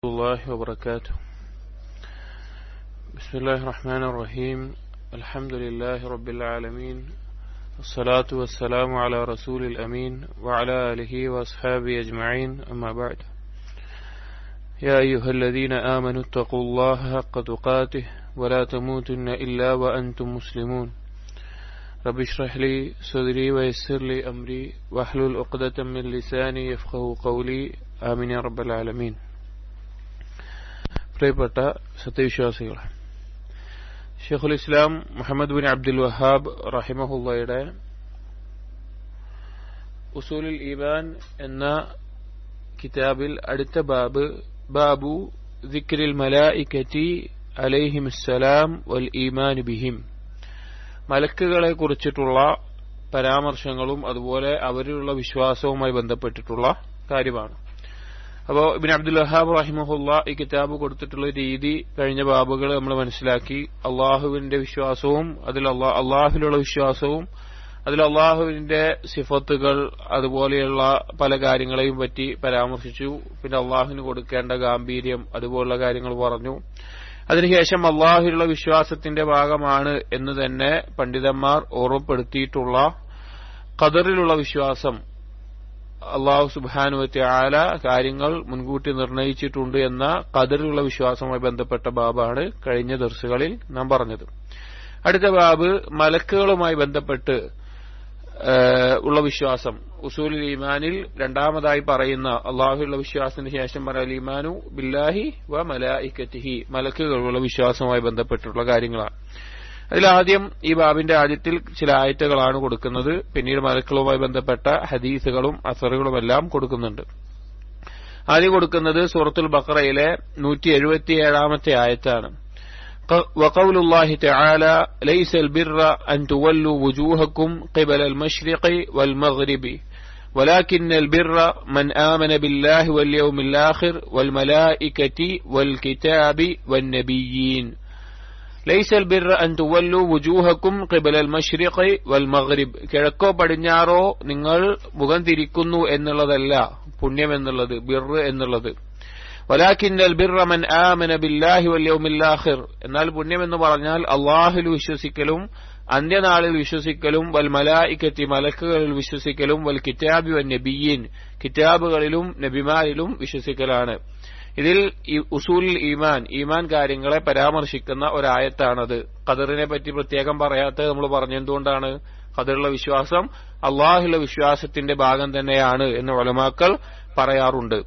الله وبركاته. بسم الله الرحمن الرحيم. الحمد لله رب العالمين، الصلاة والسلام على رسول الأمين وعلى آله وأصحابه أجمعين، أما بعد. يا أيها الذين آمنوا اتقوا الله حق تقاته ولا تموتن إلا وأنتم مسلمون. رب اشرح لي صدري ويسر لي أمري واحلل عقدة من لساني يفقهوا قولي، آمين يا رب العالمين. പ്രിയപ്പെട്ട സത്യവിശ്വാസികളെ, ഷെയ്ഖുൽ ഇസ്ലാം മുഹമ്മദ് ബിൻ അബ്ദുൽ വഹാബ് റഹിമഹുള്ളയുടെ ഉസൂലുൽ ഈമാൻ എന്ന കിതാബിൽ അടുത്ത ബാബു ദിക്റിൽ മലായികതി അലൈഹിമുസ്സലാം വൽ ഈമാൻ ബിഹിം, മലക്കുകളെ കുറിച്ചിട്ടുള്ള പരാമർശങ്ങളും അതുപോലെ അവരിലുള്ള വിശ്വാസവുമായി ബന്ധപ്പെട്ടിട്ടുള്ള കാര്യമാണ്. അപ്പോൾ ഇബ്നു അബ്ദുൽ വഹാബ് റഹിമഹുള്ള ഈ കിതാബ് കൊടുത്തിട്ടുള്ള രീതി കഴിഞ്ഞ ബാബുകൾ നമ്മൾ മനസ്സിലാക്കി. അള്ളാഹുവിന്റെ വിശ്വാസവും അള്ളാഹുവിലുള്ള വിശ്വാസവും അതിൽ അള്ളാഹുവിന്റെ സിഫത്തുകൾ അതുപോലെയുള്ള പല കാര്യങ്ങളെയും പറ്റി പരാമർശിച്ചു. പിന്നെ അള്ളാഹുവിന് കൊടുക്കേണ്ട ഗാംഭീര്യം അതുപോലുള്ള കാര്യങ്ങൾ പറഞ്ഞു. അതിനുശേഷം അള്ളാഹുവിലുള്ള വിശ്വാസത്തിന്റെ ഭാഗമാണ് എന്ന് തന്നെ പണ്ഡിതന്മാർ ഓർമ്മപ്പെടുത്തിയിട്ടുള്ള ഖദറിലുള്ള വിശ്വാസം, അള്ളാഹു സുബ്ഹാനഹു വ തആല കാര്യങ്ങൾ മുൻകൂട്ടി നിർണയിച്ചിട്ടുണ്ട് എന്ന ഖദറിലുള്ള വിശ്വാസവുമായി ബന്ധപ്പെട്ട ബാബാണ് കഴിഞ്ഞ ദർസുകളിൽ നാം പറഞ്ഞത്. അടുത്ത ബാബ് മലക്കുകളുമായി ബന്ധപ്പെട്ട് ഉള്ള വിശ്വാസം. ഉസൂലുൽ ഈമാനിൽ രണ്ടാമതായി പറയുന്ന അള്ളാഹുവിലുള്ള വിശ്വാസത്തിന് ശേഷം പറയുന്ന ഈമാനു ബില്ലാഹി വ മലായികതിഹി, മലക്കുകളുള്ള വിശ്വാസവുമായി ബന്ധപ്പെട്ടുള്ള കാര്യങ്ങളാണ്. അതിലാദ്യം ഈ ബാബിന്റെ ആദ്യത്തിൽ ചില ആയത്തുകളാണ് കൊടുക്കുന്നത്. പിന്നീട് മലക്കുകളുമായി ബന്ധപ്പെട്ട ഹദീസുകളും അസറുകളുമെല്ലാം കൊടുക്കുന്നുണ്ട്. ആദ്യം കൊടുക്കുന്നത് സൂറത്തുൽ ബഖറയിലെ 177-ാമത്തെ ആയത്താണ്. وقول الله تعالى ليس البر أن تولوا وجوهكم قبل المشرق والمغرب ولكن البر من آمن بالله واليوم الآخر والملائكة والكتاب والنبيين. ليس البر أن تولوا وجوهكم قبل المشرق والمغرب, കിഴക്കോ പടിഞ്ഞാറോ നിങ്ങൾ മുഖം തിരിക്കുന്നു എന്നുള്ളതല്ല പുണ്യം എന്നുള്ളത്, ബിർ എന്നുള്ളത്. ولكن البر من آمن بالله واليوم الآخر, എന്നാൽ പുണ്യം എന്ന് പറഞ്ഞാൽ അള്ളാഹുവിൽ വിശ്വസിക്കലും അന്ത്യനാളിൽ വിശ്വസിക്കലും വൽ മലായികത്തി, മലക്കുകളിൽ വിശ്വസിക്കലും വൽ കിതാബി വൻ നബിയീൻ, കിതാബുകളിലും നബിമാരിലും വിശ്വസിക്കലാണ്. ഇതിൽ ഉസൂലുൽ ഈമാൻ കാര്യങ്ങളെ പരാമർശിക്കുന്ന ഒരായത്താണത്. ഖദറിനെ പറ്റി പ്രത്യേകം പറയാത്തത് നമ്മൾ പറഞ്ഞു. എന്തുകൊണ്ടാണ്? ഖദറിലുള്ള വിശ്വാസം അള്ളാഹുവിലുള്ള വിശ്വാസത്തിന്റെ ഭാഗം തന്നെയാണ് എന്ന് ഉലമാക്കൾ പറയാറുണ്ട്.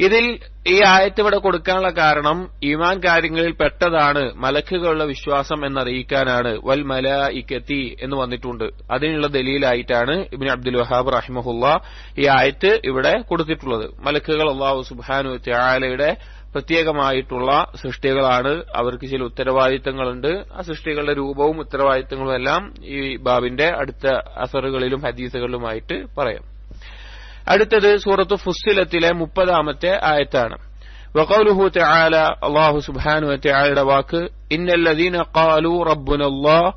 ഇതിൽ ഈ ആയത്ത് ഇവിടെ കൊടുക്കാനുള്ള കാരണം ഈമാൻ കാര്യങ്ങളിൽ പെട്ടതാണ് മലക്കുകളുള്ള വിശ്വാസം എന്നറിയിക്കാനാണ്. വൽ മലായികതി എന്ന് വന്നിട്ടുണ്ട്. അതിനുള്ള ദലീലായിട്ടാണ് ഇബ്നു അബ്ദുൽ വഹാബ് റഹിമഹുള്ള ഈ ആയത്ത് ഇവിടെ കൊടുത്തിട്ടുള്ളത്. മലക്കുകൾ അല്ലാഹു സുബ്ഹാനഹു വ തആലയുടെ പ്രത്യേകമായിട്ടുള്ള സൃഷ്ടികളാണ്. അവർക്ക് ചില ഉത്തരവാദിത്തങ്ങളുണ്ട്. ആ സൃഷ്ടികളുടെ രൂപവും ഉത്തരവാദിത്തങ്ങളും എല്ലാം ഈ ബാബിന്റെ അടുത്ത അസറുകളിലും ഹദീസുകളിലുമായിട്ട് പറയാം. അടുത്തത് സൂറത്തു ഫുസ്സിലത്തിലെ 30-ാമത്തെ ആയത്താണ്. വഖൗലുഹു തആല, അല്ലാഹു സുബ്ഹാനഹു വ തആലയുടെ വാക്ക്, ഇന്നല്ലദീന ഖാലൂ റബ്ബുനല്ലാഹ്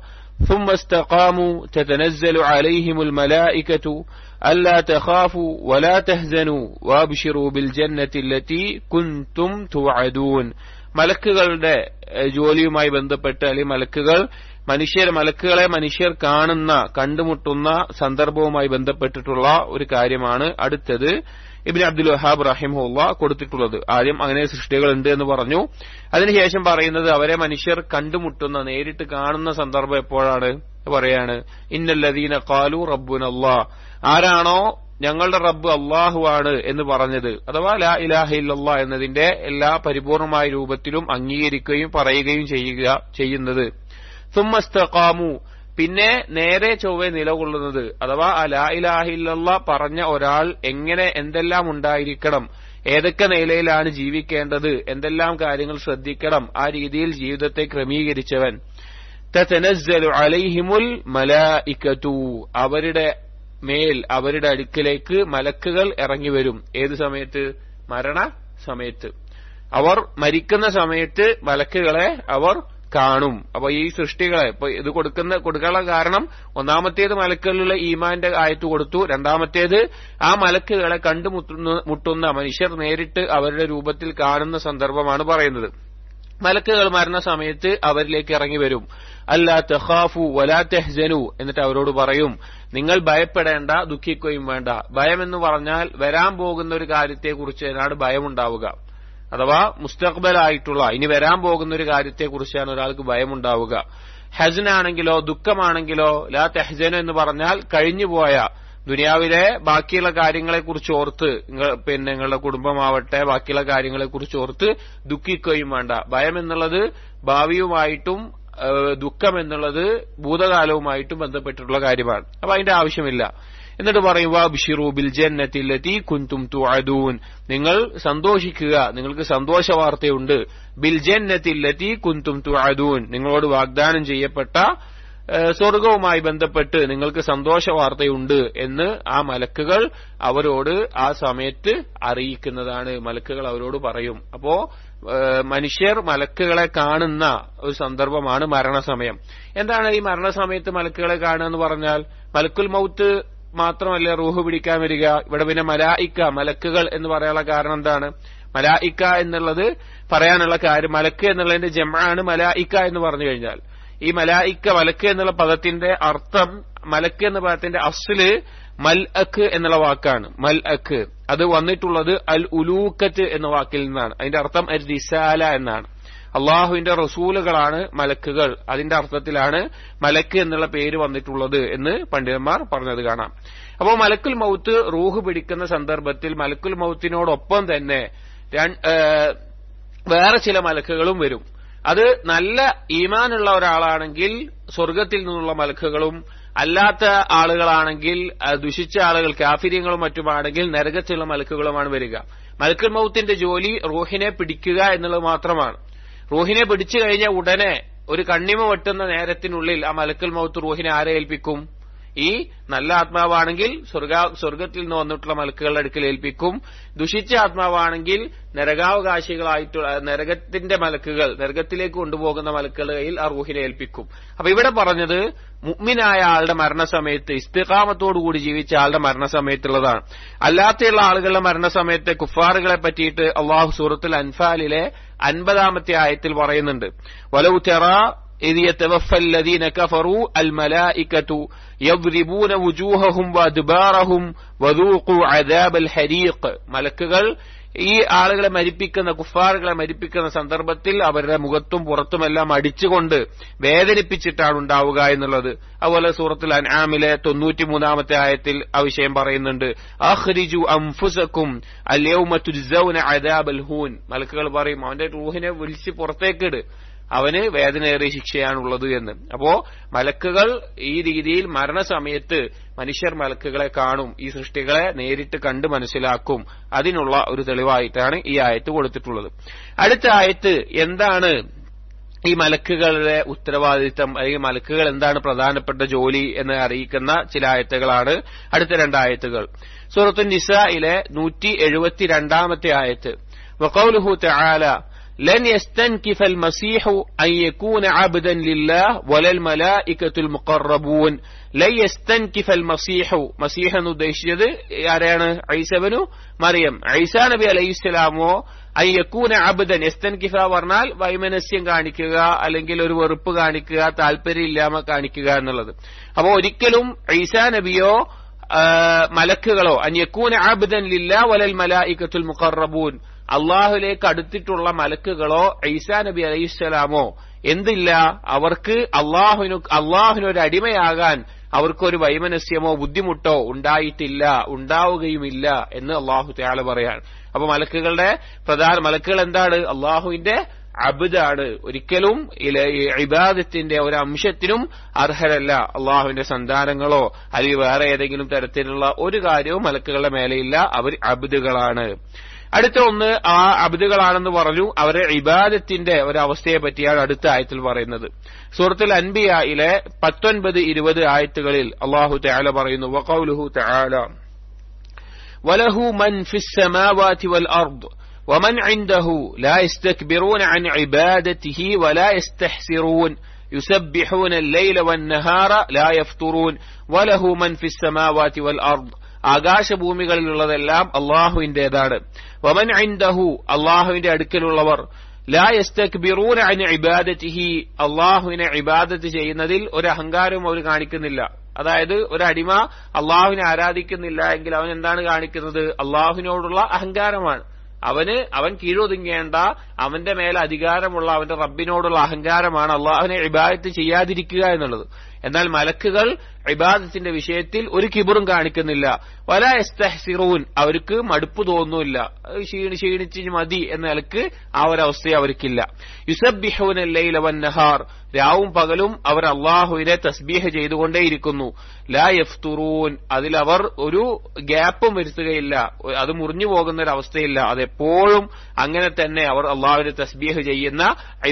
ثم استقاموا تتنزل عليهم الملائكة ألا تخافوا ولا تحزنوا وابشروا بالجنة التي كنتم توعدون. മലക്കുകളുടെ ജോലിയുമായി ബന്ധപ്പെട്ട് അല്ലെങ്കിൽ മലക്കുകളെ മനുഷ്യർ കണ്ടുമുട്ടുന്ന സന്ദർഭവുമായി ബന്ധപ്പെട്ടിട്ടുള്ള ഒരു കാര്യമാണ് അടുത്തത് ഇബ്നു അബ്ദുൽ വഹാബ് റഹിമഹുള്ള കൊടുത്തിട്ടുള്ളത്. ആദ്യം അങ്ങനെ സൃഷ്ടികളുണ്ട് എന്ന് പറഞ്ഞു. അതിനുശേഷം പറയുന്നത് അവരെ മനുഷ്യർ കണ്ടുമുട്ടുന്ന, നേരിട്ട് കാണുന്ന സന്ദർഭം എപ്പോഴാണ് പറയാണ്. ഇന്നല്ലദീന ഖാലൂ റബ്ബുനല്ലാഹ്, ആരാണോ ഞങ്ങളുടെ റബ്ബ് അള്ളാഹുവാണ് എന്ന് പറഞ്ഞത്, അഥവാ ലാ ഇലാഹ ഇല്ലല്ലാഹ് എന്നതിന്റെ എല്ലാ പരിപൂർണമായ രൂപത്തിലും അംഗീകരിക്കുകയും പറയുകയും ചെയ്യുന്നത്. സുമ്മസ്തഖാമു, പിന്നെ നേരെ ചൊവ്വെ നിലകൊള്ളുന്നത്, അഥവാ ലാ ഇലാഹ ഇല്ലല്ലാഹ് പറഞ്ഞ ഒരാൾ എന്തെല്ലാം ഉണ്ടായിരിക്കണം, ഏതൊക്കെ നിലയിലാണ് ജീവിക്കേണ്ടത്, എന്തെല്ലാം കാര്യങ്ങൾ ശ്രദ്ധിക്കണം, ആ രീതിയിൽ ജീവിതത്തെ ക്രമീകരിച്ചവൻ. തതനസ്സലു അലൈഹിമുൽ മലായികതു, അവരുടെ മേൽ അവരുടെ അടുക്കലേക്ക് മലക്കുകൾ ഇറങ്ങി വരും. ഏത് സമയത്ത്? മരണ സമയത്ത്. അവർ മരിക്കുന്ന സമയത്ത് മലക്കുകളെ അവർ കാണും. അപ്പൊ ഈ സൃഷ്ടികളെ ഇപ്പൊ ഇത് കൊടുക്കാനുള്ള കാരണം ഒന്നാമത്തേത് മലക്കുകളിലുള്ള ഈമാന്റെ ആയത്ത് കൊടുത്തു, രണ്ടാമത്തേത് ആ മലക്കുകളെ കണ്ടുമുട്ടുന്ന മനുഷ്യർ നേരിട്ട് അവരുടെ രൂപത്തിൽ കാണുന്ന സന്ദർഭമാണ് പറയുന്നത്. മലക്കുകൾ മരണസമയത്ത് അവരിലേക്ക് ഇറങ്ങി വരും. അല്ലാ തഖാഫു വലാ തഹ്സനു, എന്നിട്ട് അവരോട് പറയും നിങ്ങൾ ഭയപ്പെടേണ്ട, ദുഃഖിക്കുകയും വേണ്ട. ഭയം എന്ന് പറഞ്ഞാൽ വരാൻ പോകുന്ന ഒരു കാര്യത്തെക്കുറിച്ചാണ് ഭയമുണ്ടാവുക, അഥവാ മുസ്തഖ്ബലായിട്ടുള്ള ഇനി വരാൻ പോകുന്ന ഒരു കാര്യത്തെക്കുറിച്ചാണ് ഒരാൾക്ക് ഭയമുണ്ടാവുക. ഹസ്നാണെങ്കിലോ ദുഃഖമാണെങ്കിലോ ലാ തഹ്സനു എന്ന് പറഞ്ഞാൽ കഴിഞ്ഞുപോയ ദുനിയാവിലെ ബാക്കിയുള്ള കാര്യങ്ങളെക്കുറിച്ച് ഓർത്ത് നിങ്ങളുടെ കുടുംബമാവട്ടെ ബാക്കിയുള്ള കാര്യങ്ങളെക്കുറിച്ച് ഓർത്ത് ദുഃഖിക്കുകയും വേണ്ട. ഭയം എന്നുള്ളത് ഭാവിയുമായിട്ടും ദുഃഖം എന്നുള്ളത് ഭൂതകാലവുമായിട്ടും ബന്ധപ്പെട്ടിട്ടുള്ള കാര്യമാണ്. അപ്പൊ അതിന്റെ ആവശ്യമില്ല. എന്നിട്ട് പറയും വബ്ശിറൂ ബിൽ ജന്നത്തി ലത്തി കുൻതും തുഅദൂൻ, നിങ്ങൾ സന്തോഷിക്കുക, നിങ്ങൾക്ക് സന്തോഷ വാർത്തയുണ്ട്. ബിൽ ജന്നത്തി ലത്തി കുൻതും തുഅദൂൻ, നിങ്ങളോട് വാഗ്ദാനം ചെയ്യപ്പെട്ട സ്വർഗവുമായി ബന്ധപ്പെട്ട് നിങ്ങൾക്ക് സന്തോഷ വാർത്തയുണ്ട് എന്ന് ആ മലക്കുകൾ അവരോട് ആ സമയത്ത് അറിയിക്കുന്നതാണ്. മലക്കുകൾ അവരോട് പറയും. അപ്പോ മനുഷ്യർ മലക്കുകളെ കാണുന്ന ഒരു സന്ദർഭമാണ് മരണസമയം. എന്താണ് ഈ മരണസമയത്ത് മലക്കുകളെ കാണുക എന്ന് പറഞ്ഞാൽ? മലക്കുൽ മൗത്ത് മാത്രമല്ല റൂഹ് പിടിക്കാൻ വരിക. ഇവിടെ പിന്നെ മലായിക്ക, മലക്കുകൾ എന്ന് പറയാനുള്ള കാരണം എന്താണ്? മലായിക്ക എന്നുള്ളത് പറയാനുള്ള കാര്യം, മലക്ക് എന്നുള്ളതിന്റെ ജംആണ് മലായിക്ക എന്ന് പറഞ്ഞു കഴിഞ്ഞാൽ. ഈ മലായിക്ക, മലക്ക് എന്നുള്ള പദത്തിന്റെ അർത്ഥം, മലക്ക് എന്ന പദത്തിന്റെ അസ്ല് മൽഅക്ക് എന്നുള്ള വാക്കാണ്. മൽഅക്ക് അത് വന്നിട്ടുള്ളത് അൽ ഉലൂക്കത്ത് എന്ന വാക്കിൽ നിന്നാണ്. അതിന്റെ അർത്ഥം അൽ റിസാല എന്നാണ്. അള്ളാഹുവിന്റെ റസൂലുകളാണ് മലക്കുകൾ. അതിന്റെ അർത്ഥത്തിലാണ് മലക്ക് എന്നുള്ള പേര് വന്നിട്ടുള്ളത് എന്ന് പണ്ഡിതന്മാർ പറഞ്ഞത് കാണാം. അപ്പോൾ മലക്കുൽ മൗത്ത് റൂഹ് പിടിക്കുന്ന സന്ദർഭത്തിൽ മലക്കുൽ മൗത്തിനോടൊപ്പം തന്നെ വേറെ ചില മലക്കുകളും വരും. അത് നല്ല ഈമാനുള്ള ഒരാളാണെങ്കിൽ സ്വർഗത്തിൽ നിന്നുള്ള മലക്കുകളും, അല്ലാത്ത ആളുകളാണെങ്കിൽ ദുഷിച്ച ആളുകൾ കാഫിര്യങ്ങളും മറ്റുമാണെങ്കിൽ നരകത്തിലുള്ള മലക്കുകളുമാണ് വരിക. മലക്കുൽ മൗത്തിന്റെ ജോലി റൂഹിനെ പിടിക്കുക എന്നുള്ളത് മാത്രമാണ്. റൂഹിനെ പിടിച്ചു കഴിഞ്ഞാൽ ഉടനെ ഒരു കണ്ണിമ വെട്ടുന്ന നേരത്തിനുള്ളിൽ ആ മലക്കുൽ മൗത്ത് റൂഹിനെ ആരെ ഏൽപ്പിക്കും? ഈ നല്ല ആത്മാവാണെങ്കിൽ സ്വർഗത്തിൽ നിന്ന് വന്നിട്ടുള്ള മലക്കുകളുടെ അടുക്കൽ ഏൽപ്പിക്കും. ദുഷിച്ച ആത്മാവാണെങ്കിൽ നരകാവകാശികളായിട്ടുള്ള നരകത്തിന്റെ മലക്കുകൾ, നരകത്തിലേക്ക് കൊണ്ടുപോകുന്ന മലക്കുകളുടെ കയ്യിൽ ആ റൂഹിനെ ഏൽപ്പിക്കും. അപ്പൊ ഇവിടെ പറഞ്ഞത് മുഅ്മിനായ ആളുടെ മരണസമയത്ത്, ഇസ്തിഖാമത്തോടുകൂടി ജീവിച്ച ആളുടെ മരണസമയത്തുള്ളതാണ്. അല്ലാതെയുള്ള ആളുകളുടെ മരണസമയത്തെ കുഫാറുകളെ പറ്റിയിട്ട് അള്ളാഹു സൂറത്തുൽ അൻഫാലിലെ 50-ാമത്തെ ആയത്തിൽ പറയുന്നുണ്ട്. വലൗ തറാ إذ يتوفى الذين كفروا الملائكة يضربون وجوههم وأدبارهم وذوقوا عذاب الحريق. മലക്കുകൾ ഈ ആളുകളെ മരിപ്പിക്കുന്ന, കുഫാറുകളെ മരിപ്പിക്കുന്ന സന്ദർഭത്തിൽ അവരുടെ മുഖത്തും പുറത്തുമെല്ലാം അടിച്ചുകൊണ്ട് വേദനിപ്പിച്ചിട്ടാണ് ഉണ്ടാവുക എന്നുള്ളത്. അതുപോലെ സൂറത്തുൽ അൻആമിലെ 93-ാമത്തെ ആയത്തിൽ ആ വിഷയം പറയുന്നുണ്ട്. അഖ്രിജു അൻഫുസകും അൽയൗമ തുജ്സൗന അദാബൽ ഹൂൻ. മലക്കുകൾ പറയും അവന്റെ റൂഹിനെ വിളിച്ച് പുറത്തേക്കിട്, അവന് വേദനയേറിയ ശിക്ഷയാണുള്ളത് എന്ന്. അപ്പോ മലക്കുകൾ ഈ രീതിയിൽ മരണസമയത്ത് മനുഷ്യർ മലക്കുകളെ കാണും, ഈ സൃഷ്ടികളെ നേരിട്ട് കണ്ട് മനസ്സിലാക്കും. അതിനുള്ള ഒരു തെളിവായിട്ടാണ് ഈ ആയത്ത് കൊടുത്തിട്ടുള്ളത്. അടുത്ത ആയത്ത് എന്താണ് ഈ മലക്കുകളുടെ ഉത്തരവാദിത്തം, അല്ലെങ്കിൽ മലക്കുകൾ എന്താണ് പ്രധാനപ്പെട്ട ജോലി എന്ന് അറിയിക്കുന്ന ചില ആയത്തുകളാണ് അടുത്ത രണ്ടായത്തുകൾ. സൂറത്തുൻ നിസായിലെ 172-ാമത്തെ ആയത്ത്. വഖൗലുഹു തആല لن يستنكف المسيح أن يكون عبدا لله ولا الملائكة المقربون. لن يستنكف المسيح, മസീഹ് എന്ന് ഉദ്ദേശിച്ചത് ആരെയാണ്? ഈസ ഇബ്നു മറിയം. ഈസാ നബി അലൈഹിസ്സലാമോ അൻ യകൂന അബ്ദൻ, യസ്തൻകിഫ പറഞ്ഞാൽ വൈമനസ്യം കാണിക്കുക, അല്ലെങ്കിൽ ഒരു വെറുപ്പ് കാണിക്കുക, താല്പര്യമില്ലായ്മ കാണിക്കുക എന്നുള്ളത്. അപ്പോ ഒരിക്കലും ഈസാ നബിയോ മലക്കുകളോ അൻ യകൂന അബ്ദൻ ലില്ലാഹ് വലൽ മലായികത്തുൽ മുഖറബൂൻ, അള്ളാഹുലേക്ക് അടുത്തിട്ടുള്ള മലക്കുകളോ ഈസാ നബി അലൈഹിസ്സലാമോ എന്തില്ല, അവർക്ക് അള്ളാഹുവിനൊരു അടിമയാകാൻ അവർക്കൊരു വൈമനസ്യമോ ബുദ്ധിമുട്ടോ ഉണ്ടായിട്ടില്ല, ഉണ്ടാവുകയുമില്ല എന്ന് അള്ളാഹു തആല പറയാണ്. അപ്പൊ മലക്കുകൾ എന്താണ്? അള്ളാഹുവിന്റെ അബ്ദാണ്. ഒരിക്കലും ഇബാദത്തിന്റെ ഒരു അംശത്തിനും അർഹരല്ല. അള്ളാഹുവിന്റെ സന്താനങ്ങളോ അല്ലെങ്കിൽ വേറെ ഏതെങ്കിലും തരത്തിലുള്ള ഒരു കാര്യവും മലക്കുകളുടെ മേലെയില്ല. അവർ അബ്ദുകളാണ്. അടുത്ത ഒന്ന് ആ അബ്ദുകളാണെന്ന് പറഞ്ഞു, അവരെ ഇബാദത്തിന്റെ ഒരവസ്ഥയെ പറ്റിയാണ് അടുത്ത ആയത്തിൽ പറയുന്നത്. സൂറത്തുൽ അൻബിയായിലെ 19-20 ആയത്തുകളിൽ അല്ലാഹു തആല പറയുന്നു. വഖൗലുഹു തആല വലഹു മൻ ഫിസ് സമാവാതി വൽ അർദ് ومن عنده لا يستكبرون عن عبادته ولا يستحسرون يسبحون الليل والنهار لا يفترون وله من في السماوات والأرض ആകാശഭൂമികളിലുള്ളതെല്ലാം അല്ലാഹുവിന്റേതാണ്. വമൻ ഇൻദഹു അല്ലാഹുവിന്റെ അടുക്കലുള്ളവർ ലാ യസ്തക്ബിറൂന അൻ ഇബാദതിഹി അല്ലാഹുവിനെ ഇബാദത്ത് ചെയ്യുന്നതിൽ ഒരു അഹങ്കാരവും അവർ കാണിക്കുന്നില്ല. അതായത് ഒരു അടിമ അല്ലാഹുവിനെ ആരാധിക്കുന്നില്ല എങ്കിൽ അവൻ എന്താണ് കാണിക്കുന്നത്? അല്ലാഹുവിനോടുള്ള അഹങ്കാരമാണ്. അവൻ കീഴൊതുങ്ങേണ്ട, അവന്റെ മേലെ അധികാരമുള്ള അവന്റെ റബ്ബിനോടുള്ള അഹങ്കാരമാണ് അല്ലാഹുവിനെ ഇബാദത്ത് ചെയ്യാതിരിക്കുക എന്നുള്ളത്. എന്നാൽ മലക്കുകൾ ഇബാദത്തിന്റെ വിഷയത്തിൽ ഒരു കിബറും കാണിക്കുന്നില്ല. വലാ യസ്തഹ്സിറൂൻ അവർക്ക് മടുപ്പ് തോന്നുന്നില്ല, ക്ഷീണിച്ച് മതി എന്ന നിലക്ക് ആ ഒരവസ്ഥ അവർക്കില്ല. യുസബ്ബിഹൂന ലൈല വന്നഹാർ രാവും പകലും അവർ അല്ലാഹുവിനെ തസ്ബീഹ് ചെയ്തുകൊണ്ടേയിരിക്കുന്നു. ലാ യഫ്തുറൂൻ അതിലവർ ഒരു ഗ്യാപ്പും വരുത്തുകയില്ല, അത് മുറിഞ്ഞു പോകുന്ന ഒരു അവസ്ഥയില്ല. അതെപ്പോഴും അങ്ങനെ തന്നെ അവർ അല്ലാഹുവിനെ തസ്ബീഹ് ചെയ്യുന്ന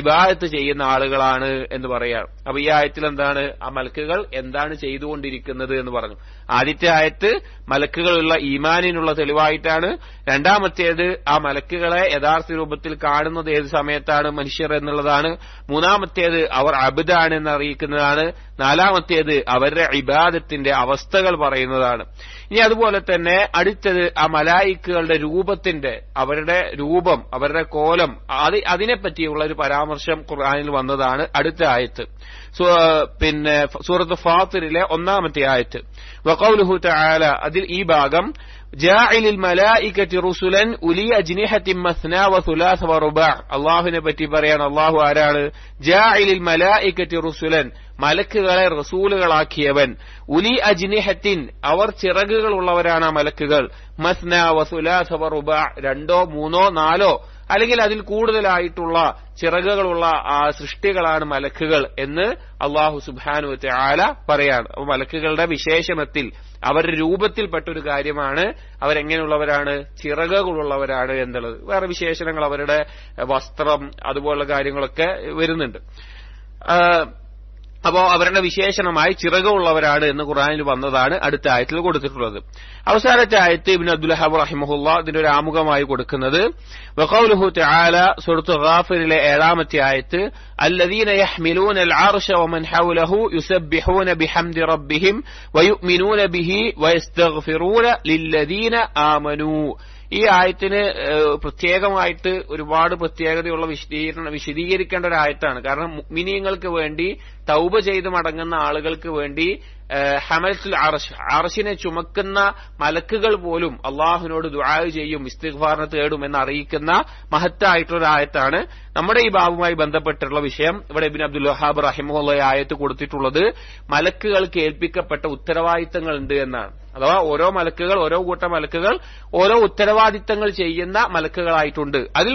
ഇബാദത്ത് ചെയ്യുന്ന ആളുകളാണ് എന്ന് പറയാം. അപ്പൊ ഈ ആയത്തിൽ എന്താണ്? ആ മലക്കുകൾ എന്താണ് ചെയ്തുകൊണ്ടിരിക്കുന്നത് എന്ന് പറഞ്ഞു. ആദ്യത്തെ ആയത്ത് മലക്കുകളുള്ള ഈമാനിനുള്ള തെളിവായിട്ടാണ്. രണ്ടാമത്തേത് ആ മലക്കുകളെ യഥാർത്ഥ രൂപത്തിൽ കാണുന്നത് ഏത് സമയത്താണ്? മനുഷ്യർ എന്നുള്ളതാണ്. മൂന്നാമത്തേത് അവർ അബ്ദാണ് എന്ന് അറിയിക്കുന്നതാണ്. നാലാമത്തേത് അവരുടെ ഇബാദത്തിന്റെ അവസ്ഥകൾ പറയുന്നതാണ്. ഇനി അതുപോലെ തന്നെ അടുത്തത് ആ മലായിക്കുകളുടെ രൂപത്തിന്റെ, അവരുടെ രൂപം, അവരുടെ കോലം, അതിനെപ്പറ്റിയുള്ള ഒരു പരാമർശം ഖുർആനിൽ വന്നതാണ് അടുത്ത ആയത്ത്. പിന്നെ സൂറത്ത് ഫാത്തിറിലെ 1-ാമത്തെ ആയത്ത്. വഖൗലുഹു തആല അതിൽ ഈ ഭാഗം ജാഇലിൽ മലായികതി റുസുലൻ ഉലി അജ്നിഹത്തിൻ മസ്നാ വസുലാസ വറുബാ അല്ലാഹുവിനെ പറ്റി പറയാണ്. അല്ലാഹു ആരാണ്? ജാഇലിൽ മലായികതി റുസുലൻ മലക്കുകളെ റസൂലുകളാക്കിയവൻ. ഉലി അജ്നിഹത്തിൻ അവർ ചിറകുകളുള്ളവരാണ് ആ മലക്കുകൾ. മസ്നാ വസുലാസ വറുബാ രണ്ടോ മൂന്നോ നാലോ അല്ലെങ്കിൽ അതിൽ കൂടുതലായിട്ടുള്ള ചിറകുകളുള്ള ആ സൃഷ്ടികളാണ് മലക്കുകൾ എന്ന് അല്ലാഹു സുബ്ഹാനഹു വ തആല പറയാണ്. അപ്പൊ മലക്കുകളുടെ വിശേഷണത്തിൽ അവരുടെ രൂപത്തിൽപ്പെട്ടൊരു കാര്യമാണ് അവരെങ്ങനെയുള്ളവരാണ്? ചിറകുകളുള്ളവരാണ് എന്നുള്ളത്. വേറെ വിശേഷണങ്ങൾ അവരുടെ വസ്ത്രം അതുപോലുള്ള കാര്യങ്ങളൊക്കെ വരുന്നുണ്ട്. അപ്പോ അവരുടെ വിശേഷണമായി ചിറകുള്ളവരാണ് എന്ന് ഖുർആനിൽ വന്നതാണ് അടുത്ത ആയത്തിൽ കൊടുത്തിട്ടുള്ളത്. അവസാനത്തെ ആയത്ത് ഇബ്നു അബ്ദുൽ വഹ്ഹാബ് റഹിമഹുല്ലാ ഇതിന്റെ ഒരു ആമുഖമായി കൊടുക്കുന്നത് വഖൗലുഹു തആല സൂറത്ത് ഗാഫിറിലെ 7-ാമത്തെ ആയത്ത് അല്ലദീന യഹ്മിലൂനൽ അർശ വമൻ ഹൗലഹു യുസബ്ബിഹൂന ബിഹംദി റബ്ബിഹിം വയുഅ്മിനൂന ബിഹി വയസ്തഗ്ഫിറൂന ലില്ലദീന ആമനൂ. ഈ ആയത്തിന് പ്രത്യേകമായിട്ട് ഒരുപാട് പ്രത്യേകതയുള്ള വിശദീകരിക്കേണ്ട ഒരു ആയത്താണ്. കാരണം മുഅ്മിനീങ്ങൾക്ക് വേണ്ടി തൗബ ചെയ്ത് മടങ്ങുന്ന ആളുകൾക്ക് വേണ്ടി ഹമലത്തുൽ അർശ് അർശിനെ ചുമക്കുന്ന മലക്കുകൾ പോലും അള്ളാഹുവിനോട് ദുആ ചെയ്യും, ഇസ്തിഗ്ഫാറിനെ തേടും എന്ന് അറിയിക്കുന്ന മഹത്തായിട്ടുള്ള ആയത്താണ്. നമ്മുടെ ഈ ബാബുമായി ബന്ധപ്പെട്ടുള്ള വിഷയം ഇവിടെ ഇബ്നു അബ്ദുൽ വഹ്ഹാബ് റഹിമഹുല്ലാ ആയത്ത് കൊടുത്തിട്ടുള്ളത് മലക്കുകൾക്ക് ഏൽപ്പിക്കപ്പെട്ട ഉത്തരവാദിത്തങ്ങൾ ഉണ്ട് എന്നാണ്. അഥവാ ഓരോ മലക്കുകൾ, ഓരോ കൂട്ടം മലക്കുകൾ ഓരോ ഉത്തരവാദിത്തങ്ങൾ ചെയ്യുന്ന മലക്കുകളായിട്ടുണ്ട്. അതിൽ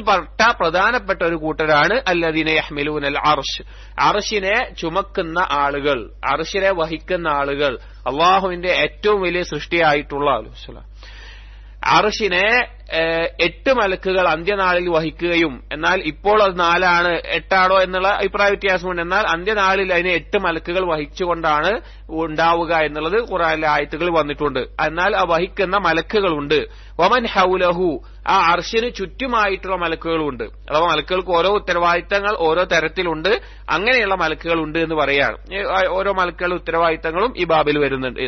പ്രധാനപ്പെട്ട ഒരു കൂട്ടരാണ് അല്ലദീന യഹ്മിലൂനൽ അർശ് അർശിനെ ചുമക്കുന്ന ആളുകൾ, അർശിനെ വഹിക്കുന്ന ആളുകൾ, അള്ളാഹുവിന്റെ ഏറ്റവും വലിയ സൃഷ്ടിയായിട്ടുള്ള അർശിനെ 8 മലക്കുകൾ അന്ത്യനാളിൽ വഹിക്കുകയും, എന്നാൽ ഇപ്പോൾ അത് 4 8 എന്നുള്ള അഭിപ്രായ വ്യത്യാസമുണ്ട്. എന്നാൽ അന്ത്യനാളിൽ അതിനെ 8 മലക്കുകൾ വഹിച്ചുകൊണ്ടാണ് ഉണ്ടാവുക എന്നുള്ളത് ഖുർആനിലെ ആയത്തുകൾ വന്നിട്ടുണ്ട്. എന്നാൽ ആ വഹിക്കുന്ന മലക്കുകളുണ്ട്. വമൻ ഹൗലഹു ആ അർശിന് ചുറ്റുമായിട്ടുള്ള മലക്കുകളുണ്ട്. അഥവാ മലക്കുകൾക്ക് ഓരോ ഉത്തരവാദിത്തങ്ങൾ ഓരോ തരത്തിലുണ്ട്. അങ്ങനെയുള്ള മലക്കുകളുണ്ട് എന്ന് പറയാണ്. ഓരോ മലക്കുകളുടെ ഉത്തരവാദിത്തങ്ങളും ഈ ബാബിൽ വരുന്നുണ്ട്.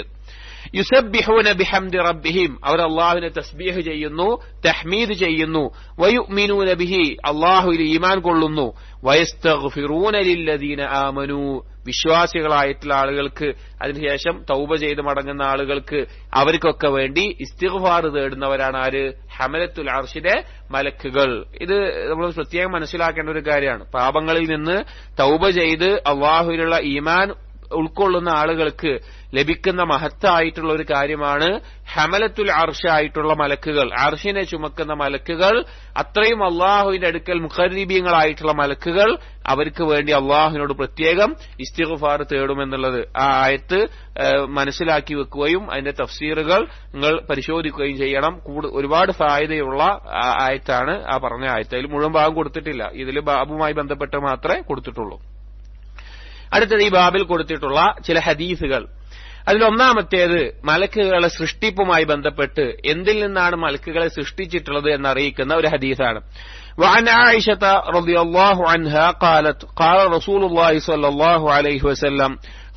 യുസബ്ബിഹൂന ബിഹംദി റബ്ബിഹിം അവർ അല്ലാഹുവിനെ തസ്ബീഹ് ചെയ്യുന്നു, തഹ്മീദ് ചെയ്യുന്നു. വയുഅ്മിനൂന ബിഹി അല്ലാഹുവിൽ ഈമാൻ കൊള്ളുന്നു. വയസ്തഗ്ഫിറൂന ലില്ലദീന ആമനൂ വിശ്വാസികളായിട്ടുള്ള ആളുകൾക്ക്, അതിനുശേഷം തൗബ ചെയ്ത് മടങ്ങുന്ന ആളുകൾക്ക്, അവർക്കൊക്കെ വേണ്ടി ഇസ്തിഗ്ഫാർ തേടുന്നവരാണ് ആര്? ഹമലത്തുൽ അർശിലെ മലക്കുകൾ. ഇത് നമ്മൾ പ്രത്യേകം മനസ്സിലാക്കേണ്ട ഒരു കാര്യമാണ്. പാപങ്ങളിൽ നിന്ന് തൗബ ചെയ്ത് അല്ലാഹുവിലുള്ള ഈമാൻ ഉൾക്കൊള്ളുന്ന ആളുകൾക്ക് ലഭിക്കുന്ന മഹത്തായിട്ടുള്ള ഒരു കാര്യമാണ് ഹമലത്തുൽ അർശായിട്ടുള്ള മലക്കുകൾ, അർശിനെ ചുമക്കുന്ന മലക്കുകൾ. അത്രയും അള്ളാഹുവിന്റെ അടുക്കൽ മുഖർരിബീങ്ങളായിട്ടുള്ള മലക്കുകൾ അവർക്ക് വേണ്ടി അള്ളാഹുവിനോട് പ്രത്യേകം ഇസ്തിഗ്ഫാർ തേടുമെന്നുള്ളത് ആ ആയത്ത് മനസ്സിലാക്കി വെക്കുകയും അതിന്റെ തഫ്സീറുകൾ നിങ്ങൾ പരിശോധിക്കുകയും ചെയ്യണം. ഒരുപാട് ഫായിദയുള്ള ആയത്താണ് ആ പറഞ്ഞ ആയത്ത്. അതിൽ മുഴുവൻ ഭാഗം കൊടുത്തിട്ടില്ല, ഇതിൽ ബാബുമായി ബന്ധപ്പെട്ട് മാത്രമേ കൊടുത്തിട്ടുള്ളൂ. അടുത്തത് ഈ ബാബിൽ കൊടുത്തിട്ടുള്ള ചില ഹദീസുകൾ. അതിലൊന്നാമത്തേത് മലക്കുകളെ സൃഷ്ടിപ്പുമായി ബന്ധപ്പെട്ട് എന്തിൽ നിന്നാണ് മലക്കുകളെ സൃഷ്ടിച്ചിട്ടുള്ളത് എന്നറിയിക്കുന്ന ഒരു ഹദീസാണ്. وعن عائشة رضي الله عنها قالت قال رسول الله صلى الله عليه وسلم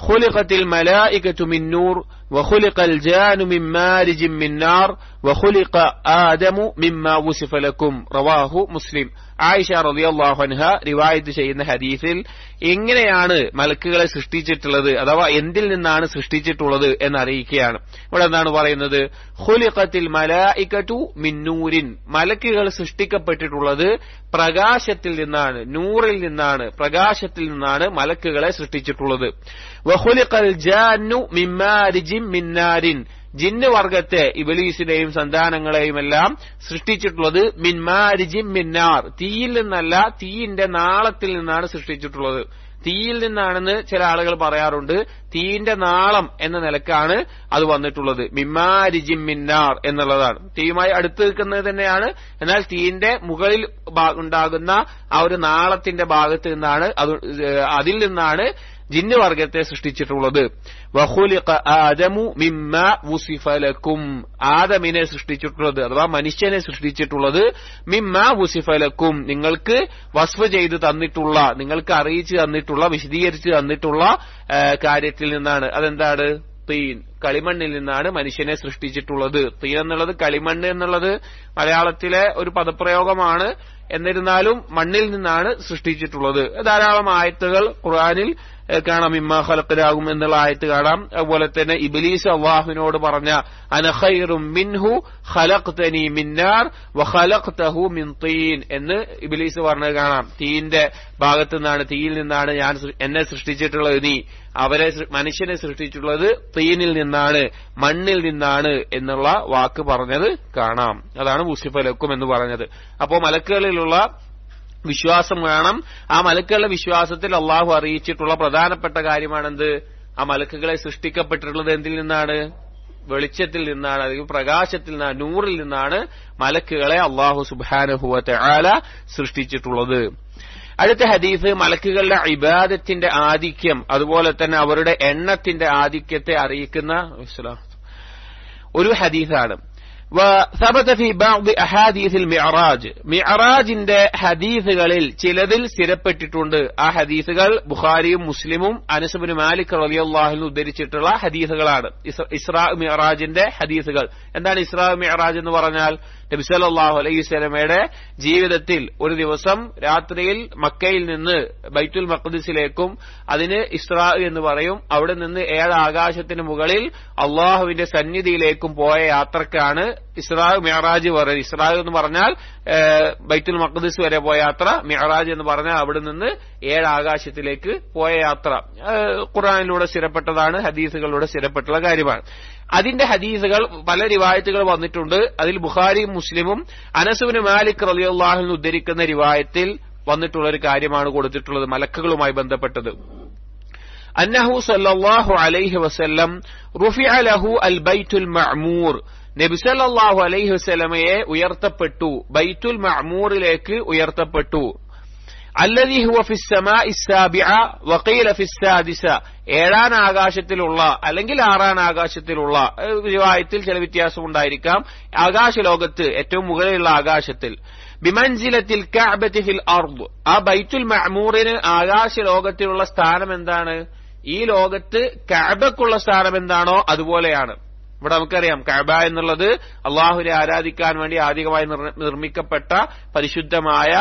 خلقت الملائكة من نور وخلق الجان من مارج من نار وخلق آدم مما وصف لكم رواه مسلم. ആയിഷ റളിയല്ലാഹു അൻഹ റിവായത്ത് ചെയ്യുന്ന ഹദീസിൽ എങ്ങനെയാണ് മലക്കുകളെ സൃഷ്ടിച്ചിട്ടുള്ളത് അഥവാ എന്തിൽ നിന്നാണ് സൃഷ്ടിച്ചിട്ടുള്ളത് എന്നറിയിക്കുകയാണ്. ഇവിടെ എന്താണ് പറയുന്നത്? ഖുലിഖത്തിൽ മലായികതു മിൻ നൂരിൻ, മലക്കുകൾ സൃഷ്ടിക്കപ്പെട്ടിട്ടുള്ളത് പ്രകാശത്തിൽ നിന്നാണ്, നൂറിൽ നിന്നാണ്, പ്രകാശത്തിൽ നിന്നാണ് മലക്കുകളെ സൃഷ്ടിച്ചിട്ടുള്ളത്. വഖുലിഖൽ ജാന്നു മിൻ മാരിജിൻ മിൻ നാരിൻ, ജിന്ന് വർഗത്തെ ഇബ്ലീസിനെയും സന്താനങ്ങളെയും എല്ലാം സൃഷ്ടിച്ചിട്ടുള്ളത് മിൻ മാരിജിൻ മിൻ നാർ, തീയിൽ നിന്നല്ല, തീയിന്റെ നാളത്തിൽ നിന്നാണ് സൃഷ്ടിച്ചിട്ടുള്ളത്. തീയിൽ നിന്നാണെന്ന് ചില ആളുകൾ പറയാറുണ്ട്. തീയിന്റെ നാളം എന്ന നിലക്കാണ് അത് വന്നിട്ടുള്ളത്. മിമ്മാരിജിൻ മിൻ നാർ എന്നുള്ളതാണ്. തീയുമായി അടുത്ത് നിൽക്കുന്നത് തന്നെയാണ്, എന്നാൽ തീയിന്റെ മുകളിൽ ഉണ്ടാകുന്ന ആ ഒരു നാളത്തിന്റെ ഭാഗത്ത് നിന്നാണ്, അതിൽ നിന്നാണ് ജിന്ന് വർഗത്തെ സൃഷ്ടിച്ചിട്ടുള്ളത്. വഖുലിഖ ആദമു മിമ്മാ വുസിഫ ലക്കും, ആദമിനെ സൃഷ്ടിച്ചിട്ടുള്ളത് അഥവാ മനുഷ്യനെ സൃഷ്ടിച്ചിട്ടുള്ളത് മിമ്മാ വുസിഫ ലക്കും, നിങ്ങൾക്ക് വസ്ഫ് ചെയ്ത് തന്നിട്ടുള്ള, നിങ്ങൾക്ക് അറിയിച്ചു തന്നിട്ടുള്ള, വിശദീകരിച്ച് തന്നിട്ടുള്ള കാര്യത്തിൽ നിന്നാണ്. അതെന്താണ്? തീൻ, കളിമണ്ണിൽ നിന്നാണ് മനുഷ്യനെ സൃഷ്ടിച്ചിട്ടുള്ളത്. തീൻ എന്നുള്ളത്, കളിമണ്ണ് എന്നുള്ളത് മലയാളത്തിലെ ഒരു പദപ്രയോഗമാണ്. എന്നിരുന്നാലും മണ്ണിൽ നിന്നാണ് സൃഷ്ടിച്ചിട്ടുള്ളത്. ധാരാളം ആയത്തുകൾ ഖുർആനിൽ കാണാം. മിമ്മാ ഖലഖനാകും എന്നുള്ള ആയത്ത് കാണാം. അതുപോലെ തന്നെ ഇബ്ലീസ് അല്ലാഹുവിനോട് പറഞ്ഞ അന ഖൈറും മിൻഹു ഖലഖ്തനി മിൻ നാർ വഖലഖ്തഹു മിൻ തീൻ എന്ന് ഇബ്ലീസ് പറഞ്ഞത് കാണാം. തീയിന്റെ ഭാഗത്തു നിന്നാണ്, തീയിൽ നിന്നാണ് ഞാൻ എന്നെ സൃഷ്ടിച്ചിട്ടുള്ളത്, നീ അവരെ മനുഷ്യനെ സൃഷ്ടിച്ചിട്ടുള്ളത് തീനിൽ നിന്നാണ്, മണ്ണിൽ നിന്നാണ് എന്നുള്ള വാക്ക് പറഞ്ഞത് കാണാം. അതാണ് വുസിഫലക്കും എന്ന് പറഞ്ഞത്. അപ്പോ മലക്കുകളിലുള്ള വിശ്വാസം വേണം. ആ മലക്കുകളുടെ വിശ്വാസത്തിൽ അള്ളാഹു അറിയിച്ചിട്ടുള്ള പ്രധാനപ്പെട്ട കാര്യമാണെന്ത്? ആ മലക്കുകളെ സൃഷ്ടിക്കപ്പെട്ടിട്ടുള്ളത് എന്തിൽ നിന്നാണ്? വെളിച്ചത്തിൽ നിന്നാണ്, അല്ലെങ്കിൽ പ്രകാശത്തിൽ നിന്നാണ്, നൂറിൽ നിന്നാണ് മലക്കുകളെ അള്ളാഹു സുബ്ഹാനഹു വ തആല സൃഷ്ടിച്ചിട്ടുള്ളത്. അടുത്ത ഹദീസ് മലക്കുകളുടെ ഇബാദത്തിന്റെ ആധിക്യം, അതുപോലെ തന്നെ അവരുടെ എണ്ണത്തിന്റെ ആധിക്യത്തെ അറിയിക്കുന്ന ഒരു ഹദീസാണ്. وثبت في بعض أحاديث المعراج, മിഅറാജിന്റെ ഹദീസുകളിൽ ചിലതിൽ സ്ഥിരപ്പെട്ടിട്ടുണ്ട്. ആ ഹദീസുകൾ ബുഖാരിയും മുസ്ലിമും അനസ് ഇബ്നു മാലിക് റളിയല്ലാഹു അൻഹു ഉദ്ധരിച്ചിട്ടുള്ള ഹദീസുകളാണ്. ഇസ്രാ മിഅറാജിന്റെ ഹദീസുകൾ. എന്താണ് ഇസ്രാ മിഅറാജ് എന്ന് പറഞ്ഞാൽ? നബി സല്ലല്ലാഹു അലൈഹി വസല്ലമയുടെ ജീവിതത്തിൽ ഒരു ദിവസം രാത്രിയിൽ മക്കയിൽ നിന്ന് ബൈത്തുൽ മഖ്ദിസിലേക്കും, അതിന് ഇസ്രാ എന്ന് പറയും, അവിടെ നിന്ന് 7 ആകാശത്തിന് മുകളിൽ അള്ളാഹുവിന്റെ സന്നിധിയിലേക്കും പോയ യാത്രക്കാണ് ഇസ്രാ മിഅറാജ് പറയുന്നത്. ഇസ്രാ എന്ന് പറഞ്ഞാൽ ബൈത്തുൽ മഖ്ദിസ് വരെ പോയ യാത്ര, മിഅറാജ് എന്ന് പറഞ്ഞാൽ അവിടെ നിന്ന് 7 ആകാശത്തിലേക്ക് പോയ യാത്ര. ഖുർആനിലൂടെ സ്ഥിരപ്പെട്ടതാണ്, ഹദീസുകളിലൂടെ സ്ഥിരപ്പെട്ടുള്ള കാര്യമാണ്. അതിന്റെ ഹദീസുകൾ പല റിവായത്തുകൾ വന്നിട്ടുണ്ട്. അതിൽ ബുഖാരിയും മുസ്ലിമും അനസ് ഇബ്നു മാലിക് റളിയല്ലാഹു അൻഹു ഉദ്ധരിക്കുന്ന റിവായത്തിൽ വന്നിട്ടുള്ള ഒരു കാര്യമാണ് കൊടുത്തിട്ടുള്ളത് മലക്കുകളുമായി ബന്ധപ്പെട്ടത്. അന്നഹു സല്ലല്ലാഹു അലൈഹി വസല്ലം റുഫിഅ ലഹു അൽ ബൈത്തുൽ മഅ്മൂർ, നബി സല്ലല്ലാഹു അലൈഹി വസല്ലമയെ ഉയർത്തപ്പെട്ടു, ബൈത്തുൽ മഅ്മൂറിലേക്ക് ഉയർത്തപ്പെട്ടു. അല്ലദീ ഹുവ ഫിസ് സമാഇ സാബിഅ വഖീല ഫിസ് സാദിസ, 7ാം ആകാശത്തിലുള്ള അല്ലെങ്കിൽ 6ാം ആകാശത്തിലുള്ള, റിവായത്തിൽ ചില വ്യത്യാസം ഉണ്ടായിരിക്കാം. ആകാശലോകത്ത് ഏറ്റവും മുകളിലുള്ള ആകാശത്തിൽ. ബിമൻസിലത്തിൽ കഅബത്തി ഫിൽ അർദ്, ആ ബൈത്തുൽ മഅ്മൂറിന് ആകാശലോകത്തിലുള്ള സ്ഥാനം എന്താണ്? ഈ ലോകത്ത് കഅബക്കുള്ള സ്ഥാനം എന്താണോ അതുപോലെയാണ്. ഇവിടെ നമുക്കറിയാം കഅബ എന്നുള്ളത് അള്ളാഹുവിനെ ആരാധിക്കാൻ വേണ്ടി ആദ്യമായി നിർമ്മിക്കപ്പെട്ട പരിശുദ്ധമായ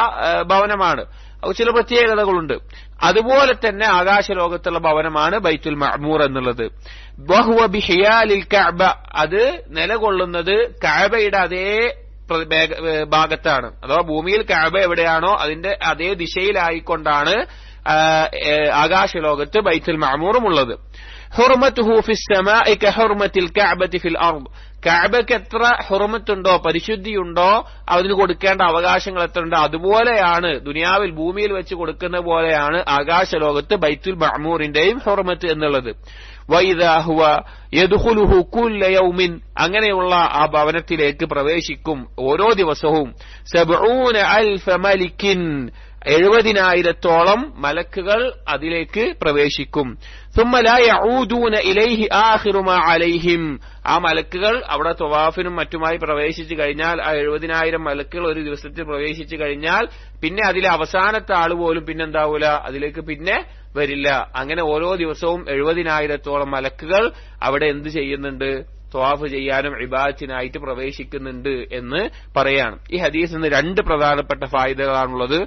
ഭവനമാണ്. ചില പ്രത്യേകതകളുണ്ട്. അതുപോലെ തന്നെ ആകാശലോകത്തുള്ള ഭവനമാണ് ബൈത്തുൽ മഅ്മൂർ എന്നുള്ളത്. വഹുവ ബിഹിയാലിൽ കഅബ, അത് നിലകൊള്ളുന്നത് കഅബയുടെ അതേ ഭാഗത്താണ്. അഥവാ ഭൂമിയിൽ കഅബ എവിടെയാണോ അതിന്റെ അതേ ദിശയിലായിക്കൊണ്ടാണ് ആകാശലോകത്ത് ബൈത്തുൽ മഅ്മൂറും ഉള്ളത്. ഹുർമത്തുഹു ഫിസ് സമാഇ കഹുർമത്തിൽ കഅബത്തി ഫിൽ അർദ്, കഅബയ്ക്ക് എത്ര ഹുർമത്തുണ്ടോ, പരിശുദ്ധിയുണ്ടോ, അതിന് കൊടുക്കേണ്ട അവകാശങ്ങൾ എത്ര ഉണ്ടോ അതുപോലെയാണ് ദുനിയാവിൽ ഭൂമിയിൽ വെച്ച് കൊടുക്കുന്ന പോലെയാണ് ആകാശലോകത്ത് ബൈത്തുൽ മഅ്മൂറിന്റെയും ഹുർമത്ത് എന്നുള്ളത്. വഇദാ ഹുവ യദ്ഖുലുഹു കുല്ല യൗമിൻ, അങ്ങനെയുള്ള ആ ഭവനത്തിലേക്ക് പ്രവേശിക്കും ഓരോ ദിവസവും 70,000 മലിക്കിൻ, 70,000-ഓളം മലക്കുകൾ അതിലേക്ക് പ്രവേശിക്കും. ثم لا يعودون إليه آخر ما عليهم. ആ മലക്കുകൾ അവിടെ തവാഫിനും മറ്റുമായി പ്രവേശിച്ചു കഴിഞ്ഞാൽ, ആ 70,000 മലക്കുകൾ ഒരു ദിവസത്തിൽ പ്രവേശിച്ചു കഴിഞ്ഞാൽ പിന്നെ അതിലെ അവസാനത്തെ ആള് പോലും പിന്നെന്താവൂല, അതിലേക്ക് പിന്നെ വരില്ല. അങ്ങനെ ഓരോ ദിവസവും 70,000-ഓളം മലക്കുകൾ അവിടെ എന്ത് ചെയ്യുന്നുണ്ട്, തവാഫ് ചെയ്യാനും ഇബാദത്തിനായിട്ട് പ്രവേശിക്കുന്നുണ്ട് എന്ന് പറയാണ്. ഈ ഹദീസിൽ നിന്ന് 2 പ്രധാനപ്പെട്ട ഫായിദകളാണുള്ളത്.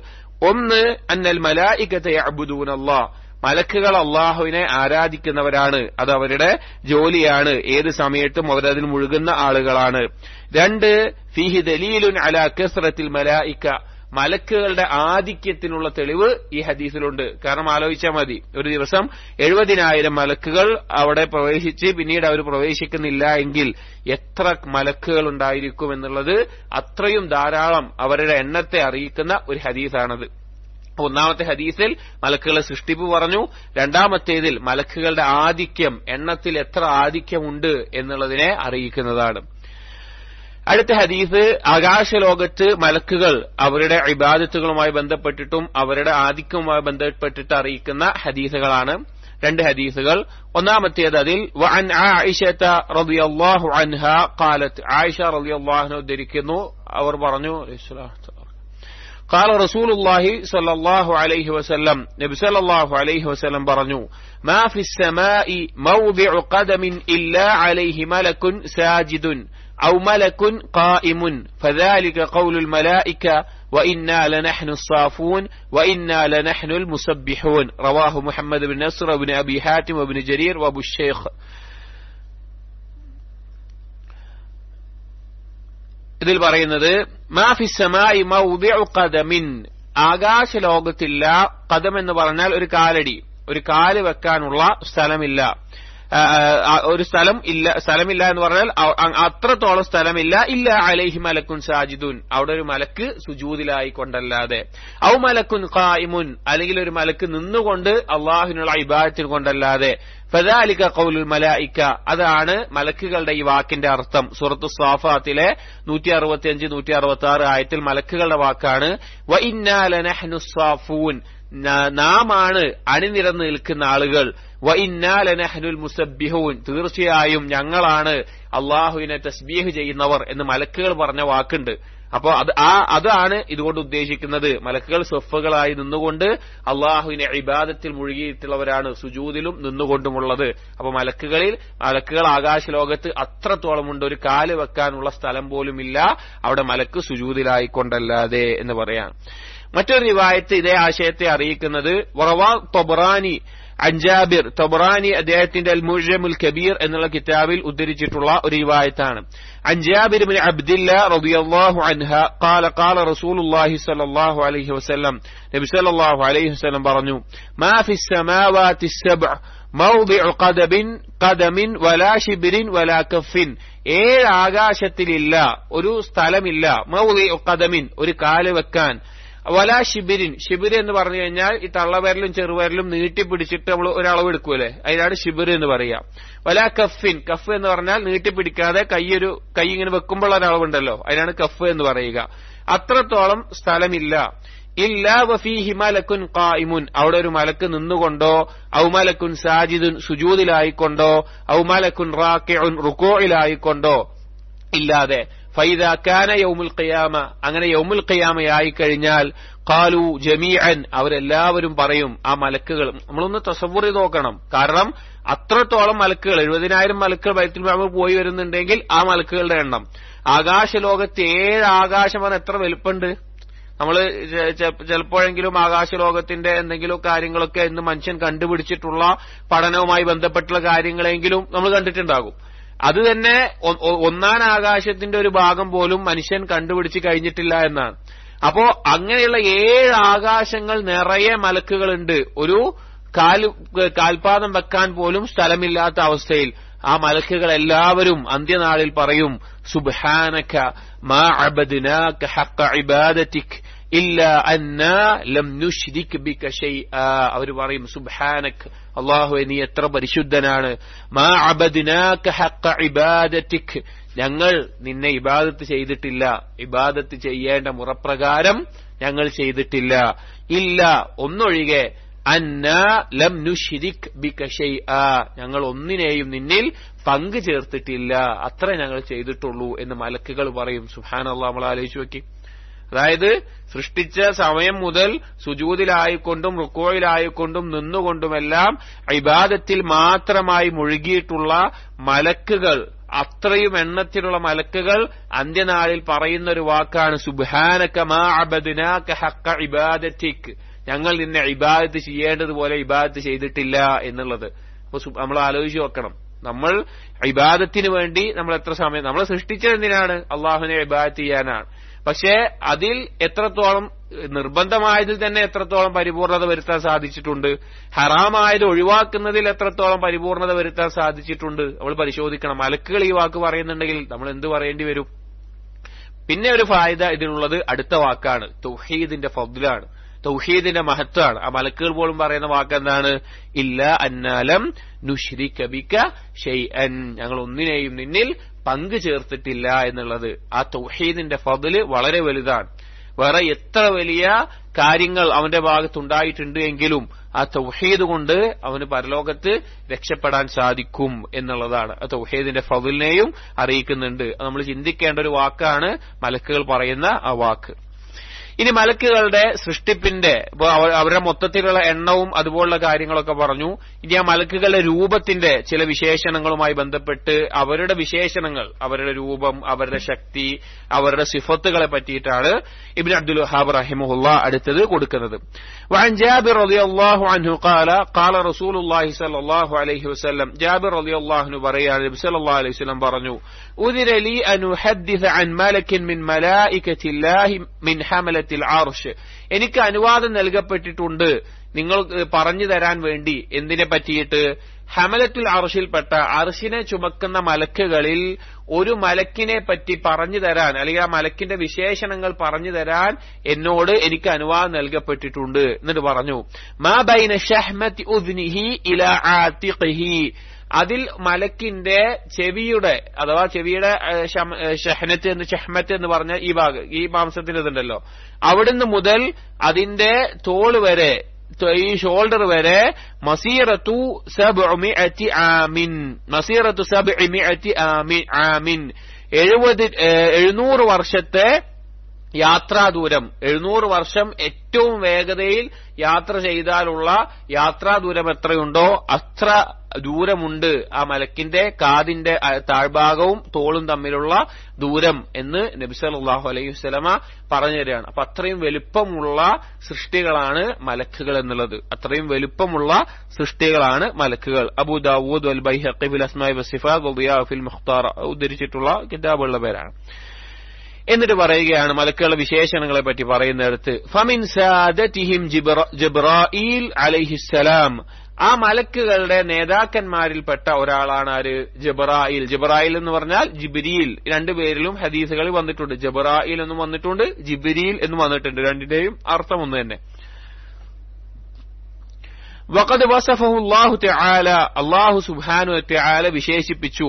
ഒന്ന്, അന്നൽ മലായികത യഅ്ബുദൂനല്ലാഹ്, മലക്കുകൾ അള്ളാഹുവിനെ ആരാധിക്കുന്നവരാണ്, അത് അവരുടെ ജോലിയാണ്, ഏത് സമയത്തും അവരതിൽ മുഴുകുന്ന ആളുകളാണ്. 2, ഫീഹി ദലീലുൻ അലാ കസ്റത്തിൽ മലായിക, മലക്കുകളുടെ ആധിക്യത്തിനുള്ള തെളിവ് ഈ ഹദീസിലുണ്ട്. കാരണം ആലോചിച്ചാൽ മതി, ഒരു ദിവസം 70,000 മലക്കുകൾ അവിടെ പ്രവേശിച്ച് പിന്നീട് അവർ പ്രവേശിക്കുന്നില്ല എങ്കിൽ എത്ര മലക്കുകൾ ഉണ്ടായിരിക്കും എന്നുള്ളത് അത്രയും ധാരാളം അവരുടെ എണ്ണത്തെ അറിയിക്കുന്ന ഒരു ഹദീസാണത്. ഒന്നാമത്തെ ഹദീസിൽ മലക്കുകളുടെ സൃഷ്ടിപ്പ് പറഞ്ഞു, രണ്ടാമത്തേതിൽ മലക്കുകളുടെ ആധിക്യം, എണ്ണത്തിൽ എത്ര ആധിക്യമുണ്ട് എന്നുള്ളതിനെ അറിയിക്കുന്നതാണ്. അടുത്ത ഹദീസ് ആകാശലോകത്ത് മലക്കുകൾ അവരുടെ ഇബാദത്തുകളുമായി ബന്ധപ്പെട്ടിട്ടും അവരുടെ ആധിക്യവുമായി ബന്ധപ്പെട്ടിട്ട് അറിയിക്കുന്ന ഹദീസുകളാണ്. 2 ഹദീസുകൾ. ഒന്നാമത്തേത് അതിൽ വഅൻ ആയിഷത റളിയല്ലാഹു അൻഹാ ഖാലത്ത്, ആയിഷ റളിയല്ലാഹു അൻഹ ഉദ്ധരിക്കുന്നു, അവർ പറഞ്ഞു, قال رسول الله صلى الله عليه وسلم, നബി സല്ലല്ലാഹു അലൈഹി വസല്ലം പറഞ്ഞു, ما في السماء موضع قدم إلا عليه ملك ساجد أو ملك قائم فذلك قول الملائكة وإنا لنحن الصافون وإنا لنحن المسبحون. رواه محمد بن نصر وابن أبي حاتم وابن جرير وابو الشيخ. ഇതിൽ പറയുന്നത് മാ ഫിസ് സമാഇ മൗദിഉ ഖദമിൻ, ആകാശലോകത്തില്ല. ഖദം എന്ന് പറഞ്ഞാൽ ഒരു കാലടി, ഒരു കാല് വെക്കാനുള്ള സ്ഥലമില്ല, ഒരു സ്ഥലമില്ല എന്ന് പറഞ്ഞാൽ അത്രത്തോളം സ്ഥലമില്ല. ഇല്ല അലൈഹി മലക്കുൻ സാജിദുൻ, അവിടെ ഒരു മലക്ക് സുജൂദിലായി കൊണ്ടല്ലാതെ. ഔ മലക്കുൻ ഖായിമുൻ, അല്ലെങ്കിൽ ഒരു മലക്ക് നിന്നുകൊണ്ട് അള്ളാഹുവിനുള്ള ഇബാദത്തിൽ കൊണ്ടല്ലാതെ. ഫദാലിക ഖൗലുൽ മലായിക, അതാണ് മലക്കുകളുടെ ഈ വാക്കിന്റെ അർത്ഥം. സൂറത്തു സ്വാഫാത്തിലെ 165, 166 ആയത്തിൽ മലക്കുകളുടെ വാക്കാണ്. വ ഇന്നാ ലനഹ്നു സ്സാഫൂൻ, നാമാണ് അണിനിരന്ന് നിൽക്കുന്ന ആളുകൾ. വ ഇന്നാ ലനഹ്നുൽ മുസബ്ബിഹൂൻ, തീർച്ചയായും ഞങ്ങളാണ് അള്ളാഹുവിനെ തസ്ബീഹ് ചെയ്യുന്നവർ എന്ന് മലക്കുകൾ പറഞ്ഞ വാക്കുണ്ട്. അപ്പോ അതാണ് ഇതുകൊണ്ട് ഉദ്ദേശിക്കുന്നത്. മലക്കുകൾ സ്വഫുകളായി നിന്നുകൊണ്ട് അള്ളാഹുവിനെ ഇബാദത്തിൽ മുഴുകിയിട്ടുള്ളവരാണ്, സുജൂദിലും നിന്നുകൊണ്ടുമുള്ളത്. അപ്പൊ മലക്കുകൾ ആകാശലോകത്ത് അത്രത്തോളമുണ്ട്, ഒരു കാല് വെക്കാനുള്ള സ്ഥലം പോലുമില്ല അവിടെ മലക്ക് സുജൂദിലായിക്കൊണ്ടല്ലാതെ എന്ന് പറയാം. മറ്റൊരു റിവായത്ത് ഇതേ ആശയത്തെ അറിയിക്കുന്നത് വറവാ തൊബ്രാനി അൻജാബിർ, തൊബ്രാനി അദ്ദേഹത്തിന്റെ അൽ മുഅ്ജമുൽ കബീർ എന്നുള്ള കിതാബിൽ ഉദ്ധരിച്ചിട്ടുള്ള ഒരു റിവായത്താണ്. അൻജാബിർ ഇബ്നു അബ്ദില്ല റളിയല്ലാഹു അൻഹ ഖാല ഖാല റസൂലുള്ളാഹി സ്വല്ലല്ലാഹു അലൈഹി വസല്ലം, നബി സല്ലല്ലാഹു അലൈഹി വസല്ലം പറഞ്ഞു, മാ ഫിസ് സമാവാതി സബ്അ മൗദിഉ ഖദമിൻ വലാ ശിബ്രിൻ വലാ കഫിൻ, 7 ആകാശത്തിലില്ല ഒരു സ്ഥലമില്ല, മൗദിഉ ഖദമിൻ ഒരു കാല് വെക്കാൻ, വലാ ഷിബിരിൻ, ഷിബിർ എന്ന് പറഞ്ഞു കഴിഞ്ഞാൽ ഈ തള്ളവിരലും ചെറുവിരലും നീട്ടിപ്പിടിച്ചിട്ട് നമ്മൾ ഒരളവ് എടുക്കൂലേ, അതിനാണ് ഷിബിർ എന്ന് പറയാം. വലാ കഫിൻ, കഫ് എന്ന് പറഞ്ഞാൽ നീട്ടിപ്പിടിക്കാതെ കൈ ഇങ്ങനെ വെക്കുമ്പോൾ ഒരളവുണ്ടല്ലോ, അതിനാണ് കഫ് എന്ന് പറയുക. അത്രത്തോളം സ്ഥലമില്ല. ഇല്ലാ വഫീഹി മലക്കുൻ ഖായിമുൻ, അവിടെ ഒരു മലക്ക് നിന്നുകൊണ്ടോ, ഔ മലക്കുൻ സാജിദുൻ സുജൂദിലായിക്കൊണ്ടോ, ഔ മലക്കുൻ റാക്കിഉൻ റുകൂഇലായിക്കൊണ്ടോ ഇല്ലാതെ. ഫൈദാ കാന യൗമുൽ ഖിയാമ, അങ്ങനെ യൗമുൽ ഖിയാമയായി കഴിഞ്ഞാൽ ഖാലു ജമീഅൻ, അവരെല്ലാവരും പറയും, ആ മലക്കുകൾ, നമ്മളൊന്ന് തസവ്വുർ ചെയ്ത് നോക്കണം. കാരണം അത്രത്തോളം മലക്കുകൾ, 70,000 മലക്കുകൾ ബൈത്തുൽ മഅമൂർ പോയി വരുന്നുണ്ടെങ്കിൽ ആ മലക്കുകളുടെ എണ്ണം. ആകാശലോകത്ത് 7 ആകാശമാണ്, എത്ര വലുപ്പമുണ്ട്. നമ്മള് ചിലപ്പോഴെങ്കിലും ആകാശലോകത്തിന്റെ എന്തെങ്കിലും കാര്യങ്ങളൊക്കെ ഇന്ന് മനുഷ്യൻ കണ്ടുപിടിച്ചിട്ടുള്ള പഠനവുമായി ബന്ധപ്പെട്ടുള്ള കാര്യങ്ങളെങ്കിലും നമ്മൾ കണ്ടിട്ടുണ്ടാകും. അത് തന്നെ ഒന്നാം ആകാശത്തിന്റെ ഒരു ഭാഗം പോലും മനുഷ്യൻ കണ്ടുപിടിച്ച് കഴിഞ്ഞിട്ടില്ല എന്നാണ്. അപ്പോ അങ്ങനെയുള്ള 7 ആകാശങ്ങൾ നിറയെ മലക്കുകളുണ്ട്, ഒരു കാൽപാദം വെക്കാൻ പോലും സ്ഥലമില്ലാത്ത അവസ്ഥയിൽ. ആ മലക്കുകൾ എല്ലാവരും അന്ത്യനാളിൽ പറയും, സുബ്ഹാനക മാ അബദ്നാക ഹഖ ഇബാദതിക് ഇല്ലാ അന്നാ ലം നുശ്രിക് ബിക ശൈആ. അവർ പറയും, സുബ്ഹാനക്, അല്ലാഹുവേ നീ എത്ര പരിശുദ്ധനാണ്, മാ അബദ്നാക ഹഖ ഇബാദതിക്, ഞങ്ങൾ നിന്നെ ഇബാദത്ത് ചെയ്തിട്ടില്ല, ഇബാദത്ത് ചെയ്യേണ്ട മുറപ്രകാരം ഞങ്ങൾ ചെയ്തിട്ടില്ല, ഇല്ല ഒന്നൊഴികെ അന്നാ ലം നുശ്രിക് ബിക ശൈആ, ഞങ്ങൾ ഒന്നിനെയും നിന്നിൽ പങ്കു ചേർത്തിട്ടില്ല, അത്ര ഞങ്ങൾ ചെയ്തിട്ടുള്ളൂ എന്ന് മലക്കുകൾ പറയും. സുബ്ഹാനല്ലാഹ്, നമ്മൾ ആലോചിച്ച് നോക്കി. അതായത് സൃഷ്ടിച്ച സമയം മുതൽ സുജൂദിലായിക്കൊണ്ടും റുക്കൂഇലായിക്കൊണ്ടും നിന്നുകൊണ്ടുമെല്ലാം ഇബാദത്തിൽ മാത്രമായി മുഴുകിയിട്ടുള്ള മലക്കുകൾ, അത്രയും എണ്ണത്തിലുള്ള മലക്കുകൾ അന്ത്യനാളിൽ പറയുന്ന ഒരു വാക്കാണ് സുബ്ഹാനക മാ അബദ്നാക ഹഖ്ക ഇബാദതിക്, ഞങ്ങൾ നിന്നെ ഇബാദത്ത് ചെയ്യേണ്ടതുപോലെ ഇബാദത്ത് ചെയ്തിട്ടില്ല എന്നുള്ളത്. അപ്പൊ നമ്മൾ ആലോചിച്ച് നോക്കണം, നമ്മൾ ഇബാദത്തിന് വേണ്ടി നമ്മൾ എത്ര സമയം, നമ്മളെ സൃഷ്ടിച്ചത് എന്തിനാണ്? അള്ളാഹുവിനെ ഇബാദത്ത് ചെയ്യാനാണ്. പക്ഷേ അതിൽ എത്രത്തോളം, നിർബന്ധമായതിൽ തന്നെ എത്രത്തോളം പരിപൂർണത വരുത്താൻ സാധിച്ചിട്ടുണ്ട്, ഹറാമായത് ഒഴിവാക്കുന്നതിൽ എത്രത്തോളം പരിപൂർണത വരുത്താൻ സാധിച്ചിട്ടുണ്ട്, നമ്മൾ പരിശോധിക്കണം. മലക്കുകൾ ഈ വാക്ക് പറയുന്നുണ്ടെങ്കിൽ നമ്മൾ എന്ത് പറയേണ്ടി വരും? പിന്നെ ഒരു ഫായിദ ഇതിനുള്ളത് അടുത്ത വാക്കാണ്, തൗഹീദിന്റെ ഫദ്ലാണ്, തൗഹീദിന്റെ മഹത്വമാണ്. ആ മലക്കുകൾ പോലും പറയുന്ന വാക്ക് എന്താണ്? ഇല്ല അന്നാലം നുശ്രിക ബിക ശൈഅൻ, ഞങ്ങൾ ഒന്നിനെയും നിന്നിൽ പങ്കു ചേർത്തിട്ടില്ല എന്നുള്ളത്. ആ തൗഹീദിന്റെ ഫദ്ല് വളരെ വലുതാണ്. വേറെ എത്ര വലിയ കാര്യങ്ങൾ അവന്റെ ഭാഗത്തുണ്ടായിട്ടുണ്ട് എങ്കിലും ആ തൗഹീദ് കൊണ്ട് അവന് പരലോകത്ത് രക്ഷപ്പെടാൻ സാധിക്കും എന്നുള്ളതാണ്. ആ തൗഹീദിന്റെ ഫദ്ലിനെയും അറിയിക്കുന്നുണ്ട്. നമ്മൾ ചിന്തിക്കേണ്ട ഒരു വാക്കാണ് മലക്കുകൾ പറയുന്ന ആ വാക്ക്. ഇനി മലക്കുകളുടെ സൃഷ്ടിപ്പിന്റെ അവരുടെ മൊത്തത്തിലുള്ള എണ്ണവും അതുപോലുള്ള കാര്യങ്ങളൊക്കെ പറഞ്ഞു. ഇനി ആ മലക്കുകളുടെ രൂപത്തിന്റെ ചില വിശേഷണങ്ങളുമായി ബന്ധപ്പെട്ട് അവരുടെ വിശേഷണങ്ങൾ, അവരുടെ രൂപം, അവരുടെ ശക്തി, അവരുടെ സിഫത്തുകളെ പറ്റിയിട്ടാണ് ഇബ്നു അബ്ദുൽ വഹാബ് റഹിമഹുല്ലാ അടുത്തത് കൊടുക്കുന്നത്. വഅൻ ജാബിർ റളിയല്ലാഹു അൻഹു ഖാല ഖാല റസൂലുള്ളാഹി സ്വല്ലല്ലാഹു അലൈഹി വസല്ലം, ജാബിർ റളിയല്ലാഹു അൻഹു പറയാണ്, നബി സല്ലല്ലാഹു അലൈഹി വസല്ലം പറഞ്ഞു, ഉദിര ലി അൻ ഉഹദ്ദിസ അൻ മലകിൻ മിൻ മലായികത്തില്ലാഹി മിൻ ഹമലത്തിൽ അർശ്, എനിക്ക് അനുവാദം നൽകപ്പെട്ടിട്ടുണ്ട് നിങ്ങൾ പറഞ്ഞു തരാൻ വേണ്ടി. എന്തിനെ പറ്റിയിട്ട്? ഹമലത്തുൽ അർശിൽപ്പെട്ട, അർശിനെ ചുമക്കുന്ന മലക്കുകളിൽ ഒരു മലക്കിനെ പറ്റി പറഞ്ഞു തരാൻ, അല്ലെങ്കിൽ ആ മലക്കിന്റെ വിശേഷണങ്ങൾ പറഞ്ഞു തരാൻ എന്നോട് എനിക്ക് അനുവാദം നൽകപ്പെട്ടിട്ടുണ്ട്. എന്നിട്ട് പറഞ്ഞു, മാ ബൈന ശഹ്മതി ഉദ്നിഹി ഇലാ ആതിഖിഹി, അതിൽ മലക്കിന്റെ ചെവിയുടെ, അഥവാ ചെവിയുടെ ഷഹ്മത്ത് എന്ന് പറഞ്ഞ ഈ ഭാഗം, ഈ മാംസത്തിന്റെ ഇതുണ്ടല്ലോ, അവിടുന്ന് മുതൽ അതിന്റെ തോള് വരെ, ഈ ഷോൾഡർ വരെ മസീറത്തു 700 ആമിൻ, മസീറത്തു 700 ആമിൻ, 700 വർഷത്തെ യാത്രാദൂരം. 700 വർഷം ഏറ്റവും വേഗതയിൽ യാത്ര ചെയ്താലുള്ള യാത്രാദൂരം എത്രയുണ്ടോ അത്ര ദൂരമുണ്ട് ആ മലക്കിന്റെ കാതിന്റെ താഴ്ഭാഗവും തോളും തമ്മിലുള്ള ദൂരം എന്ന് നബി സല്ലല്ലാഹു അലൈഹി വസല്ലമ പറഞ്ഞു തരികയാണ്. അപ്പൊ അത്രയും വലുപ്പമുള്ള സൃഷ്ടികളാണ് മലക്കുകൾ എന്നുള്ളത്. അത്രയും വലുപ്പമുള്ള സൃഷ്ടികളാണ് മലക്കുകൾ. അബൂ ദാവൂദ് വൽ ബൈഹഖി ഫിൽ അസ്മാഇ വസ്സിഫാത്ത് വദിയാ ഫിൽ മുഖ്താർ ഉദ്ധരിച്ചിട്ടുള്ള കിതാബുകളുടെ പേരാണ്. എന്നിട്ട് പറയുകയാണ് മലക്കുകളുടെ വിശേഷണങ്ങളെ പറ്റി പറയുന്നിടത്ത്, ഫമിൻ സാദതിഹിം ജിബ്രായീൽ അലൈഹിസ്സലാം, ആ മലക്കുകളുടെ നേതാക്കന്മാരിൽപ്പെട്ട ഒരാളാണ് ആര്? ജിബ്രായീൽ. ജിബ്രായീൽ എന്ന് പറഞ്ഞാൽ ജിബ്രീൽ, രണ്ടുപേരിലും ഹദീസുകളിൽ വന്നിട്ടുണ്ട്. ജിബ്രായീൽ എന്നും വന്നിട്ടുണ്ട്, ജിബ്രീൽ എന്നും വന്നിട്ടുണ്ട്. രണ്ടിന്റെയും അർത്ഥം ഒന്ന് തന്നെ. വഖദ് വസഫഹു അല്ലാഹു തആല, അല്ലാഹു സുബ്ഹാനഹു വ തആല വിശേഷിപ്പിച്ചു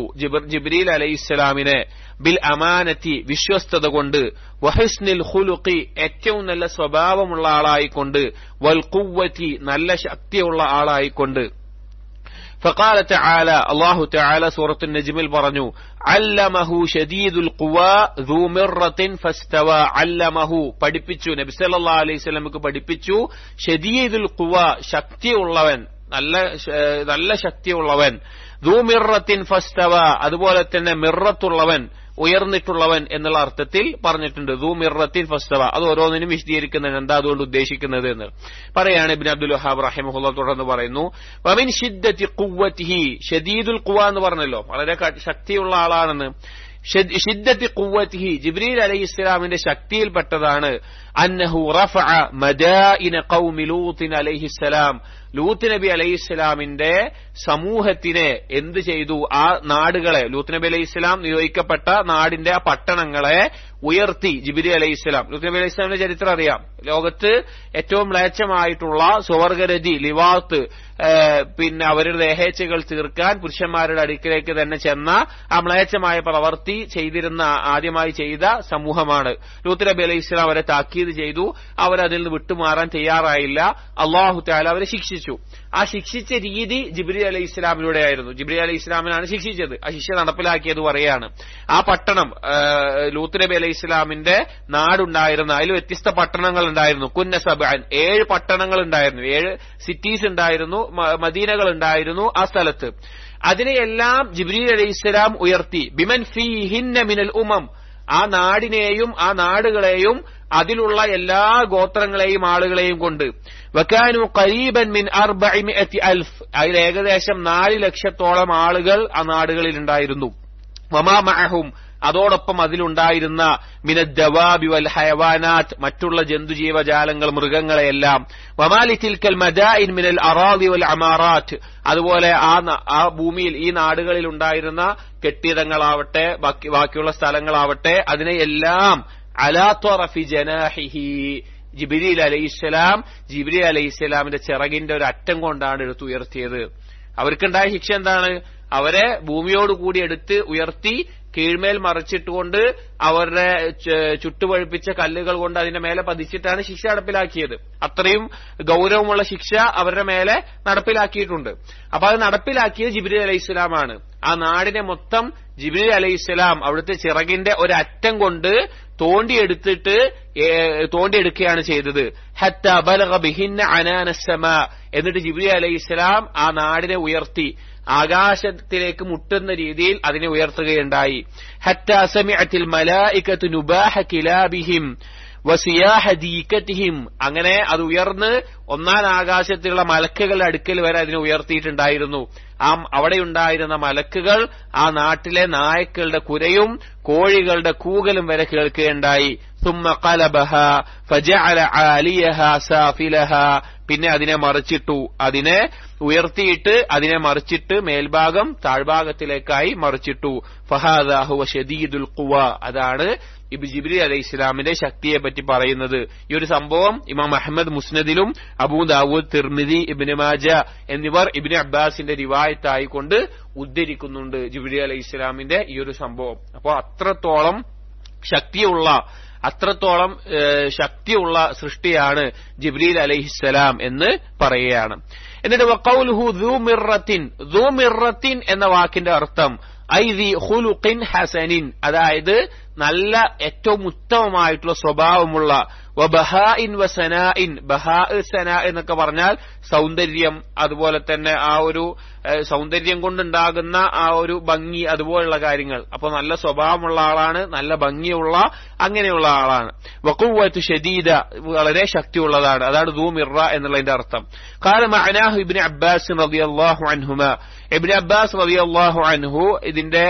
ജിബ്രീൽ അലൈഹിസ്സലാമിനെ ബിൽ അമാനത്തി, വിശ്വസ്തത കൊണ്ട്, വഹുസ്നിൽ ഖുലുഖി, ഏറ്റവും നല്ല സ്വഭാവമുള്ള ആളായിക്കൊണ്ട്, വൽ ഖുവ്വതി, നല്ല ശക്തിയുള്ള ആളായിക്കൊണ്ട്. فقال تعالى, അല്ലാഹു തആല സൂറത്തുൽ നജ്മിൽ പറഞ്ഞു, അല്ലമഹു ശദീദുൽ ഖുവാ ദൂ മിർറത്തിൻ ഫസ്തവ, അല്ലമഹു പഠിപ്പിച്ചു, നബി സല്ലല്ലാഹു അലൈഹി വസല്ലമക്ക് പഠിപ്പിച്ചു, ശദീദുൽ ഖുവാ ശക്തിയുള്ളവൻ, നല്ല ശക്തിയുള്ളവൻ, ദൂ മിർറത്തിൻ ഫസ്തവ, അതുപോലെ തന്നെ മിർറത്തുള്ളവൻ, ഉയർന്നിട്ടുള്ളവൻ എന്നുള്ള അർത്ഥത്തിൽ പറഞ്ഞിട്ടുണ്ട്. ദൂ മിർറത്തിൻ ഫസ്തവ, അത് ഓരോന്നിനും വിശദീകരിക്കുന്നതിന് എന്താ അതുകൊണ്ട് ഉദ്ദേശിക്കുന്നത് എന്ന് പറയാണ് ഇബ്നു അബ്ദുൽ വഹാബ് റഹിമഹുല്ലാഹ്. തുടർന്ന് പറയുന്നു, വമിൻ ശിദ്ദതി ഖുവ്വതിഹി, ശദീദുൽ ഖുവ എന്ന് പറഞ്ഞല്ലോ, വളരെ ശക്തിയുള്ള ആളാണെന്ന്. ശിദ്ദതി ഖുവ്വതിഹി, ജിബ്രീൽ അലൈഹിസ്സലാമിന്റെ ശക്തിയിൽപ്പെട്ടതാണ്, അന്നഹു റഫഅ മദായിന ഖൗമി ലൂത്ത് അലൈഹിസ്സലാം, ലൂത്ത് നബി അലൈഹിസ്സലാമിന്റെ സമൂഹത്തിനെ എന്ത് ചെയ്തു? ആ നാടുകളെ, ലൂത്ത് നബി അലൈഹിസ്സലാം നിയോഗിക്കപ്പെട്ട നാടിന്റെ ആ പട്ടണങ്ങളെ ഉയർത്തി ജിബ്രീൽ അലൈഹിസ്സലാം. ലൂത്ത് നബി അലൈഹിസ്സലാമിന്റെ ചരിത്രം അറിയാം. ലോകത്ത് ഏറ്റവും മ്ലേച്ഛമായിട്ടുള്ള സുവർഗരതി, ലിവാത്ത്, പിന്നെ അവരുടെ ദേഹേച്ഛകൾ തീർക്കാൻ പുരുഷന്മാരുടെ അടുക്കിലേക്ക് തന്നെ ചെന്ന ആ മ്ലേച്ഛമായ പ്രവൃത്തി ആദ്യമായി ചെയ്ത സമൂഹമാണ്. ലൂത്ത് നബി അലൈഹിസ്സലാം അവരെ താക്കീത് താക്കീത് ചെയ്തു. അവരതിൽ നിന്ന് വിട്ടുമാറാൻ തയ്യാറായില്ല. അല്ലാഹു തആല അവരെ ശിക്ഷിച്ചു. ആ ശിക്ഷിച്ച രീതി ജിബ്രീൽ അലൈഹി ഇസ്ലാമിലൂടെ ആയിരുന്നു. ജിബ്രീൽ അലൈഹി ഇസ്ലാമിനാണ് ശിക്ഷിച്ചത്. ആ ശിക്ഷ നടപ്പിലാക്കിയത് പറയാണ്. ആ പട്ടണം ലൂത്ത് നബി അലൈഹി ഇസ്ലാമിന്റെ നാടുണ്ടായിരുന്ന അതിൽ വ്യത്യസ്ത പട്ടണങ്ങൾ ഉണ്ടായിരുന്നു. കുന്ന സബഅൻ 7 പട്ടണങ്ങൾ ഉണ്ടായിരുന്നു, 7 സിറ്റീസ് ഉണ്ടായിരുന്നു, മദീനകൾ ഉണ്ടായിരുന്നു ആ സ്ഥലത്ത്. അതിനെയെല്ലാം ജിബ്രീൽ അലൈഹിസ്സലാം ഉയർത്തി. ബിമൻ ഫീഹിന്ന മിനൽ ഉമം, ആ നാടിനെയും ആ നാടുകളെയും അതിലുള്ള എല്ലാ ഗോത്രങ്ങളെയും ആളുകളെയും കൊണ്ട്. വകാനു ഖരീബൻ മിൻ 400,000, അതിൽ ഏകദേശം 4 ലക്ഷത്തോളം ആളുകൾ ആ നാടുകളിൽ ഉണ്ടായിരുന്നു. വമാ മഅഹും, അതോടൊപ്പം അതിലുണ്ടായിരുന്ന മിനദ്ദവാബി വൽ ഹയവാനാത്ത്, മറ്റുള്ള ജന്തുജീവജാലങ്ങൾ, മൃഗങ്ങളെയെല്ലാം. വമാലി തിൽക്കൽ മദായിൻ മിനൽ അറാദി വൽ അമാറാത്ത്, അതുപോലെ ആ ഭൂമിയിൽ ഈ നാടുകളിൽ ഉണ്ടായിരുന്ന കെട്ടിടങ്ങളാവട്ടെ ബാക്കിയുള്ള സ്ഥലങ്ങളാവട്ടെ അതിനെയെല്ലാം അലാ ത്വറഫി ജനാഹിഹി, ജിബ്രീൽ അലൈഹിസ്സലാമിന്റെ ചിറകിന്റെ ഒരു അറ്റം കൊണ്ടാണ് എടുത്തുയർത്തിയത്. അവർക്കുണ്ടായ ശിക്ഷ എന്താണ്? അവരെ ഭൂമിയോടുകൂടി എടുത്ത് ഉയർത്തി കീഴ്മേൽ മറിച്ചിട്ടുകൊണ്ട് അവരുടെ ചുട്ടുപഴുപ്പിച്ച കല്ലുകൾ കൊണ്ട് അതിന്റെ മേലെ പതിച്ചിട്ടാണ് ശിക്ഷ നടപ്പിലാക്കിയത്. അത്രയും ഗൗരവമുള്ള ശിക്ഷ അവരുടെ മേലെ നടപ്പിലാക്കിയിട്ടുണ്ട്. അപ്പൊ അത് നടപ്പിലാക്കിയത് ജിബ്രീൽ അലൈഹിസ്സലാമാണ്. ആ നാടിനെ മൊത്തം ജിബ്രീൽ അലൈഹിസ്സലാം അവിടുത്തെ ചിറകിന്റെ ഒരറ്റം കൊണ്ട് തോണ്ടിയെടുക്കുകയാണ് ചെയ്തത്. ഹത്താ ബലഗ ബിഹിന്ന അനാന സമാ, എന്നിട്ട് ജിബ്രീൽ അലൈഹിസ്സലാം ആ നാടിനെ ഉയർത്തി ആകാശത്തിലേക്ക് മുട്ടുന്ന രീതിയിൽ അതിനെ ഉയർത്തുകയുണ്ടായി. ഹത്താ സമിഅത്തിൽ മലായികതു നുബാഹ കിലാബിഹിം വസിയാഹ ദീകതിഹിം, അങ്ങനെ അത് ഉയർന്ന് ഒന്നാം ആകാശത്തിലുള്ള മലക്കുകളുടെ അടുക്കൽ വരെ അതിനെ ഉയർത്തിയിട്ടുണ്ടായിരുന്നു. അവിടെയുണ്ടായിരുന്ന മലക്കുകൾ ആ നാട്ടിലെ നായ്ക്കളുടെ കുരയും കോഴികളുടെ കൂകലും വരെ കേൾക്കുകയുണ്ടായി. ثم قلبها فجعل عاليها سافلها, പിന്നെ അതിനെ മറിച്ചിട്ടു, അതിനെ ഉയർത്തിയിട്ട് അതിനെ മറിച്ചിട്ട് മേൽഭാഗം താഴ്ഭാഗത്തിലേക്കായി മറിച്ചിട്ടു. ഫഹാദാ ഹുവ ശദീദുൽ ഖുവ, അതാണ് ജിബ്രീൽ അലൈഹി ഇസ്ലാമിന്റെ ശക്തിയെ പറ്റി പറയുന്നത്. ഈ ഒരു സംഭവം ഇമാം അഹ്മദ് മുസ്നദിലും അബൂ ദാവൂദ്, തിർമിദി, ഇബ്നു മാജ എന്നിവർ ഇബ്നു അബ്ബാസിന്റെ റിവായത്തായിക്കൊണ്ട് ഉദ്ധരിക്കുന്നുണ്ട് ജിബ്രീൽ അലൈഹി ഇസ്ലാമിന്റെ ഈ ഒരു സംഭവം. അപ്പോൾ അത്രത്തോളം ശക്തിയുള്ള സൃഷ്ടിയാണ് ജിബ്രീൽ അലൈഹിസ്സലാം എന്ന് പറയുകയാണ്. എന്നിട്ട് വഖൗലുഹു ദൂ മിർറത്തിൻ എന്ന വാക്കിന്റെ അർത്ഥം ഐ ദി ഖുലുഖിൻ ഹസനിൻ, അതായത് നല്ല ഏറ്റവും ഉത്തമമായിട്ടുള്ള സ്വഭാവമുള്ള. വബഹാഇൻ വസനാഇൻ, ബഹാ സനാ എന്നൊക്കെ പറഞ്ഞാൽ സൗന്ദര്യം, അതുപോലെ തന്നെ ആ ഒരു സൗന്ദര്യം കൊണ്ടുണ്ടാകുന്ന ആ ഒരു ഭംഗി, അതുപോലുള്ള കാര്യങ്ങൾ. അപ്പൊ നല്ല സ്വഭാവമുള്ള ആളാണ്, നല്ല ഭംഗിയുള്ള അങ്ങനെയുള്ള ആളാണ്. വഖുവ്വതു ഷദീദ, വളരെ ശക്തിയുള്ളതാണ്. അതാണ് ദൂ മിർറ എന്നുള്ളതിന്റെ അർത്ഥം. ഖാല മഅനാഹു ഇബ്നു അബ്ബാസ് റളിയല്ലാഹു അൻഹുമാ, ഇബ്നു അബ്ബാസ് റളിയല്ലാഹു അൻഹു ഇതിന്റെ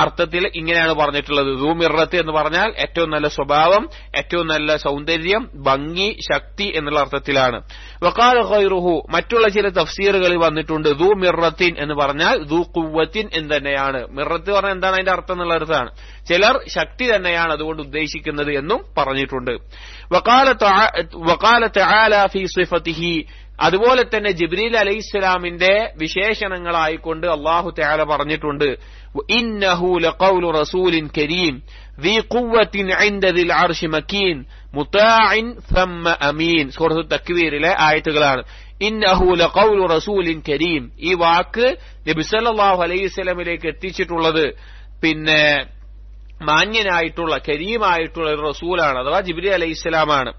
അർത്ഥത്തിൽ ഇങ്ങനെയാണ് പറഞ്ഞിട്ടുള്ളത്. ദൂ മിർറത്ത് എന്ന് പറഞ്ഞാൽ ഏറ്റവും നല്ല സ്വഭാവം, ഏറ്റവും നല്ല സൗന്ദര്യം, ഭംഗി, ശക്തി എന്നുള്ള അർത്ഥത്തിലാണ്. വഖാല ഗൈറുഹു, മറ്റുള്ള ചില തഫ്സീറുകളിൽ വന്നിട്ടുണ്ട് ദൂ മിർറത്തിൻ എന്ന് പറഞ്ഞാൽ ദൂ ഖുവ്വത്തിൻ എന്ന് തന്നെയാണ്. മിർറത്ത് പറഞ്ഞാൽ എന്താണ് അതിന്റെ അർത്ഥം എന്നുള്ള അർത്ഥമാണ്. ചിലർ ശക്തി തന്നെയാണ് അതുകൊണ്ട് ഉദ്ദേശിക്കുന്നത് എന്നും പറഞ്ഞിട്ടുണ്ട്. വഖാല തആല ഫീ സിഫതിഹി, അതുപോലെ തന്നെ ജിബ്രീൽ അലൈഹിസ്സലാമിന്റെ വിശേഷണങ്ങളായിക്കൊണ്ട് അല്ലാഹു തആല പറഞ്ഞിട്ടുണ്ട്. ഇന്നഹു ലഖൗലു റസൂലിൻ കരീം ദീ ഖുവ്വത്തിൻ ഇൻദ ദിൽ അർശി മക്കീൻ മുതാഇൻ സമ്മ അമീൻ. സൂറത്തു തക്വീറിലെ ആയത്തുകളാണ്. ഇന്നഹു ലഖൗലു റസൂലിൻ കരീം, ഈ വാക്ക് നബി സല്ലല്ലാഹു അലൈഹി വസല്ലമയിലേക്ക് എത്തിച്ചിട്ടുള്ളത് പിന്നെ മാന്യനായിട്ടുള്ള കരീമായിട്ടുള്ള ഒരു റസൂലാണ്, അഥവാ ജിബ്രീൽ അലൈഹിസ്സലാമാണ്.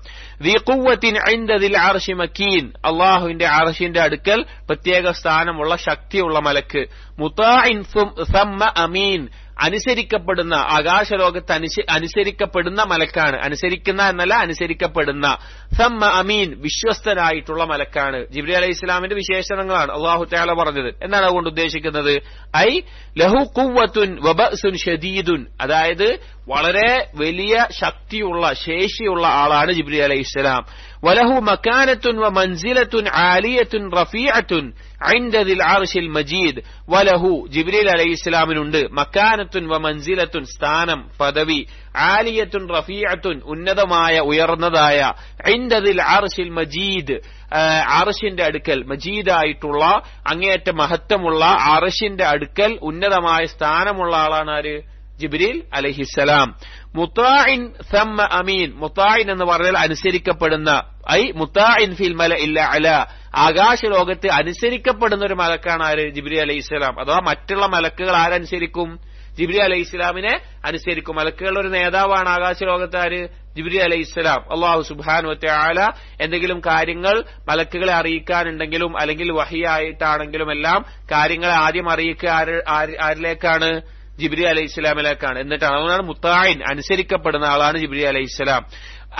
ദീ ഖുവ്വത്തിൻ ഇൻദ ദിൽ അർശി മക്കീൻ, അല്ലാഹുവിന്റെ അർശിന്റെ അടുക്കൽ പ്രത്യേക സ്ഥാനമുള്ള ശക്തിയുള്ള മലക്ക്. മുതാഇൻ സമ്മ അമീൻ, അനുസരിക്കപ്പെടുന്ന, ആകാശലോകത്ത് അനുസരിക്കപ്പെടുന്ന മലക്കാണ്. അനുസരിക്കുന്ന എന്നല്ല, അനുസരിക്കപ്പെടുന്ന. സമ്മ അമീൻ, വിശ്വസ്തനായിട്ടുള്ള മലക്കാണ്. ജിബ്രീൽ അലൈഹി ഇസ്ലാമിന്റെ വിശേഷണങ്ങളാണ് അല്ലാഹു തആല പറഞ്ഞത്. എന്താണ് അതുകൊണ്ട് ഉദ്ദേശിക്കുന്നത്? ഐ ലഹു ഖുവ്വത്തുൻ വബഅസുൻ ഷദീദുൻ, അതായത് വളരെ വലിയ ശക്തിയുള്ള ശേഷിയുള്ള ആളാണ് ജിബ്രീൽ അലൈഹിസ്സലാം. വലഹു മകാനത്തുൻ വമൻസിലത്തുൻ ആലിയത്തുൻ റഫീഅത്തുൻ ഇൻദ ദിൽ അർശിൽ മജീദ്. വലഹു, ജിബ്രീൽ അലൈഹിസ്സലാമിനുണ്ട് മകാനത്തുൻ വമൻസിലത്തുൻ, സ്ഥാനം, പദവി, ആലിയത്തുൻ റഫീഅത്തുൻ, ഉന്നതമായ ഉയർന്നതായ, ഇൻദ ദിൽ അർശിൽ മജീദ്, അർശിന്റെ അടുക്കൽ, മജീദായിട്ടുള്ള അങ്ങേയറ്റ മഹത്വമുള്ള അർശിന്റെ അടുക്കൽ ഉന്നതമായ സ്ഥാനമുള്ള ആളാണ് ആര്? ജിബ്രീൽ അലൈഹിസ്സലാം. മുത്താഇൻ സമ്മ അമീൻ, മുത്താഇൻ എന്ന് പറഞ്ഞാൽ അനുസരിക്കപ്പെടുന്ന, ഐ മുത്താഇൻ ഫിൽ മലഇൽ അഅല, ആകാശ ലോകത്ത് അനുസരിക്കപ്പെടുന്ന ഒരു മലക്കാണ് ആര്? ജിബ്രീൽ അലൈഹിസ്സലാം. അഥവാ മറ്റുള്ള മലക്കുകൾ ആരനുസരിക്കും? ജിബ്രീൽ അലൈഹിസ്സലാമിനെ അനുസരിക്കും. മലക്കുകളുടെ ഒരു നേതാവാണ് ആകാശ ലോകത്ത് ആര്? ജിബ്രീൽ അലൈഹിസ്സലാം. അല്ലാഹു സുബ്ഹാനഹു വ തആല എന്തെങ്കിലും കാര്യങ്ങൾ മലക്കുകളെ അറിയിക്കാനുണ്ടെങ്കിലും അല്ലെങ്കിൽ വഹിയായിട്ടാണെങ്കിലും എല്ലാം കാര്യങ്ങളെ ആദ്യം അറിയിക്കുക ആരിലേക്കാണ്? ജിബ്രീൽ അലൈഹിസ്സലാമിലേക്കാണ്. എന്നിട്ടാണ്, അതുകൊണ്ടാണ് മുത്താഇൻ, അനുസരിക്കപ്പെടുന്ന ആളാണ് ജിബ്രീൽ അലൈഹിസ്സലാം.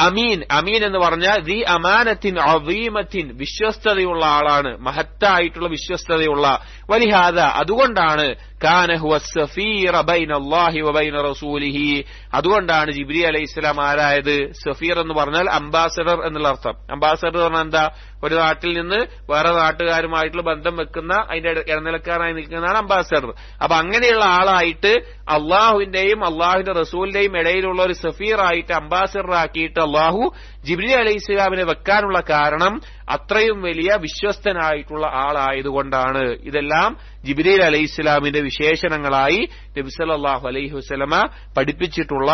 അമീൻ, അമീൻ എന്ന് പറഞ്ഞാൽ ദി അമാനത്തിൻ അദീമത്തിൻ, വിശ്വസ്തതയുള്ള ആളാണ്, മഹത്തായിട്ടുള്ള വിശ്വസ്തതയുള്ള. വലിഹാദ, അതുകൊണ്ടാണ് കാന ഹുവ സഫീറ ബൈനല്ലാഹി വബൈന റസൂലിഹി, അതുകൊണ്ടാണ് ജിബ്രീൽ അലൈഹിസ്സലാം ആരായത്? സഫീർ എന്ന് പറഞ്ഞാൽ അംബാസഡർ എന്നുള്ള അർത്ഥം. അംബാസഡർ പറഞ്ഞാൽ എന്താ? ഒരു നാട്ടിൽ നിന്ന് വേറെ നാട്ടുകാരുമായിട്ടുള്ള ബന്ധം വെക്കുന്ന, അതിന്റെ ഇടനിലക്കാരായി നിൽക്കുന്നതാണ് അംബാസഡർ. അപ്പൊ അങ്ങനെയുള്ള ആളായിട്ട് അള്ളാഹുവിന്റെയും അള്ളാഹുവിന്റെ റസൂലിന്റെയും ഇടയിലുള്ള ഒരു സഫീർ ആയിട്ട്, അംബാസഡർ ആക്കിയിട്ട് അള്ളാഹു ജിബ്രീൽ അലൈഹിസ്സലാമിനെ വെക്കാനുള്ള കാരണം അത്രയും വലിയ വിശ്വസ്തനായിട്ടുള്ള ആളായതുകൊണ്ടാണ്. ഇതെല്ലാം ജിബ്രീൽ അലൈഹിസ്സലാമിന്റെ വിശേഷണങ്ങളായി നബി സല്ലല്ലാഹു അലൈഹി വസല്ലമ പഠിപ്പിച്ചിട്ടുള്ള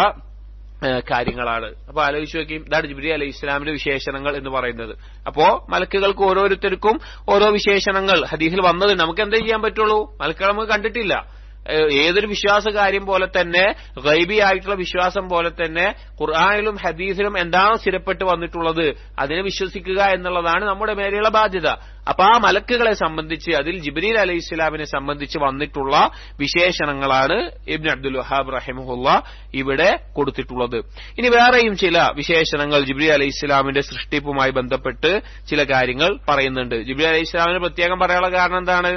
കാര്യങ്ങളാണ്. അപ്പൊ ആലോചിച്ച് നോക്കി, ഇതാണ് ജിബ്രീൽ അലൈഹിസ്സലാമിന്റെ വിശേഷണങ്ങൾ എന്ന് പറയുന്നത്. അപ്പോ മലക്കുകൾക്ക് ഓരോരുത്തർക്കും ഓരോ വിശേഷണങ്ങൾ ഹദീസിൽ വന്നത് നമുക്ക് എന്താ ചെയ്യാൻ പറ്റുള്ളൂ? മലക്കുകളെ നമുക്ക് കണ്ടിട്ടില്ല. ഏതൊരു വിശ്വാസ കാര്യം പോലെ തന്നെ, ഗൈബി ആയിട്ടുള്ള വിശ്വാസം പോലെ തന്നെ ഖുർആനിലും ഹദീസിലും എന്താണോ സ്ഥിരപ്പെട്ട് വന്നിട്ടുള്ളത് അതിനെ വിശ്വസിക്കുക എന്നുള്ളതാണ് നമ്മുടെ മേലെയുള്ള ബാധ്യത. അപ്പൊ ആ മലക്കുകളെ സംബന്ധിച്ച്, അതിൽ ജിബ്രീൽ അലൈഹിസ്സലാമിനെ സംബന്ധിച്ച് വന്നിട്ടുള്ള വിശേഷണങ്ങളാണ് ഇബ്നു അബ്ദുൽ വഹാബ് റഹിമഹുല്ലാ ഇവിടെ കൊടുത്തിട്ടുള്ളത്. ഇനി വേറെയും ചില വിശേഷണങ്ങൾ ജിബ്രീൽ അലൈഹിസ്സലാമിന്റെ സൃഷ്ടിപ്പുമായി ബന്ധപ്പെട്ട് ചില കാര്യങ്ങൾ പറയുന്നുണ്ട്. ജിബ്രീൽ അലൈഹിസ്സലാമിന് പ്രത്യേകം പറയാനുള്ള കാരണം എന്താണ്?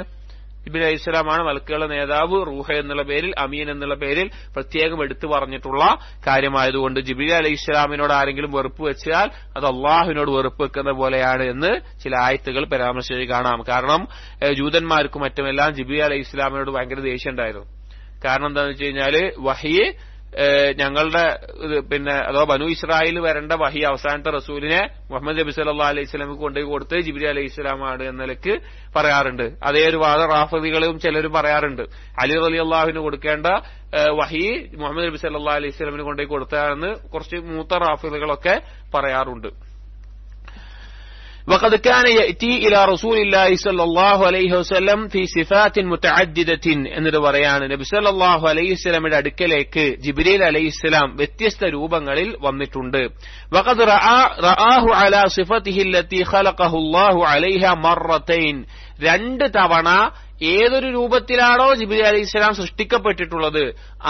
ജിബ്രീൽ അലൈഹിസ്സലാമാണ് മലക്കുകളുടെ നേതാവ്, റൂഹ എന്നുള്ള പേരിൽ, അമീൻ എന്നുള്ള പേരിൽ പ്രത്യേകം എടുത്തു പറഞ്ഞിട്ടുള്ള കാര്യമായതുകൊണ്ട് ജിബ്രീൽ അലൈഹിസ്സലാമിനോട് ആരെങ്കിലും വെറുപ്പ് വെച്ചാൽ അത് അള്ളാഹുവിനോട് വെറുപ്പ് വെക്കുന്ന പോലെയാണ് എന്ന് ചില ആയത്തുകൾ പരാമർശിച്ച് കാണാം. കാരണം ജൂതന്മാർക്കും മറ്റുമെല്ലാം ജിബ്രീൽ അലൈഹിസ്സലാമിനോട് ഭയങ്കര ദേഷ്യം ഉണ്ടായിരുന്നു. കാരണം എന്താണെന്ന് വെച്ച് കഴിഞ്ഞാല് വഹി ഞങ്ങളുടെ അഥവാ ബനു ഇസ്രായേൽ വരേണ്ട വഹി അവസാനത്തെ റസൂലിനെ മുഹമ്മദ് നബി സല്ലല്ലാഹു അലൈഹി വസല്ലമക്ക് കൊണ്ടുപോയി കൊടുത്ത് ജിബ്രീൽ അലൈഹിസ്സലാമാണ് എന്ന നിലക്ക് പറയാറുണ്ട്. അതേ ഒരു വാദം റാഫിദികളും ചിലരും പറയാറുണ്ട്. അലി റളിയല്ലാഹുവിന് കൊടുക്കേണ്ട വഹി മുഹമ്മദ് നബി സല്ലല്ലാഹു അലൈഹി വസല്ലമന് കൊണ്ടുപോയി കൊടുത്തതാണെന്ന് കുറച്ച് മൂത്ത റാഫിദികളൊക്കെ പറയാറുണ്ട്. وقد كان يأتي إلى رسول الله صلى الله عليه وسلم في صفات متعددة എന്ന് പറയാണ്. നബി സല്ലല്ലാഹു അലൈഹി വസല്ലമയുടെ അടുക്കലേക്ക് ജിബ്രീൽ അലൈഹിസ്സലാം വ്യത്യസ്ത രൂപങ്ങളിൽ വന്നിട്ടുണ്ട്. وقد رآه على صفته التي خلقه الله عليها مرتين, രണ്ട് തവണ ഏതൊരു രൂപത്തിലാണോ ജിബ്രീൽ അലൈഹിസ്സലാം സൃഷ്ടിക്കപ്പെട്ടിട്ടുള്ളത്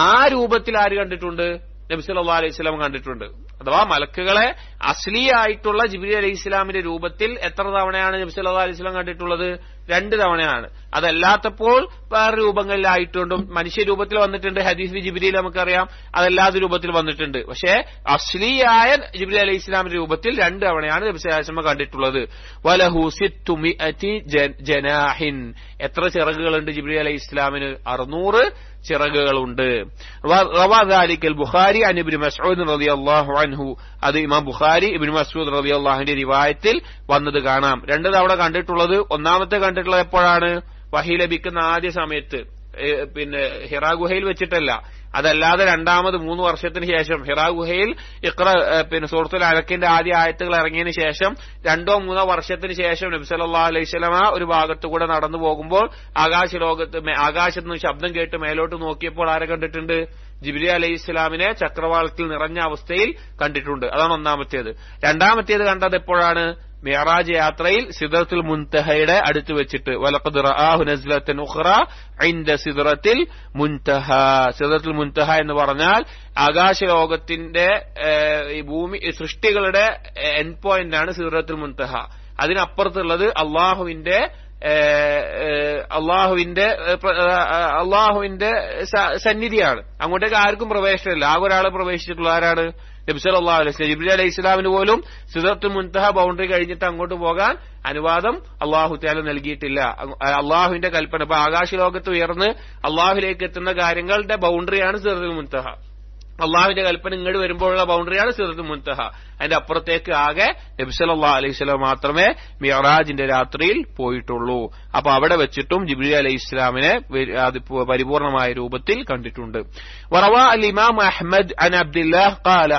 ആ രൂപത്തിൽ ആര് കണ്ടിട്ടുണ്ട്? നബി സല്ലല്ലാഹു അലൈഹി വസല്ലം കണ്ടിട്ടുണ്ട്. അഥവാ മലക്കുകളെ അസ്ലിയായിട്ടുള്ള ജിബ്രീൽ അലൈഹിസ്സലാമിന്റെ രൂപത്തിൽ എത്ര തവണയാണ് നബി സല്ലല്ലാഹു അലൈഹി വസല്ലം കണ്ടിട്ടുള്ളത്? 2 തവണയാണ്. അതല്ലാത്തപ്പോൾ വേറെ രൂപങ്ങളിലായിട്ടുണ്ടും മനുഷ്യ രൂപത്തിൽ വന്നിട്ടുണ്ട്. ഹദീസ് ജിബ്രീൽ നമുക്കറിയാം, അതല്ലാത്ത രൂപത്തിൽ വന്നിട്ടുണ്ട്. പക്ഷേ അസ്ലിയായ ജിബ്രീൽ അലൈഹിസ്സലാമിന്റെ രൂപത്തിൽ 2 തവണയാണ് നബി സല്ലല്ലാഹു അലൈഹി വസല്ലം കണ്ടിട്ടുള്ളത്. വലഹു 600 ജനാഹിൻ, എത്ര ചിറകുകളുണ്ട് ജിബ്രീൽ അലൈഹിസ്സലാമിന്? 600 ചിറകുകളുണ്ട്. റവാദാലിക്കൽ ബുഖാരി അൻ ഇബ്നു മസ്ഊദ് റളിയല്ലാഹു അൻഹു, അത് ഇമാം ബുഖാരി ഇബ്നു മസ്ഊദ് റളിയല്ലാഹു അൻഹുവിന്റെ റിവായത്തിൽ വന്നത് കാണാം. 2 തവണ കണ്ടിട്ടുള്ളത്, ഒന്നാമത്തെ കണ്ടിട്ടുള്ളത് എപ്പോഴാണ്? വഹി ലഭിക്കുന്ന ആദ്യ സമയത്ത്, ഹിറാ ഗുഹയിൽ വെച്ചിട്ടല്ല. അതല്ലാതെ രണ്ടാമത് 3 വർഷത്തിന് ശേഷം ഹിറാ ഗുഹയിൽ സൂറത്തുൽ അലക്കിന്റെ ആദ്യ ആയത്തുകൾ ഇറങ്ങിയതിനു ശേഷം 2 or 3 വർഷത്തിന് ശേഷം നബി സല്ലല്ലാഹു അലൈഹി വസല്ലമ ഒരു ഭാഗത്തുകൂടെ നടന്നു പോകുമ്പോൾ ആകാശത്ത് നിന്ന് ശബ്ദം കേട്ട് മേലോട്ട് നോക്കിയപ്പോൾ ആരെ കണ്ടിട്ടുണ്ട്? ജിബ്രീൽ അലൈഹിസ്സലാമിനെ ചക്രവാളത്തിൽ നിറഞ്ഞ അവസ്ഥയിൽ കണ്ടിട്ടുണ്ട്. അതാണ് ഒന്നാമത്തേത്. രണ്ടാമത്തേത് കണ്ടത് എപ്പോഴാണ്? മിഅ്റാജ് യാത്രയിൽ സിദ്റത്തുൽ മുൻതഹയുടെ അടുത്ത് വെച്ചിട്ട്. വലഖദ് റആഹു നസ്ലതൻ ഉഖറ ഇൻദ സിദ്റത്തിൽ മുൻതഹ. സിദ്റത്തുൽ മുൻതഹ എന്ന് പറഞ്ഞാൽ ആകാശലോകത്തിന്റെ ഈ ഭൂമി സൃഷ്ടികളുടെ എൻഡ് പോയിന്റ് ആണ് സിദ്റത്തുൽ മുൻതഹ. അതിനപ്പുറത്തുള്ളത് അള്ളാഹുവിന്റെ സന്നിധിയാണ്. അങ്ങോട്ടേക്ക് ആർക്കും പ്രവേശനമില്ല. ആകെ ഒരാളെ പ്രവേശിച്ചിട്ടുള്ള ആരാണ്? നബി സല്ലല്ലാഹു അലൈഹി വസല്ലം. ജിബ്രീൽ അലൈഹിസ്സലാമിന് പോലും സിദ്റത്തുൽ മുൻതഹ ബൗണ്ടറി കഴിഞ്ഞിട്ട് അങ്ങോട്ട് പോകാൻ അനുവാദം അള്ളാഹു തആല നൽകിയിട്ടില്ല. അള്ളാഹുവിന്റെ കൽപ്പന. അപ്പൊ ആകാശലോകത്ത് ഉയർന്ന് അള്ളാഹുലേക്ക് എത്തുന്ന കാര്യങ്ങളുടെ ബൗണ്ടറിയാണ് സിദ്റത്തുൽ മുൻതഹ. അള്ളാഹുവിന്റെ കൽപ്പന ഇങ്ങോട്ട് വരുമ്പോഴുള്ള ബൗണ്ടറിയാണ് സിദ്റത്തുൽ മുൻതഹ. അതിന്റെ അപ്പുറത്തേക്ക് ആകെ നബി സല്ലല്ലാഹു അലൈഹി വസല്ലം മാത്രമേ മിഅ്റാജിന്റെ രാത്രിയിൽ പോയിട്ടുള്ളൂ. അപ്പൊ അവിടെ വെച്ചിട്ടും ജിബ്രീൽ അലൈഹിസ്സലാമിനെ അത് പരിപൂർണമായ രൂപത്തിൽ കണ്ടിട്ടുണ്ട്. വറവാ അൽ ഇമാം അഹ്മദ് അൻ അബ്ദുല്ലാഹ് ഖാല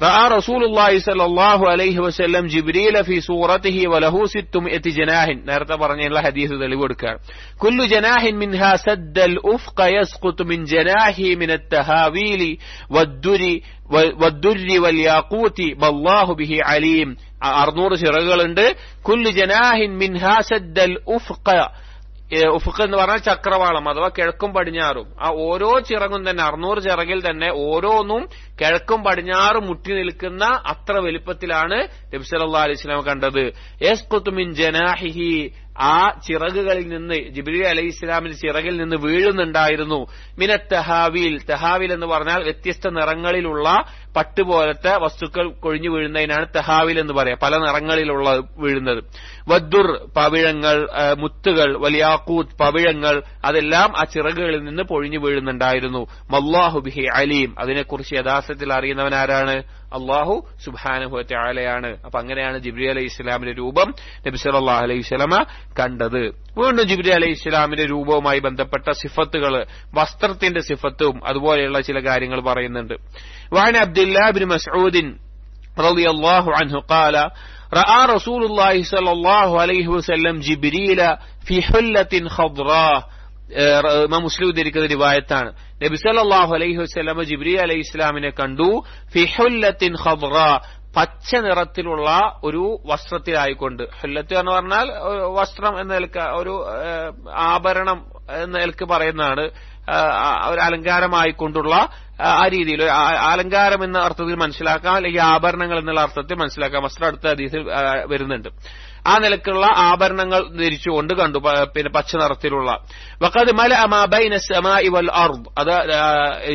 റഅ റസൂലുള്ളാഹി സ്വല്ലല്ലാഹു അലൈഹി വസല്ലം ജിബ്രീല ഫീ സൂറതിഹി വലഹു 600 ജനാഹിൻ. നേരത്തെ പറഞ്ഞുള്ള ഹദീസ് തെളിവെടുക്കുകയാണ്. കുല്ലു ജനാഹിൻ മിൻഹാ സദ്ദൽ ഉഫ്ഖ യസ്ഖുതു മിൻ ജനാഹി മിൻ അത്തഹാവീലി വദ്ദുരി വൽയാഖൂതി വല്ലാഹു ബിഹി അലീം. 600 ചിറകുകളുണ്ട്. കുല്ലു ജനാഹിൻ മിൻഹാ സദ്ദൽ ഉഫ്ഖ, ഉഫ്ഖ് എന്ന് പറഞ്ഞാൽ ചക്രവാളം അഥവാ കിഴക്കും പടിഞ്ഞാറും. ആ ഓരോ ചിറകും തന്നെ 600 ചിറകിൽ തന്നെ ഓരോന്നും കിഴക്കും പടിഞ്ഞാറും മുട്ടി നിൽക്കുന്ന അത്ര വലിപ്പത്തിലാണ് നബി സല്ലല്ലാഹു അലൈഹി വസല്ലം കണ്ടത്. യസ്ഖുതു മിൻ ജനാഹിഹി, ആ ചിറകുകളിൽ നിന്ന് ജിബ്രീൽ അലൈഹിസ്സലാമിന്റെ ചിറകിൽ നിന്ന് വീഴുന്നുണ്ടായിരുന്നു. മിനത്ത് തഹാവീൽ, തഹാവീൽ എന്ന് പറഞ്ഞാൽ വ്യത്യസ്ത നിറങ്ങളിലുള്ള പട്ട് പോലത്തെ വസ്തുക്കൾ കൊഴിഞ്ഞു വീഴുന്നതിനാണ് തഹാവീൽ എന്ന് പറയാം, പല നിറങ്ങളിലുള്ള വീഴുന്നത്. വദ്ദുർ, പവിഴങ്ങൾ, മുത്തുകൾ, വൽയാഖൂത്ത്, പവിഴങ്ങൾ, അതെല്ലാം ആ ചിറകുകളിൽ നിന്ന് പൊഴിഞ്ഞു വീഴുന്നുണ്ടായിരുന്നു. വല്ലാഹു ബിഹി അലീം, അതിനെക്കുറിച്ച് യഥാർത്ഥത്തിൽ അറിയുന്നവൻ ആരാണ്? അല്ലാഹു സുബ്ഹാനഹു വ തആലയാണ്. അപ്പൊ അങ്ങനെയാണ് ജിബ്രീൽ അലൈഹിസ്സലാമിന്റെ രൂപം നബി സല്ലല്ലാഹു അലൈഹി വസല്ലമ കണ്ടത്. വീണ്ടും ജിബ്രീൽ അലൈഹിസ്സലാമിന്റെ രൂപവുമായി ബന്ധപ്പെട്ട സിഫത്തുകൾ, വസ്ത്രത്തിന്റെ സിഫത്തും അതുപോലെയുള്ള ചില കാര്യങ്ങൾ പറയുന്നുണ്ട്. വഅൻ അബ്ദുല്ലാഹ് ഇബ്നു മസ്ഊദ് റളിയല്ലാഹു അൻഹു ഖാല റഅ റസൂലുള്ളാഹി സ്വല്ലല്ലാഹു അലൈഹി വസല്ലം ജിബ്രീല ഫി ഹുല്ലത്തിൻ ഖദ്റാ. ഇമാം മുസ്ലിം ഉദ്ധരിക്കുന്ന റിവായത്താണ്. നബി സല്ലല്ലാഹു അലൈഹി വസല്ലം ജിബ്രീൽ അലൈഹിസ്സലാമിനെ കണ്ടു ഫി ഹുല്ലത്തിൻ ഖദ്റാ, പച്ച നിറത്തിലുള്ള ഒരു വസ്ത്രത്തിലായിക്കൊണ്ട്. ഹുല്ലത്ത് എന്ന് പറഞ്ഞാൽ വസ്ത്രം എന്ന നിലക്ക്, ഒരു ആഭരണം എന്ന നിലക്ക് പറയുന്നതാണ്. ഒരു അലങ്കാരമായിക്കൊണ്ടുള്ള ആ രീതിയിൽ അലങ്കാരം എന്ന അർത്ഥത്തിൽ മനസ്സിലാക്കാം, അല്ലെങ്കിൽ ആഭരണങ്ങൾ എന്നുള്ള അർത്ഥത്തിൽ മനസ്സിലാക്കാം. വസ്ത്രം അടുത്ത ഹദീസിൽ വരുന്നുണ്ട്. ആ നിലക്കുള്ള ആഭരണങ്ങൾ ധരിച്ചുകൊണ്ട് കണ്ടു, പിന്നെ പച്ച നിറത്തിലുള്ള. വഖദ് മലഅ മാ ബൈന അസ്സമാഇ വൽ അർദ്, അത്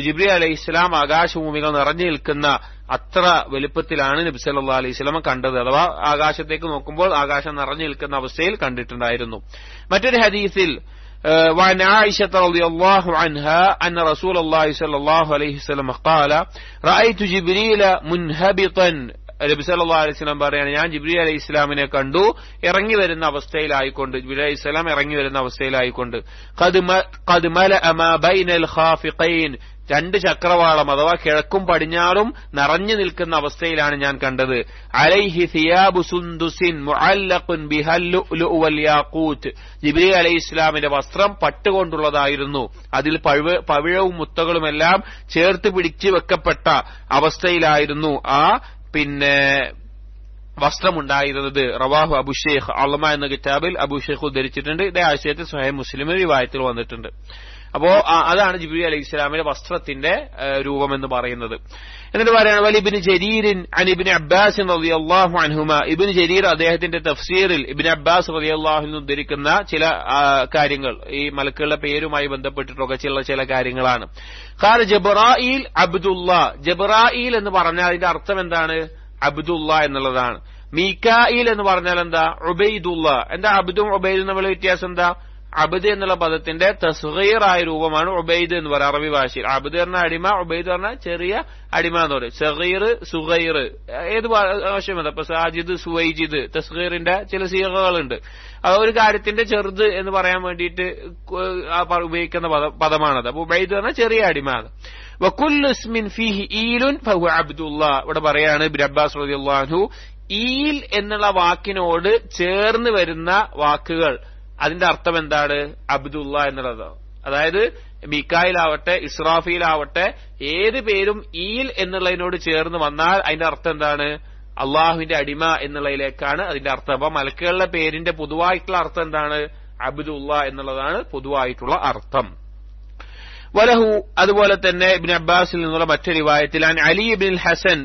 ജിബ്രീൽ അലൈഹിസ്സലാം ആകാശഭൂമികൾ നിറഞ്ഞു നിൽക്കുന്ന അത്ര വലുപ്പത്തിലാണ് നബി സല്ലല്ലാഹു അലൈഹി വസല്ലം കണ്ടത്. അഥവാ ആകാശത്തേക്ക് നോക്കുമ്പോൾ ആകാശം നിറഞ്ഞു നിൽക്കുന്ന അവസ്ഥയിൽ കണ്ടിട്ടുണ്ടായിരുന്നു. മറ്റൊരു ഹദീസിൽ وعن عائشة رضي الله عنها أن رسول الله صلى الله عليه وسلم قال رأيت جبريل منهبطا. നബി സല്ലല്ലാഹു അലൈഹി വസല്ലം പറയാണ്, ഞാൻ ജിബ്രീൽ അലൈഹിസ്സലാമിനെ കണ്ടു ഇറങ്ങി വരുന്ന അവസ്ഥയിലായിക്കൊണ്ട്, ജിബ്രീൽ അലൈഹിസ്സലാം ഇറങ്ങി വരുന്ന അവസ്ഥയിലായിക്കൊണ്ട്. ഖദ് മലഅ മാ ബൈനൽ ഖാഫിഖൈൻ, 2 ചക്രവാളം അഥവാ കിഴക്കും പടിഞ്ഞാറും നിറഞ്ഞു നിൽക്കുന്ന അവസ്ഥയിലാണ് ഞാൻ കണ്ടത്. അലൈഹി സിയാബു സുന്ദുസിൻ മുഅല്ലഖുൻ ബിഹൽ ലുഅ്ലുഉ വൽ യാഖൂത്ത്, ജിബ്രീൽ അലൈഹിസ്സലാമിന്റെ വസ്ത്രം പട്ടുകൊണ്ടുള്ളതായിരുന്നു. അതിൽ പവിഴവും മുത്തുകളുമെല്ലാം ചേർത്ത് പിടിച്ചു വെക്കപ്പെട്ട അവസ്ഥയിലായിരുന്നു ആ വസ്ത്രമുണ്ടായിരുന്നത്. റവാഹു അബു ഷെയ്ഖ് അളമ എന്ന കിതാബിൽ അബു ഷെയ്ഖ് ഉദ്ധരിച്ചിട്ടുണ്ട്. ഇതേ ആശയത്തിൽ സ്വഹീഹ് മുസ്ലിം റിവായത്തിൽ വന്നിട്ടുണ്ട്. അപ്പോ അതാണ് ജിബ്രീൽ അലൈഹിസ്സലാമിന്റെ വസ്ത്രത്തിന്റെ രൂപം എന്ന് പറയുന്നത്. എന്നിട്ട് പറയാണ് വലിബ്നു ജരീരിൻ അൻ ഇബ്നു അബ്ബാസ് റളിയല്ലാഹു അൻഹുമാ, ഇബ്നു ജരീർ അദ്ദേഹത്തിന്റെ തഫ്സീറിൽ ഇബ്നു അബ്ബാസ് റളിയല്ലാഹു അൻഹു ഉദ്ധരിക്കുന്ന ചില കാര്യങ്ങൾ ഈ മലക്കുകളുടെ പേരുമായി ബന്ധപ്പെട്ടിട്ടൊക്കെ ചില കാര്യങ്ങളാണ്. ഖാല ജബ്രായീൽ അബ്ദുല്ലാ, ജബ്രായീൽ എന്ന് പറഞ്ഞാൽ അതിന്റെ അർത്ഥം എന്താണ്? അബ്ദുല്ലാ എന്നുള്ളതാണ്. മീകായിൽ എന്ന് പറഞ്ഞാൽ എന്താ? ഉബൈദുല്ലാ. എന്താ അബ്ദും ഉബൈദും തമ്മിലുള്ള വ്യത്യാസം എന്താ? അബ്ദ് എന്നുള്ള പദത്തിന്റെ തസ്ഗീറായ രൂപമാണ് ഉബൈദ് എന്ന് പറയുക അറബി ഭാഷയിൽ. അബ്ദ് പറഞ്ഞ അടിമ, ഉബൈദ് പറഞ്ഞാൽ ചെറിയ അടിമ എന്ന് പറയും. സഗീർ, സുഗൈർ, ഏത് ആവശ്യമല്ല. ഇപ്പൊ സാജിദ്, സുവൈജിദ്, തസ്ഗീറിന്റെ ചില സീഗകളുണ്ട്. ഒരു കാര്യത്തിന്റെ ചെറുത് എന്ന് പറയാൻ വേണ്ടിയിട്ട് ഉപയോഗിക്കുന്ന പദമാണത്. അപ്പൊ ഉബൈദ് പറഞ്ഞാൽ ചെറിയ അടിമ. വകുല്ലു ഇസ്മിൻ ഫീഹി ഈലുൻ ഫഹുവ അബ്ദുല്ലാ. ഇവിടെ പറയാണ് ഇബ്നു അബ്ബാസ് റളിയല്ലാഹു അൻഹു, ഈൽ എന്നുള്ള വാക്കിനോട് ചേർന്ന് വരുന്ന വാക്കുകൾ അതിന്റെ അർത്ഥം എന്താണ്? അബ്ദുല്ല എന്നുള്ളത്. അതായത് മീകായിലാവട്ടെ ഇസ്രാഫീലാവട്ടെ ഏത് പേരും ഈൽ എന്നുള്ളതിനോട് ചേർന്ന് വന്നാൽ അതിന്റെ അർത്ഥം എന്താണ്? അള്ളാഹുവിന്റെ അടിമ എന്നുള്ളതിലേക്കാണ് അതിന്റെ അർത്ഥം. അപ്പൊ മലക്കുകളുടെ പേരിന്റെ പൊതുവായിട്ടുള്ള അർത്ഥം എന്താണ്? അബ്ദുല്ല എന്നുള്ളതാണ് പൊതുവായിട്ടുള്ള അർത്ഥം. വലഹു, അതുപോലെ തന്നെ ഇബ്നു അബ്ബാസിൽ നിന്നുള്ള മറ്റൊരു റിവായത്തിൽ അലി ഇബ്നുൽ ഹസൻ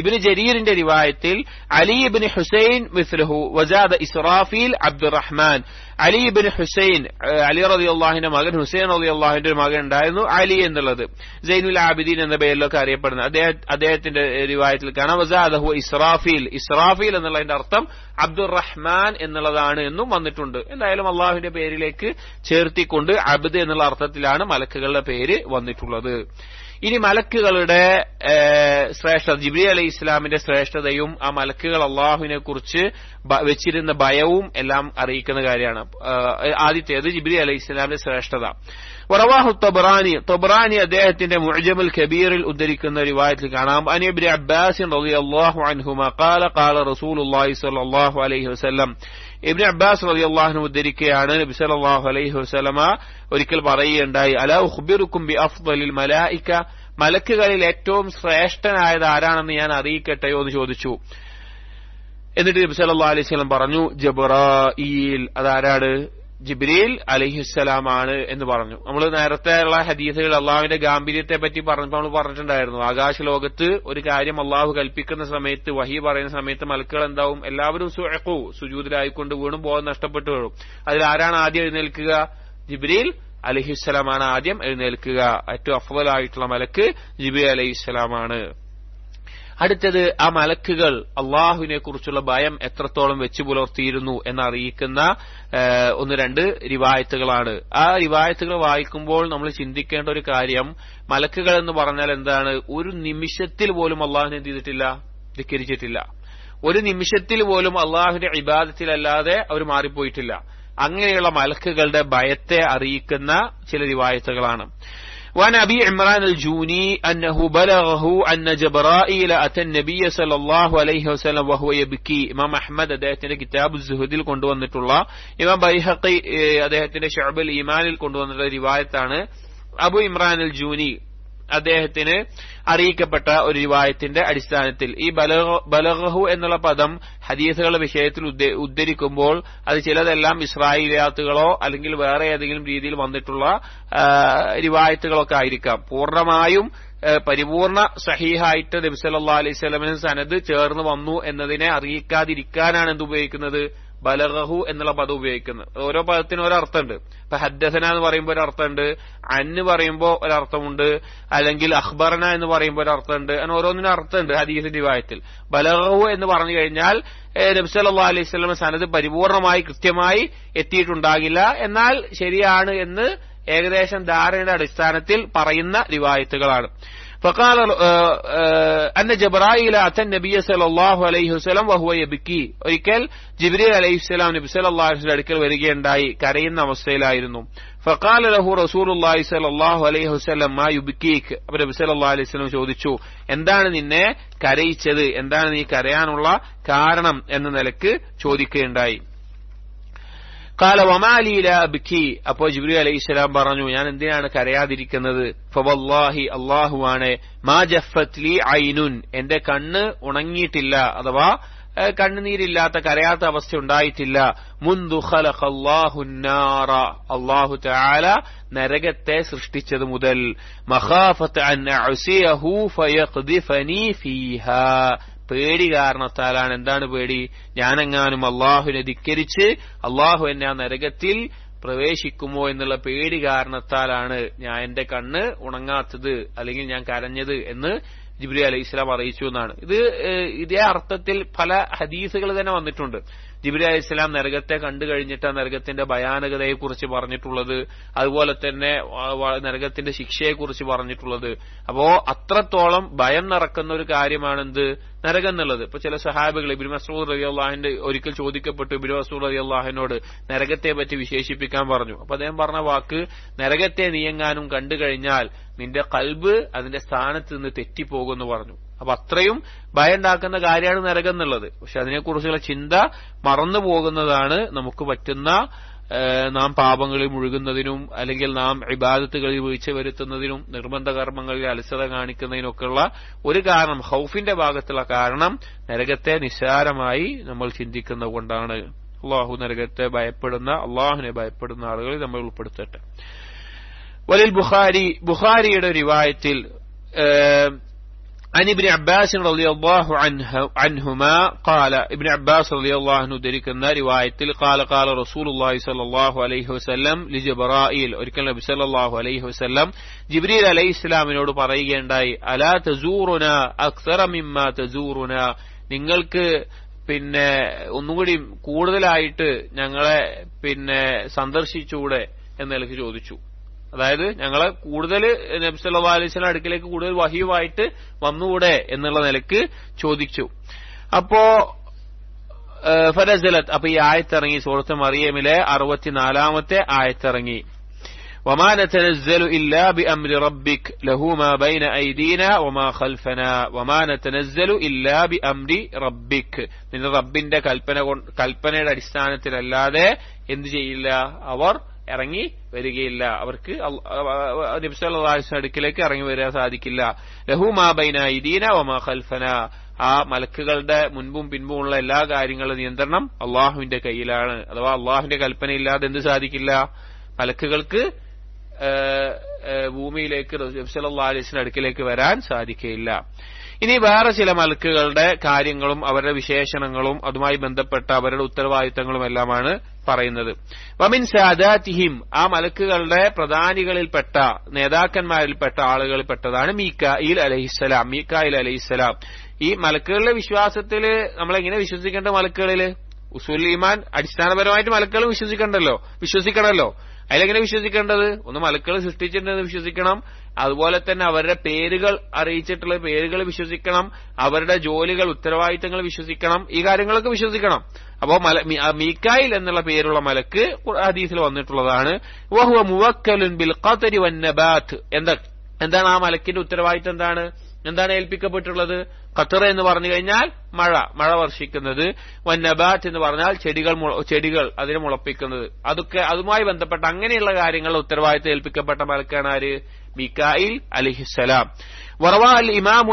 ഇബ്നു ജരീറിന്റെ റിവായത്തിൽ അലി ഇബ്നു ഹുസൈൻ മിസ്ലഹു വസാദ ഇസ്രാഫീൽ അബ്ദുറഹ്മാൻ. അലി ഇബ്നു ഹുസൈൻ, അലി റളിയല്ലാഹുവിന്റെ മകൻ, ഹുസൈൻ റളിയല്ലാഹുവിന്റെ ഒരു മകൻ ഉണ്ടായിരുന്നു അലി എന്നുള്ളത്. സൈനുൽ ആബിദീൻ എന്ന പേരിലൊക്കെ അറിയപ്പെടുന്നത്. അദ്ദേഹത്തിന്റെ റിവായത്തിൽ കാണാം വസാദഹു ഇസ്രാഫീൽ. ഇസ്രാഫീൽ എന്നുള്ളതിന്റെ അർത്ഥം അബ്ദുറഹ്മാൻ എന്നുള്ളതാണ് എന്നും വന്നിട്ടുണ്ട്. എന്തായാലും അള്ളാഹുവിന്റെ പേരിലേക്ക് ചേർത്തിക്കൊണ്ട് അബ്ദ് എന്നുള്ള അർത്ഥത്തിലാണ് മലക്കുകളുടെ പേര് വന്നിട്ടുള്ളത്. ഇനി മലക്കുകളുടെ ശ്രേഷ്ഠത, ജിബ്രീൽ അലൈഹി ഇസ്ലാമിന്റെ ശ്രേഷ്ഠതയും ആ മലക്കുകൾ അള്ളാഹുവിനെ കുറിച്ച് വെച്ചിരുന്ന ഭയവും എല്ലാം അറിയിക്കുന്ന കാര്യമാണ്. ആദ്യത്തേത് ജിബ്രീൽ അലൈഹി ഇസ്ലാമിന്റെ ശ്രേഷ്ഠത. വറവാഹു തബ്റാനി അദ്ദേഹത്തിന്റെ മുഅ്ജമുൽ കബീറിൽ ഉദ്ധരിക്കുന്ന റിവായത്തിൽ കാണാം, അൻ ഇബ്നു അബ്ബാസ് റളിയല്ലാഹു അൻഹുമാ ഖാല ഖാല റസൂലുള്ളാഹി സ്വല്ലല്ലാഹു അലൈഹി വസല്ലം. ഇബ്നു അബ്ബാസ് റളിയല്ലാഹു അൻഹു ഉദ്ധരിക്കുകയാണ്, നബി സല്ലല്ലാഹു അലൈഹി വസല്ലമ ഒരിക്കൽ പറയുകയുണ്ടായി, അലാ ഉഖ്ബിറുക്കും ബി അഫ്ദലിൽ മലായിക, മലക്കുകളിൽ ഏറ്റവും ശ്രേഷ്ഠനായത് ആരാണെന്ന് ഞാൻ അറിയിക്കട്ടെയോ എന്ന് ചോദിച്ചു. എന്നിട്ട് നബി സല്ലല്ലാഹു അലൈഹി വസല്ലം പറഞ്ഞു, ജിബ്രായീൽ, അതാരാണ്? ജിബ്രീൽ അലൈഹിസ്സലാമാണ് എന്ന് പറഞ്ഞു. നമ്മൾ നേരത്തെയുള്ള ഹദീസുകൾ അള്ളാഹുവിന്റെ ഗാംഭീര്യത്തെ പറ്റി പറഞ്ഞപ്പോൾ നമ്മൾ പറഞ്ഞിട്ടുണ്ടായിരുന്നു, ആകാശ ലോകത്ത് ഒരു കാര്യം അള്ളാഹു കൽപ്പിക്കുന്ന സമയത്ത്, വഹി പറയുന്ന സമയത്ത് മലക്കുകൾ എന്താവും? എല്ലാവരും സുജൂദിലായിക്കൊണ്ട് വീണും ബോധം നഷ്ടപ്പെട്ടു വീഴും. അതിൽ ആരാണ് ആദ്യം എഴുന്നേൽക്കുക? ജിബ്രീൽ അലൈഹിസ്സലാമാണ് ആദ്യം എഴുന്നേൽക്കുക. ഏറ്റവും അഫ്ളലായിട്ടുള്ള മലക്ക് ജിബ്രീൽ അലൈഹിസ്സലാമാണ്. അടുത്തത്, ആ മലക്കുകൾ അള്ളാഹുവിനെ കുറിച്ചുള്ള ഭയം എത്രത്തോളം വെച്ചു പുലർത്തിയിരുന്നു എന്നറിയിക്കുന്ന ഒന്ന് രണ്ട് റിവായത്തുകളാണ്. ആ റിവായത്തുകൾ വായിക്കുമ്പോൾ നമ്മൾ ചിന്തിക്കേണ്ട ഒരു കാര്യം, മലക്കുകൾ എന്ന് പറഞ്ഞാൽ എന്താണ്? ഒരു നിമിഷത്തിൽ പോലും അള്ളാഹുവിനെ എന്ത് ചെയ്തിട്ടില്ല? ധിക്കരിച്ചിട്ടില്ല. ഒരു നിമിഷത്തിൽ പോലും അള്ളാഹുവിന്റെ ഇബാദത്തിലല്ലാതെ അവർ മാറിപ്പോയിട്ടില്ല. അങ്ങനെയുള്ള മലക്കുകളുടെ ഭയത്തെ അറിയിക്കുന്ന ചില റിവായത്തുകളാണ്. وعن أبي عمران الجوني أنه بلغه أن جبرائيل أتى النبي صلى الله عليه وسلم وهو يبكي. إمام أحمد അദ്ദേഹത്തിന്റെ കിതാബ് സുഹദിൽ കൊണ്ടുവന്നിട്ടുള്ള, ഇമാം ബൈഹഖി അദ്ദേഹത്തിന്റെ ശുഅബുൽ ഈമാനിൽ കൊണ്ടുവന്നിട്ടുള്ള റിവായത്താണ്. അബു ഇമ്രാൻ അൽ ജൂനി അദ്ദേഹത്തിന് അറിയിക്കപ്പെട്ട ഒരു റിവായത്തിന്റെ അടിസ്ഥാനത്തിൽ ഈ ബലഗഹു എന്നുള്ള പദം ഹദീസുകളുടെ വിഷയത്തിൽ ഉദ്ധരിക്കുമ്പോൾ അത് ചിലതെല്ലാം ഇസ്രായേലിയാത്തുകളോ അല്ലെങ്കിൽ വേറെ ഏതെങ്കിലും രീതിയിൽ വന്നിട്ടുള്ള റിവായത്തുകളൊക്കെ ആയിരിക്കാം. പൂർണ്ണമായും പരിപൂർണ സഹീഹായിട്ട് നബി സല്ലല്ലാഹു അലൈഹി വസല്ലമയുടെ സനദ് ചേർന്ന് വന്നു എന്നതിനെ അറിയിക്കാതിരിക്കാനാണ് എന്ത് ഉപയോഗിക്കുന്നത്? ബലഗഹു എന്നുള്ള പദം ഉപയോഗിക്കുന്നത്. ഓരോ പദത്തിനും ഒരർത്ഥമുണ്ട്. ഇപ്പൊ ഹദ്ദസന എന്ന് പറയുമ്പോൾ ഒരർത്ഥമുണ്ട്, അന്ന് പറയുമ്പോൾ ഒരർത്ഥമുണ്ട്, അല്ലെങ്കിൽ അഖ്ബറന എന്ന് പറയുമ്പോൾ ഒരർത്ഥമുണ്ട്. അങ്ങനെ ഓരോന്നിനും അർത്ഥമുണ്ട് ഹദീസിന്റെ റിവായത്തിൽ. ബലഗഹു എന്ന് പറഞ്ഞു കഴിഞ്ഞാൽ നബി സല്ലല്ലാഹു അലൈഹി വസല്ലം സനദ് പരിപൂർണമായി കൃത്യമായി എത്തിയിട്ടുണ്ടാകില്ല, എന്നാൽ ശരിയാണ് എന്ന് ഏകദേശം ധാരണയുടെ അടിസ്ഥാനത്തിൽ പറയുന്ന റിവായത്തുകളാണ്. فقال أن جبرائيل أتى النبي صلى الله عليه وسلم وهو يبكي. ഒരിക്കൽ ജിബ്രീൽ അലൈഹിസ്സലാം നബി സല്ലല്ലാഹു അലൈഹി വസല്ലം അടുക്കൽ വരികയുണ്ടായി, കരയുന്ന അവസ്ഥയിലായിരുന്നു. فقال له رسول الله صلى الله عليه وسلم ما يبكيك. അപ്പോൾ നബി സല്ലല്ലാഹു അലൈഹി വസല്ലം ചോദിച്ചു, എന്താണ് നിന്നെ കരയിച്ചത്, എന്താണ് നീ കരയാനുള്ള കാരണം എന്ന നിലക്ക് ചോദിക്കുകയുണ്ടായി. ഖാല വമാ ലീ ലാ അബ്കി. അപ്പോൾ ജിബ്രീൽ അലൈഹിസ്സലാം പറഞ്ഞു, ഞാൻ എന്തിനാണ് കരയാതിരിക്കുന്നത്? ഫവല്ലാഹി, അല്ലാഹുവാണ്, മാ ജഫത് ലീ ഐനുൻ, എന്റെ കണ്ണ് ഉണങ്ങിയിട്ടില്ല, അഥവാ കണ്ണുനീരില്ലാത്ത കരയാത്ത അവസ്ഥ ഉണ്ടായിട്ടില്ല. മുൻദു ഖലഖല്ലാഹു നാറ, അല്ലാഹു തആല നരകത്തെ സൃഷ്ടിച്ചത് മുതൽ. മഖാഫത അൻ അഅസിയഹു ഫയഖ്ദിഫനി ഫീഹാ, പേടി കാരണത്താലാണ്. എന്താണ് പേടി? ഞാനെങ്ങാനും അള്ളാഹുവിനെ ധിക്കരിച്ച് അള്ളാഹു എന്നെ ആ നരകത്തിൽ പ്രവേശിക്കുമോ എന്നുള്ള പേടി കാരണത്താലാണ് ഞാൻ എന്റെ കണ്ണ് ഉണങ്ങാത്തത്, അല്ലെങ്കിൽ ഞാൻ കരഞ്ഞത് എന്ന് ജിബ്രീൽ അലൈഹിസ്സലാം അറിയിച്ചു എന്നാണ്. ഇതേ അർത്ഥത്തിൽ പല ഹദീസുകൾ തന്നെ വന്നിട്ടുണ്ട്. ജിബ്രീൽ അലൈഹിസ്സലാം നരകത്തെ കണ്ടു കഴിഞ്ഞിട്ട് ആ നരകത്തിന്റെ ഭയാനകതയെക്കുറിച്ച് പറഞ്ഞിട്ടുള്ളത്, അതുപോലെ തന്നെ നരകത്തിന്റെ ശിക്ഷയെക്കുറിച്ച് പറഞ്ഞിട്ടുള്ളത്. അപ്പോ അത്രത്തോളം ഭയം നിറക്കുന്ന ഒരു കാര്യമാണെന്ത്? നരകം എന്നുള്ളത്. ഇപ്പൊ ചില സഹാബികൾ, ഇബ്നു മസ്ഊദ് റളിയല്ലാഹുവിന്റെ ഒരിക്കൽ ചോദിക്കപ്പെട്ടു ഇബ്നു മസ്ഊദ് റളിയല്ലാഹുവിനോട് നരകത്തെ പറ്റി വിശേഷിപ്പിക്കാൻ പറഞ്ഞു. അപ്പൊ അദ്ദേഹം പറഞ്ഞ വാക്ക്, നരകത്തെ നീയെങ്ങാനും കണ്ടു കഴിഞ്ഞാൽ നിന്റെ ഖൽബ് അതിന്റെ സ്ഥാനത്ത് നിന്ന് തെറ്റിപ്പോകുമെന്ന് പറഞ്ഞു. അപ്പൊ അത്രയും ഭയം ഉണ്ടാക്കുന്ന കാര്യമാണ് നരകം എന്നുള്ളത്. പക്ഷെ അതിനെക്കുറിച്ചുള്ള ചിന്ത മറന്നു പോകുന്നതാണ് നമുക്ക് പറ്റുന്ന, നാം പാപങ്ങളിൽ മുഴുകുന്നതിനും അല്ലെങ്കിൽ നാം ഇബാദത്തുകളിൽ വീഴ്ച വരുത്തുന്നതിനും നിർബന്ധ കർമ്മങ്ങളിൽ അലസത കാണിക്കുന്നതിനൊക്കെയുള്ള ഒരു കാരണം, ഖൗഫിന്റെ ഭാഗത്തുള്ള കാരണം നരകത്തെ നിസ്സാരമായി നമ്മൾ ചിന്തിക്കുന്നത് കൊണ്ടാണ്. അള്ളാഹു നരകത്തെ ഭയപ്പെടുന്ന, അള്ളാഹുവിനെ ഭയപ്പെടുന്ന ആളുകളിൽ നമ്മൾ ഉൾപ്പെടുത്തട്ടെ. വലിൽ ബുഖാരിയുടെ റിവായത്തിൽ عن ابن عباس رضي الله عنهما قال, ابن عباس رضي الله عنه ധരിക്കുന്ന റിവായത്തിൽ قال رسول الله صلى الله عليه وسلم لجبرائيل, ഒരിക്കൽ നബി സല്ലല്ലാഹു അലൈഹി വസല്ലം ജിബ്രീൽ അലൈഹിസ്സലാമിനോട് പറയുകയുണ്ടായി, അലാ തസൂറുന അക്സറ മിമ്മാ തസൂറുന, നിങ്ങൾക്ക് ഒന്നുകൂടി കൂടുതലായിട്ട് ഞങ്ങളെ സന്ദർശിച്ചൂടെ എന്ന് എനിക്ക് ചോദിച്ചു. അതായത് ഞങ്ങളെ കൂടുതൽ നബി സല്ലല്ലാഹു അലൈഹി വസല്ലം അടുക്കിലേക്ക് കൂടുതൽ വഹീവായിട്ട് വന്നുകൂടെ എന്നുള്ള നിലക്ക് ചോദിച്ചു. അപ്പോ ഫനസലത്ത്, അപ്പൊ ഈ ആയത്തിറങ്ങി. സൂറത്ത് മറിയമിലെ 64-ാമത്തെ ആയത്തിറങ്ങി. وما نتنزل إلا بأمر ربك له ما بين أيدينا وما خلفنا وما نتنزل إلا بأمر ربك. നിന്റെ റബ്ബിന്റെ കൽപ്പനയുടെ അടിസ്ഥാനത്തിലല്ലാതെ എന്ത് ചെയ്യില്ല, അവർ ഇറങ്ങി വരികയില്ല. അവർക്ക് നബി സല്ലല്ലാഹു അലൈഹി വസല്ലം അടുക്കിലേക്ക് ഇറങ്ങി വരാൻ സാധിക്കില്ല. ലഹു മാ ബൈന അയ്ദീന വമാ ഖൽഫന. ആ മലക്കുകളുടെ മുൻപും പിൻപുമുള്ള എല്ലാ കാര്യങ്ങളുടെ നിയന്ത്രണം അള്ളാഹുവിന്റെ കയ്യിലാണ്. അഥവാ അള്ളാഹുവിന്റെ കൽപ്പനയില്ലാതെ എന്ത് സാധിക്കില്ല, മലക്കുകൾക്ക് ഭൂമിയിലേക്ക് നബി സല്ലല്ലാഹു അലൈഹി വസല്ലം അടുക്കിലേക്ക് വരാൻ സാധിക്കുകയില്ല. ഇനി വേറെ ചില മലക്കുകളുടെ കാര്യങ്ങളും അവരുടെ വിശേഷണങ്ങളും അതുമായി ബന്ധപ്പെട്ട അവരുടെ ഉത്തരവാദിത്തങ്ങളും എല്ലാമാണ് പറയുന്നത്. വമിൻ സാദാതിഹിം, ആ മലക്കുകളുടെ പ്രധാനികളിൽപ്പെട്ട നേതാക്കന്മാരിൽപ്പെട്ട ആളുകളിൽപ്പെട്ടതാണ് മീകായിൽ അലൈഹിസ്സലാം. മീകായിൽ അലൈഹിസ്സലാം ഈ മലക്കുകളുടെ വിശ്വാസത്തില് നമ്മളെങ്ങനെ വിശ്വസിക്കേണ്ട? മലക്കുകളില് ഉസൂൽ ഈമാൻ അടിസ്ഥാനപരമായിട്ട് മലക്കുകൾ വിശ്വസിക്കണമല്ലോ. അതിലെങ്ങനെ വിശ്വസിക്കേണ്ടത്? ഒന്ന്, മലക്കുകൾ സൃഷ്ടിച്ചിട്ടുണ്ടെന്ന് വിശ്വസിക്കണം. അതുപോലെ തന്നെ അവരുടെ പേരുകൾ അറിയിച്ചിട്ടുള്ള പേരുകൾ വിശ്വസിക്കണം. അവരുടെ ജോലികൾ, ഉത്തരവാദിത്തങ്ങൾ വിശ്വസിക്കണം. ഈ കാര്യങ്ങളൊക്കെ വിശ്വസിക്കണം. അപ്പോ മീകായിൽ എന്നുള്ള പേരുള്ള മലക്ക് ഹദീസിൽ വന്നിട്ടുള്ളതാണ്. വഹുവ മുവക്കലുൻ ബിൽ ഖതരി വന്നബാത്ത്. എന്താണ് ആ മലക്കിന്റെ ഉത്തരവാദിത്തം? എന്താണ് ഏൽപ്പിക്കപ്പെട്ടുള്ളത്? ഖത്തർ എന്ന് പറഞ്ഞു കഴിഞ്ഞാൽ മഴ വർഷിക്കുന്നത്. വന്നബാത്ത് എന്ന് പറഞ്ഞാൽ ചെടികൾ അതിനെ മുളപ്പിക്കുന്നത്. അതൊക്കെ അതുമായി ബന്ധപ്പെട്ട അങ്ങനെയുള്ള കാര്യങ്ങളുടെ ഉത്തരവാദിത്തം ഏൽപ്പിക്കപ്പെട്ട മലക്കാണ് ആര്? മീകായിൽ അലൈഹിസ്സലാം. വറവാ അൽ ഇമാം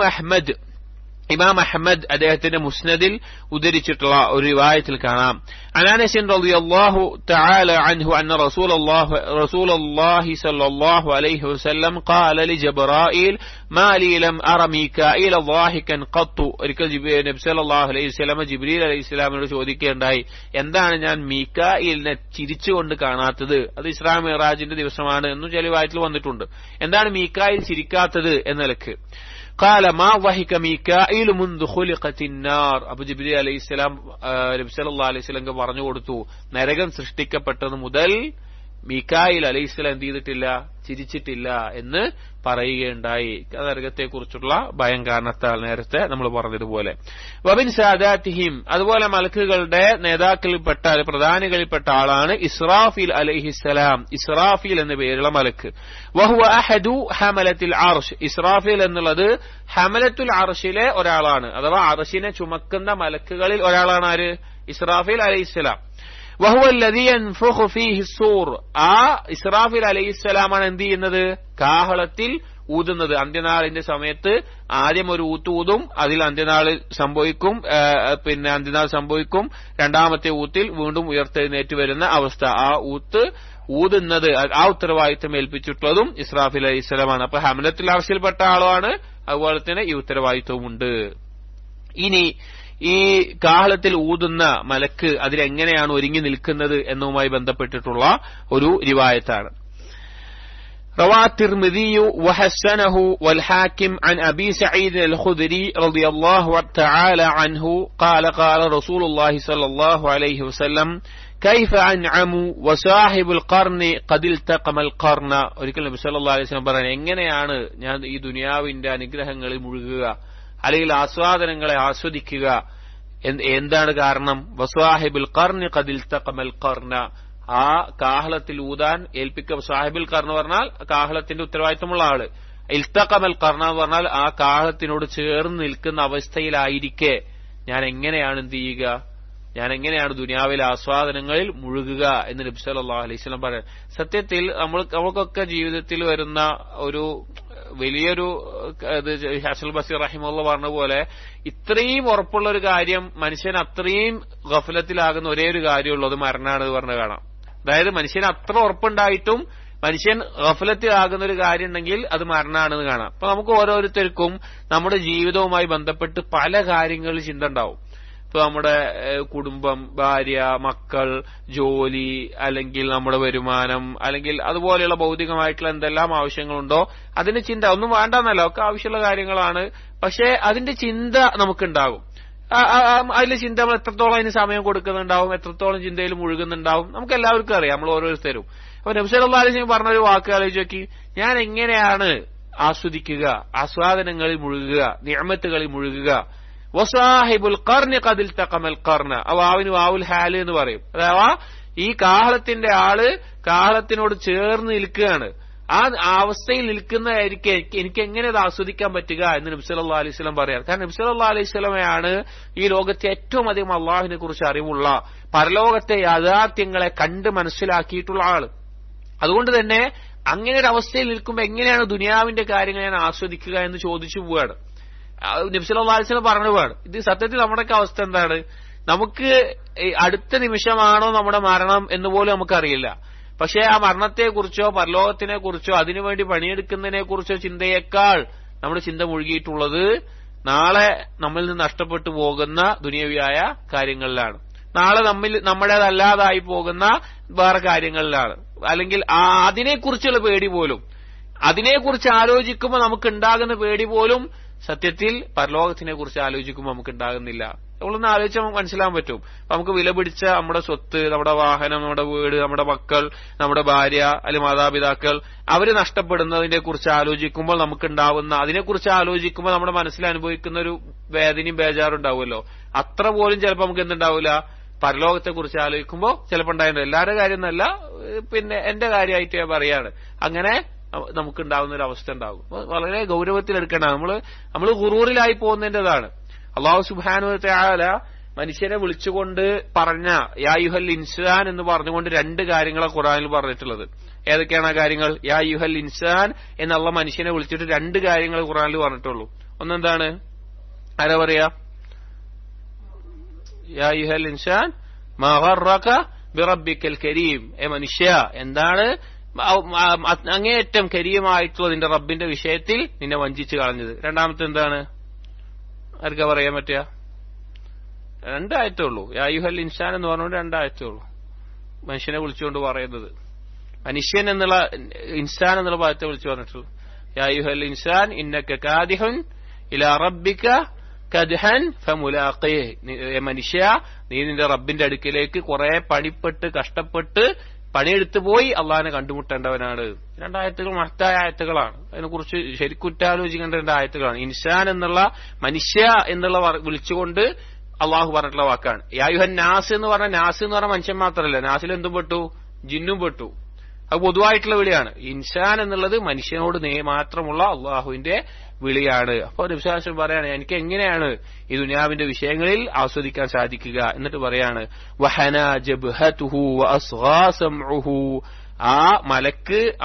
അഹ്മദ് അദ്ദേഹത്തിന്റെ മുസ്നദിൽ ഉദ്ധരിച്ചിട്ടുള്ള ഒരു റിവായത്തിൽ കാണാം. അനസ് റളിയല്ലാഹു തആല അൻഹു അന്ന റസൂലുള്ളാഹി സ്വല്ലല്ലാഹു അലൈഹി വസല്ലം ഖാല ലി ജിബ്രീൽ മാ ലി ലം അറ മീകായിൽ ളാഹികൻ ഖത്തു. ഒരിക്കൽ നബി സല്ലല്ലാഹു അലൈഹി വസല്ലം ജിബ്രീൽ അലൈഹിസ്സലാമിനോട് ചോദിക്കുകയുണ്ടായി, എന്താണ് ഞാൻ മീകായിലിനെ ചിരിച്ചുകൊണ്ട് കാണാത്തത്? അത് ഇസ്രാ മിഅ്റാജിന്റെ ദിവസമാണ് എന്നും ചില റിവായത്തിൽ വന്നിട്ടുണ്ട്. എന്താണ് മീകായിൽ ചിരിക്കാത്തത് എന്ന നിലക്ക്? قال ما ضحك ميكائيل منذ خلقت النار. അബൂ ജിബ്രീൽ അലൈഹിസ്സലാം നബി സല്ലല്ലാഹു അലൈഹി വസല്ലം പറഞ്ഞു കൊടുത്തു, നരകം സൃഷ്ടിക്കപ്പെട്ടത് മുതൽ മീകായിൽ അലൈഹിസ്സലാം എന്ത് ചെയ്തിട്ടില്ല, ചിരിച്ചിട്ടില്ല എന്ന് പറയുകയുണ്ടായി. നരകത്തെക്കുറിച്ചുള്ള ഭയം കാരണത്താൽ നേരത്തെ നമ്മൾ പറഞ്ഞതുപോലെ. വബിൻ സാദാതിഹിം, അതുപോലെ മലക്കുകളുടെ നേതാക്കളിൽപ്പെട്ട പ്രധാനികളിൽപ്പെട്ട ആളാണ് ഇസ്രാഫീൽ അലൈഹിസ്സലാം. ഇസ്രാഫീൽ എന്ന പേരുള്ള മലക്ക്. വഹുവ അഹദു ഹമലത്തിൽ അർശ്. ഇസ്രാഫീൽ എന്നുള്ളത് ഹമലത്തുൽ അർശിലെ ഒരാളാണ്. അഥവാ അർശിനെ ചുമക്കുന്ന മലക്കുകളിൽ ഒരാളാണ് ആര്? ഇസ്രാഫീൽ അലൈഹിസ്സലാം. വഹുവ അല്ലദീ യൻഫുഖു ഫീഹി സൂർ. ആ ഇസ്രാഫീൽ അലൈഹിസ്സലാമാണ് എന്ത് ചെയ്യുന്നത്? കാഹളത്തിൽ ഊതുന്നത്. അന്ത്യനാളിന്റെ സമയത്ത് ആദ്യം ഒരു ഊത്തും, അതിൽ അന്ത്യനാൾ സംഭവിക്കും. രണ്ടാമത്തെ ഊത്തിൽ വീണ്ടും ഉയർത്തെഴുന്നേറ്റ് വരുന്ന അവസ്ഥ. ആ ഊതുന്നത്, ആ ഉത്തരവാദിത്തം ഏൽപ്പിച്ചിട്ടുള്ളതും ഇസ്രാഫീൽ അലൈഹിസ്സലാമാണ്. അപ്പൊ ഹമലത്തുൽ അർശിൽപ്പെട്ട ആളാണ്. അതുപോലെ തന്നെ ഈ ഉത്തരവാദിത്തവുമുണ്ട്. ഇനി ഈ കാഹളത്തിൽ ഊതുന്ന മലക്ക് അതിലെങ്ങനെയാണ് ഒരുങ്ങി നിൽക്കുന്നത് എന്നതുമായി ബന്ധപ്പെട്ടിട്ടുള്ള ഒരു റിവായത്താണ്. روى الترمذي وحسنه والحاكم عن أبي سعيد الخدري رضي الله تعالى عنه قال قال رسول الله صلى الله عليه وسلم كيف أنعم وصاحب القرن قد التقم القرن. ഒരിക്കൽ നബി സല്ലല്ലാഹു അലൈഹി വസല്ലം പറഞ്ഞു, എങ്ങനെയാണ് ഞാൻ ഈ ദുനിയാവിന്റെ അനുഗ്രഹങ്ങളിൽ മുഴുകുക, അല്ലെങ്കിൽ ആസ്വാദനങ്ങളെ ആസ്വദിക്കുക? എന്താണ് കാരണം? വസ്വാഹിബുൽ ഖർനി ഖദിൽ തഖമൽ ഖർന. ആ കാഹളത്തിൽ ഊതാൻ സാഹിബുൽ ഖർന പറഞ്ഞാൽ കാഹളത്തിന്റെ ഉത്തരവാദിത്തമുള്ള ആള്. ഇൽതഖമൽ ഖർന എന്ന് പറഞ്ഞാൽ ആ കാഹളത്തിനോട് ചേർന്ന് നിൽക്കുന്ന അവസ്ഥയിലായിരിക്കെ ഞാൻ എങ്ങനെയാണ് എന്ത് ചെയ്യുക, ഞാൻ എങ്ങനെയാണ് ദുനിയാവിലെ ആസ്വാദനങ്ങളിൽ മുഴുകുക എന്ന് നബി സല്ലല്ലാഹു അലൈഹി വസല്ലം പറയാം. സത്യത്തിൽ നമ്മൾക്കൊക്കെ ജീവിതത്തിൽ വരുന്ന ഒരു വലിയൊരു ഹസൻ ബസീർ റഹിമഹുല്ലാഹ് പറഞ്ഞ പോലെ ഇത്രയും ഉറപ്പുള്ള ഒരു കാര്യം, മനുഷ്യൻ അത്രയും ഗഫലത്തിലാകുന്ന ഒരേ ഒരു കാര്യമുള്ളൂ, അത് മരണമാണ് പറഞ്ഞ് കാണാം. അതായത് മനുഷ്യന് അത്ര ഉറപ്പുണ്ടായിട്ടും മനുഷ്യൻ ഗഫലത്തിലാകുന്ന ഒരു കാര്യം ഉണ്ടെങ്കിൽ അത് മരണമാണെന്ന് കാണാം. അപ്പൊ നമുക്ക് ഓരോരുത്തർക്കും നമ്മുടെ ജീവിതവുമായി ബന്ധപ്പെട്ട് പല കാര്യങ്ങളിൽ ചിന്ത ഉണ്ടാവും. ഇപ്പൊ നമ്മുടെ കുടുംബം, ഭാര്യ, മക്കൾ, ജോലി, അല്ലെങ്കിൽ നമ്മുടെ വരുമാനം, അല്ലെങ്കിൽ അതുപോലെയുള്ള ഭൗതികമായിട്ടുള്ള എന്തെല്ലാം ആവശ്യങ്ങളുണ്ടോ അതിന്റെ ചിന്ത ഒന്നും വേണ്ടെന്നല്ല, ഒക്കെ ആവശ്യമുള്ള കാര്യങ്ങളാണ്. പക്ഷെ അതിന്റെ ചിന്ത നമുക്കുണ്ടാകും. അതിലെ ചിന്ത നമ്മൾ എത്രത്തോളം അതിന് സമയം കൊടുക്കുന്നുണ്ടാവും, എത്രത്തോളം ചിന്തയിൽ മുഴുകുന്നുണ്ടാവും, നമുക്ക് എല്ലാവർക്കും അറിയാം, നമ്മൾ ഓരോരുത്തരും. അപ്പൊ നബി സല്ലല്ലാഹു അലൈഹി വസല്ലം പറഞ്ഞൊരു വാക്ക് ആലോചിച്ച് നോക്കി, ഞാൻ എങ്ങനെയാണ് ആസ്വദിക്കുക, ആസ്വാദനങ്ങളിൽ മുഴുകുക, നിഅമത്തുകളിൽ മുഴുകുക. വസാഹിബുൽ ഖർനി ഖദിൽ തഖമൽ ഖർന, വാവിന് വാവുൽ ഹാല് എന്ന് പറയും. അഥവാ ഈ കാഹളത്തിന്റെ ആള് കാഹളത്തിനോട് ചേർന്ന് നിൽക്കുകയാണ്. ആ അവസ്ഥയിൽ നിൽക്കുന്നതായിരിക്കും എനിക്ക് എങ്ങനെ അത് ആസ്വദിക്കാൻ പറ്റുക എന്ന് നബി സല്ലല്ലാഹു അലൈഹി വസല്ലം പറയാറ്. കാരണം നബി സല്ലല്ലാഹു അലൈഹി വസല്ലമയാണ് ഈ ലോകത്തെ ഏറ്റവും അധികം അള്ളാഹുവിനെ കുറിച്ച് അറിവുള്ള, പരലോകത്തെ യാഥാർത്ഥ്യങ്ങളെ കണ്ട് മനസ്സിലാക്കിയിട്ടുള്ള ആള്. അതുകൊണ്ട് തന്നെ അങ്ങനെ ഒരു അവസ്ഥയിൽ നിൽക്കുമ്പോൾ എങ്ങനെയാണ് ദുനിയാവിന്റെ കാര്യങ്ങൾ ഞാൻ ആസ്വദിക്കുക എന്ന് ചോദിച്ചു പോവാണ്. നബി സല്ലല്ലാഹു അലൈഹി വസല്ലം പറഞ്ഞു പോവാണ്. ഇത് സത്യത്തിൽ നമ്മുടെയൊക്കെ അവസ്ഥ എന്താണ്? നമുക്ക് അടുത്ത നിമിഷമാണോ നമ്മുടെ മരണം എന്ന് പോലും നമുക്കറിയില്ല. പക്ഷെ ആ മരണത്തെക്കുറിച്ചോ പരലോകത്തിനെ കുറിച്ചോ അതിനുവേണ്ടി പണിയെടുക്കുന്നതിനെ കുറിച്ചോ ചിന്തയേക്കാൾ നമ്മുടെ ചിന്ത മുഴുകിയിട്ടുള്ളത് നാളെ നമ്മിൽ നിന്ന് നഷ്ടപ്പെട്ടു പോകുന്ന ദുനിയവിയായ കാര്യങ്ങളിലാണ്. നാളെ നമ്മുടേതല്ലാതായി പോകുന്ന വേറെ കാര്യങ്ങളിലാണ്. അല്ലെങ്കിൽ അതിനെക്കുറിച്ചുള്ള പേടി പോലും, അതിനെക്കുറിച്ച് ആലോചിക്കുമ്പോൾ നമുക്ക് ഉണ്ടാകുന്ന പേടി പോലും സത്യത്തിൽ പരലോകത്തിനെ കുറിച്ച് ആലോചിക്കുമ്പോൾ നമുക്ക് ഉണ്ടാകുന്നില്ല. നമ്മളൊന്ന് ആലോചിച്ചാൽ നമുക്ക് മനസ്സിലാൻ പറ്റും. നമുക്ക് വില പിടിച്ച നമ്മുടെ സ്വത്ത്, നമ്മുടെ വാഹനം, നമ്മുടെ വീട്, നമ്മുടെ മക്കൾ, നമ്മുടെ ഭാര്യ അല്ലെങ്കിൽ മാതാപിതാക്കൾ, അവര് നഷ്ടപ്പെടുന്നതിനെ കുറിച്ച് ആലോചിക്കുമ്പോൾ നമുക്കുണ്ടാവുന്ന, അതിനെക്കുറിച്ച് ആലോചിക്കുമ്പോൾ നമ്മുടെ മനസ്സിൽ അനുഭവിക്കുന്ന ഒരു വേദനയും ബേജാറും ഉണ്ടാവുമല്ലോ. അത്ര പോലും ചിലപ്പോൾ നമുക്ക് എന്തുണ്ടാവില്ല പരലോകത്തെ കുറിച്ച് ആലോചിക്കുമ്പോൾ ചിലപ്പോൾ ഉണ്ടായിരുന്നു. എല്ലാവരുടെ കാര്യം എന്നല്ല, പിന്നെ എന്റെ കാര്യമായിട്ട് ഞാൻ പറയാണ്. അങ്ങനെ നമുക്കുണ്ടാവുന്ന ഒരു അവസ്ഥ ഉണ്ടാകും. വളരെ ഗൗരവത്തിലെടുക്കണം. നമ്മൾ ഗുറൂറിലായി പോകുന്നതിൻ്റെതാണ്. അല്ലാഹു സുബ്ഹാനഹു വ തആല മനുഷ്യരെ വിളിച്ചുകൊണ്ട് പറഞ്ഞ യാ അയ്യുഹൽ ഇൻസാൻ എന്ന് പറഞ്ഞുകൊണ്ട് രണ്ട് കാര്യങ്ങളെ ഖുർആനിൽ പറഞ്ഞിട്ടുള്ളത്. ഏതൊക്കെയാണ് ആ കാര്യങ്ങൾ? യാ അയ്യുഹൽ ഇൻസാൻ എന്നുള്ള മനുഷ്യനെ വിളിച്ചിട്ട് രണ്ട് കാര്യങ്ങൾ ഖുർആനിൽ പറഞ്ഞിട്ടുള്ളൂ. ഒന്നെന്താണ്? ആരാ പറയാ? യാ അയ്യുഹൽ ഇൻസാൻ മാ ഗറക ബിറബ്ബിക്കൽ കരീം. മനുഷ്യ, എന്താണ് അങ്ങേയറ്റം കരീമായിട്ടുള്ള നിന്റെ റബ്ബിന്റെ വിഷയത്തിൽ നിന്നെ വഞ്ചിച്ചു കളഞ്ഞത്? രണ്ടാമത്തെ എന്താണ്? ആർക്കാ പറയാൻ പറ്റുക? രണ്ടായത്തേ ഉള്ളൂ. യാ അയ്യുഹൽ ഇൻസാൻ എന്ന് പറഞ്ഞുകൊണ്ട് രണ്ടായത്തേ ഉള്ളൂ മനുഷ്യനെ വിളിച്ചുകൊണ്ട് പറയുന്നത്. മനുഷ്യൻ എന്നുള്ള ഇൻസാൻ എന്നുള്ള ഭാഗത്തെ വിളിച്ചു പറഞ്ഞിട്ടുള്ളൂ. യാ അയ്യുഹൽ ഇൻസാൻ ഇന്നക കാദിഹുൻ ഇലാ റബ്ബിക കദ്ഹൻ ഫമുലാഖീഹ്. മനുഷ്യ, നീ നിന്റെ റബ്ബിന്റെ അടുക്കിലേക്ക് കുറെ പണിപ്പെട്ട് കഷ്ടപ്പെട്ട് പണിയെടുത്തു പോയി അള്ളാഹിനെ കണ്ടുമുട്ടേണ്ടവനാണ്. രണ്ടായത്തുകൾ മഹത്തായ ആയത്തുകളാണ്. അതിനെക്കുറിച്ച് ശരിക്കുറ്റാലോചിക്കേണ്ട രണ്ടായത്തുകളാണ്. ഇൻസാൻ എന്നുള്ള മനുഷ്യ എന്നുള്ള വിളിച്ചുകൊണ്ട് അള്ളാഹു പറഞ്ഞിട്ടുള്ള വാക്കാണ്. യാ അയ്യുഹൻ നാസ് എന്ന് പറഞ്ഞ, നാസ് എന്ന് പറഞ്ഞ മനുഷ്യൻ മാത്രമല്ല, നാസിൽ എന്തും പെട്ടു? ജിന്നും പെട്ടു. അത് പൊതുവായിട്ടുള്ള വിളിയാണ്. ഇൻസാൻ എന്നുള്ളത് മനുഷ്യനോട് മാത്രമുള്ള അള്ളാഹുവിന്റെ വിളിയാണ്. അപ്പോൾ നബി സല്ലല്ലാഹു അലൈഹി വസല്ലം പറയാണ്, എനിക്ക് എങ്ങനെയാണ് ഈ ദുനിയാവിന്റെ വിഷയങ്ങളിൽ ആസ്വദിക്കാൻ സാധിക്കുക? എന്നിട്ട് പറയാണ് വഹനാ ജബ്ഹതുഹു വഅസ്ഗാ സമഉഹു. ആ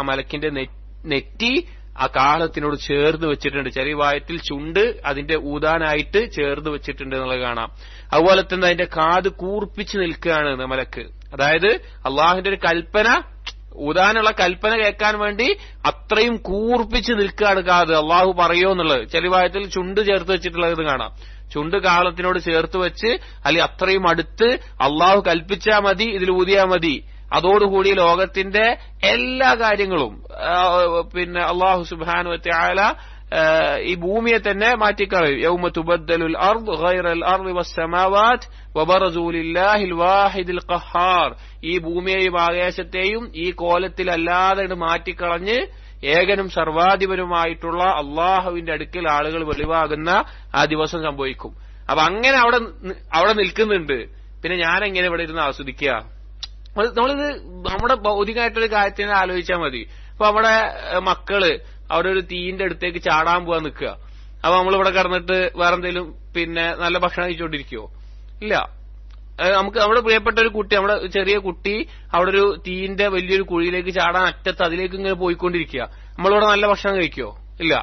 മലക്കിന്റെ നെറ്റി ആ കാഹളത്തിനോട് ചേർന്ന് വെച്ചിട്ടുണ്ട്. ചെറിയ വായത്തിൽ ചുണ്ട് അതിന്റെ ഊതാനായിട്ട് ചേർന്ന് വെച്ചിട്ടുണ്ട് എന്നുള്ളത് കാണാം. അതുപോലെ തന്നെ അതിന്റെ കാത് കൂർപ്പിച്ച് നിൽക്കുകയാണ് മലക്ക്. അതായത് അള്ളാഹുവിന്റെ ഒരു കൽപ്പന, ഊതാനുള്ള കൽപ്പന കേൾക്കാൻ വേണ്ടി അത്രയും കൂർപ്പിച്ച് നിൽക്കുകയാണ് കാത്. അള്ളാഹു പറയോ എന്നുള്ളത് ചെറിയ വായത്തിൽ ചുണ്ട് ചേർത്ത് വെച്ചിട്ടുള്ളത് കാണാം. ചുണ്ട് കാഹളത്തിനോട് ചേർത്ത് വെച്ച് അല്ലെങ്കിൽ അത്രയും അടുത്ത് അള്ളാഹു കൽപ്പിച്ചാ മതി, ഇതിൽ ഊതിയാ മതി. അതോടുകൂടി ലോകത്തിന്റെ എല്ലാ കാര്യങ്ങളും പിന്നെ അള്ളാഹു സുബ്ഹാനഹു വ തആല ഈ ഭൂമിയെ തന്നെ മാറ്റിക്കളയും. യൗമ തുബദ്ദലുൽ അർദ് ഗൈറൽ അർദി വസ്സമാവാത് വബറസൂ ലില്ലാഹിൽ വാഹിദിൽ ഖഹാർ. ഈ ഭൂമിയെയും ആകാശത്തെയും ഈ കോലത്തിലല്ലാതെ മാറ്റിക്കളഞ്ഞ് ഏകനും സർവാധിപനുമായിട്ടുള്ള അള്ളാഹുവിന്റെ അടുക്കൽ ആളുകൾ വെളിവാകുന്ന ആ ദിവസം സംഭവിക്കും. അപ്പൊ അങ്ങനെ അവിടെ നിൽക്കുന്നുണ്ട്. പിന്നെ ഞാൻ എങ്ങനെ ഇവിടെ ഇരുന്ന് ആസ്വദിക്കുക? നമ്മളിത് നമ്മുടെ ഭൗതികമായിട്ടൊരു കാര്യത്തിനെ ആലോചിച്ചാൽ മതി. ഇപ്പൊ നമ്മുടെ മക്കള് അവിടെ ഒരു തീന്റെ അടുത്തേക്ക് ചാടാൻ പോവാൻ നിൽക്കുക. അപ്പൊ നമ്മളിവിടെ കിടന്നിട്ട് വേറെന്തെങ്കിലും പിന്നെ നല്ല ഭക്ഷണം കഴിച്ചുകൊണ്ടിരിക്കുവോ? ഇല്ല. നമുക്ക് നമ്മുടെ പ്രിയപ്പെട്ട ഒരു കുട്ടി, നമ്മുടെ ചെറിയ കുട്ടി അവിടെ ഒരു തീന്റെ വലിയൊരു കുഴിയിലേക്ക് ചാടാൻ അറ്റത്ത് അതിലേക്ക് ഇങ്ങനെ പോയിക്കൊണ്ടിരിക്കുക. നമ്മളിവിടെ നല്ല ഭക്ഷണം കഴിക്കുവോ? ഇല്ല.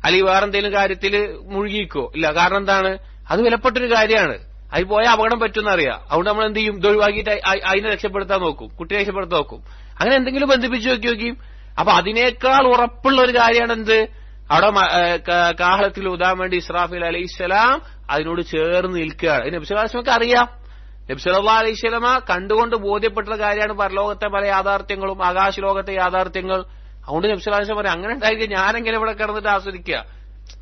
അല്ലെങ്കിൽ വേറെന്തെങ്കിലും കാര്യത്തിൽ മുഴുകിക്കോ? ഇല്ല. കാരണം എന്താണ്? അത് വിലപ്പെട്ടൊരു കാര്യമാണ്. അതിൽ പോയാൽ അപകടം പറ്റുമെന്നറിയാം. അതുകൊണ്ട് നമ്മൾ എന്ത് ചെയ്യും? ഇതൊഴിവാക്കിയിട്ട് അതിനെ രക്ഷപ്പെടുത്താൻ നോക്കും, കുട്ടിയെ രക്ഷപ്പെടുത്താൻ നോക്കും. അങ്ങനെ എന്തെങ്കിലും ബന്ധിപ്പിച്ച് നോക്കിയും. അപ്പൊ അതിനേക്കാൾ ഉറപ്പുള്ള ഒരു കാര്യമാണ് എന്ത്? അവിടെ കാഹളത്തിൽ ഊതാൻ വേണ്ടി ഇസ്രാഫീൽ അലൈഹിസ്സലാം അതിനോട് ചേർന്ന് നിൽക്കുകയാണ്. നബി സല്ലല്ലാഹു അലൈഹി വസല്ലം അറിയാം. നബി സല്ലല്ലാഹു അലൈഹി വസല്ലം കണ്ടുകൊണ്ട് ബോധ്യപ്പെട്ട കാര്യമാണ് പരലോകത്തെ പല യാഥാർത്ഥ്യങ്ങളും ആകാശലോകത്തെ യാഥാർത്ഥ്യങ്ങൾ. അതുകൊണ്ട് നബി സല്ലല്ലാഹു അലൈഹി വസല്ലം പറയാം, അങ്ങനെ ഉണ്ടായിരിക്കും ഞാനെങ്ങനെ ഇവിടെ കിടന്നിട്ട് ആസ്വദിക്കുക?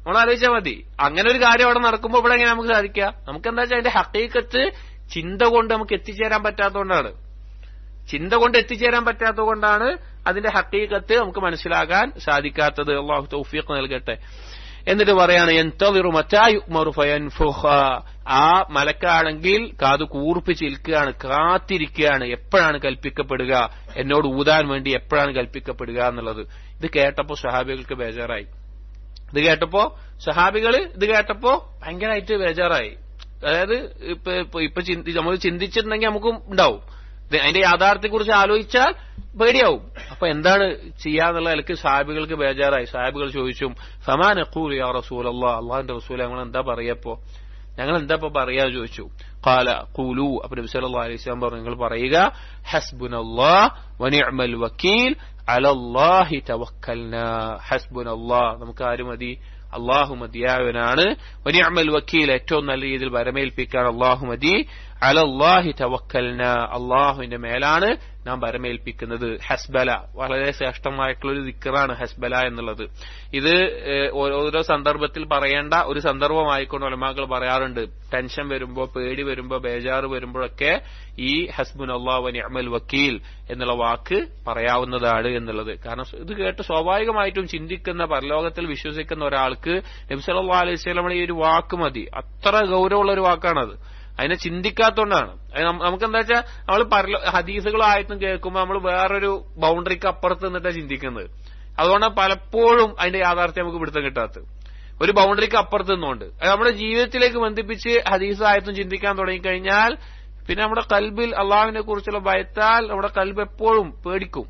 നമ്മൾ ആലോചിച്ചാൽ മതി. അങ്ങനെ ഒരു കാര്യം അവിടെ നടക്കുമ്പോൾ ഇവിടെ എങ്ങനെ നമുക്ക് സാധിക്കുക? നമുക്ക് എന്താ വെച്ചാൽ അതിന്റെ ഹഖീഖത്ത് ചിന്ത കൊണ്ട് നമുക്ക് എത്തിച്ചേരാൻ പറ്റാത്തതുകൊണ്ടാണ്. ചിന്ത കൊണ്ട് എത്തിച്ചേരാൻ പറ്റാത്തത് കൊണ്ടാണ് അതിന്റെ ഹഖീഖത്ത് നമുക്ക് മനസ്സിലാകാൻ സാധിക്കാത്തത്. അല്ലാഹു തൗഫീഖ് നൽകട്ടെ. എന്നിട്ട് പറയാണ് യൻതളിറു മതാ യുഅ്മറു ഫയൻഫുഖ. ആ മലക്കാണെങ്കിൽ കാതു കൂർപ്പിച്ചിരിക്കുകയാണ്, കാത്തിരിക്കുകയാണ് എപ്പോഴാണ് കൽപ്പിക്കപ്പെടുക, എന്നോട് ഊതാൻ വേണ്ടി എപ്പോഴാണ് കൽപ്പിക്കപ്പെടുക എന്നുള്ളത്. ഇത് കേട്ടപ്പോ സഹാബികൾക്ക് ബേജാറായി. ഇത് കേട്ടപ്പോ ഭയങ്കരമായിട്ട് ബേജാറായി. അതായത് ഇപ്പൊ നമ്മൾ ചിന്തിച്ചിട്ടുണ്ടെങ്കിൽ നമുക്കും ഉണ്ടാവും, അതിന്റെ യാഥാർത്ഥ്യത്തെക്കുറിച്ച് ആലോചിച്ചാൽ പേടിയാവും. അപ്പൊ എന്താണ് ചെയ്യാന്നുള്ള നിലയ്ക്ക് സഹാബികൾക്ക് ബേജാറായി. സഹാബികൾ ചോദിച്ചു, ഫമാ നഖൂലു യാ റസൂലല്ലാഹ്, അല്ലാഹുവിന്റെ റസൂലേ ഞങ്ങൾ എന്താ പറയാ ചോദിച്ചു. ഖാല ഖൂലു, അപ്പോൾ നബി സല്ലല്ലാഹു അലൈഹി വസല്ലം പറഞ്ഞു, നിങ്ങൾ പറയുക ഹസ്ബുനല്ലാഹ് വനിഅമൽ വക്കീൽ അലല്ലാഹി തവക്കൽനാ. ഹസ്ബുനല്ലാഹ്, നമുക്ക് ആര് മതി? അല്ലാഹു മതിയായവനാണ്. വനിഅമൽ വക്കീൽ, ഏറ്റവും നല്ല രീതിയിൽ വരമേൽപ്പിക്കാൻ അല്ലാഹു മതി. അലല്ലാഹി തവക്കൽനാ, അല്ലാഹുവിന്റെ മേലാണ് നാം വരമേൽപ്പിക്കുന്നത്. ഹസ്ബല, വളരെ ശ്രേഷ്ഠമായിട്ടുള്ള ഒരു ദിക്റാണ് ഹസ്ബല എന്നുള്ളത്. ഇത് ഓരോ സന്ദർഭത്തിൽ പറയേണ്ട ഒരു സന്ദർഭമായിക്കൊണ്ട് ഉലമാക്കൾ പറയാറുണ്ട്. ടെൻഷൻ വരുമ്പോ, പേടി വരുമ്പോ, ബേജാറ് വരുമ്പോഴൊക്കെ ഈ ഹസ്ബുനല്ലാഹു വനിഅമൽ വക്കീൽ എന്നുള്ള വാക്ക് പറയാവുന്നതാണ് എന്നുള്ളത്. കാരണം ഇത് കേട്ട് സ്വാഭാവികമായിട്ടും ചിന്തിക്കുന്ന, പരലോകത്തിൽ വിശ്വസിക്കുന്ന ഒരാൾക്ക് നബി സല്ലല്ലാഹു അലൈഹി വസല്ലമയുടെ ഈ ഒരു വാക്ക് മതി. അത്ര ഗൗരവമുള്ള ഒരു വാക്കാണത്. അതിനെ ചിന്തിക്കാത്തോണ്ടാണ്. നമുക്കെന്താ വെച്ചാൽ നമ്മൾ ഹദീസുകളും ആയത്തും കേൾക്കുമ്പോൾ നമ്മൾ വേറൊരു ബൗണ്ടറിക്ക് അപ്പുറത്ത് നിന്നിട്ടാണ് ചിന്തിക്കുന്നത്. അതുകൊണ്ടാണ് പലപ്പോഴും അതിന്റെ യാഥാർത്ഥ്യം നമുക്ക് പിടുത്തം കിട്ടാത്തത്. ഒരു ബൗണ്ടറിക്ക് അപ്പുറത്ത് നിന്നുകൊണ്ട് അത് നമ്മുടെ ജീവിതത്തിലേക്ക് ബന്ധിപ്പിച്ച് ഹദീസ് ആയത്തും ചിന്തിക്കാൻ തുടങ്ങിക്കഴിഞ്ഞാൽ പിന്നെ നമ്മുടെ കൽബിൽ അള്ളാഹുവിനെ കുറിച്ചുള്ള ഭയത്താൽ നമ്മുടെ കൽബ് എപ്പോഴും പേടിക്കും.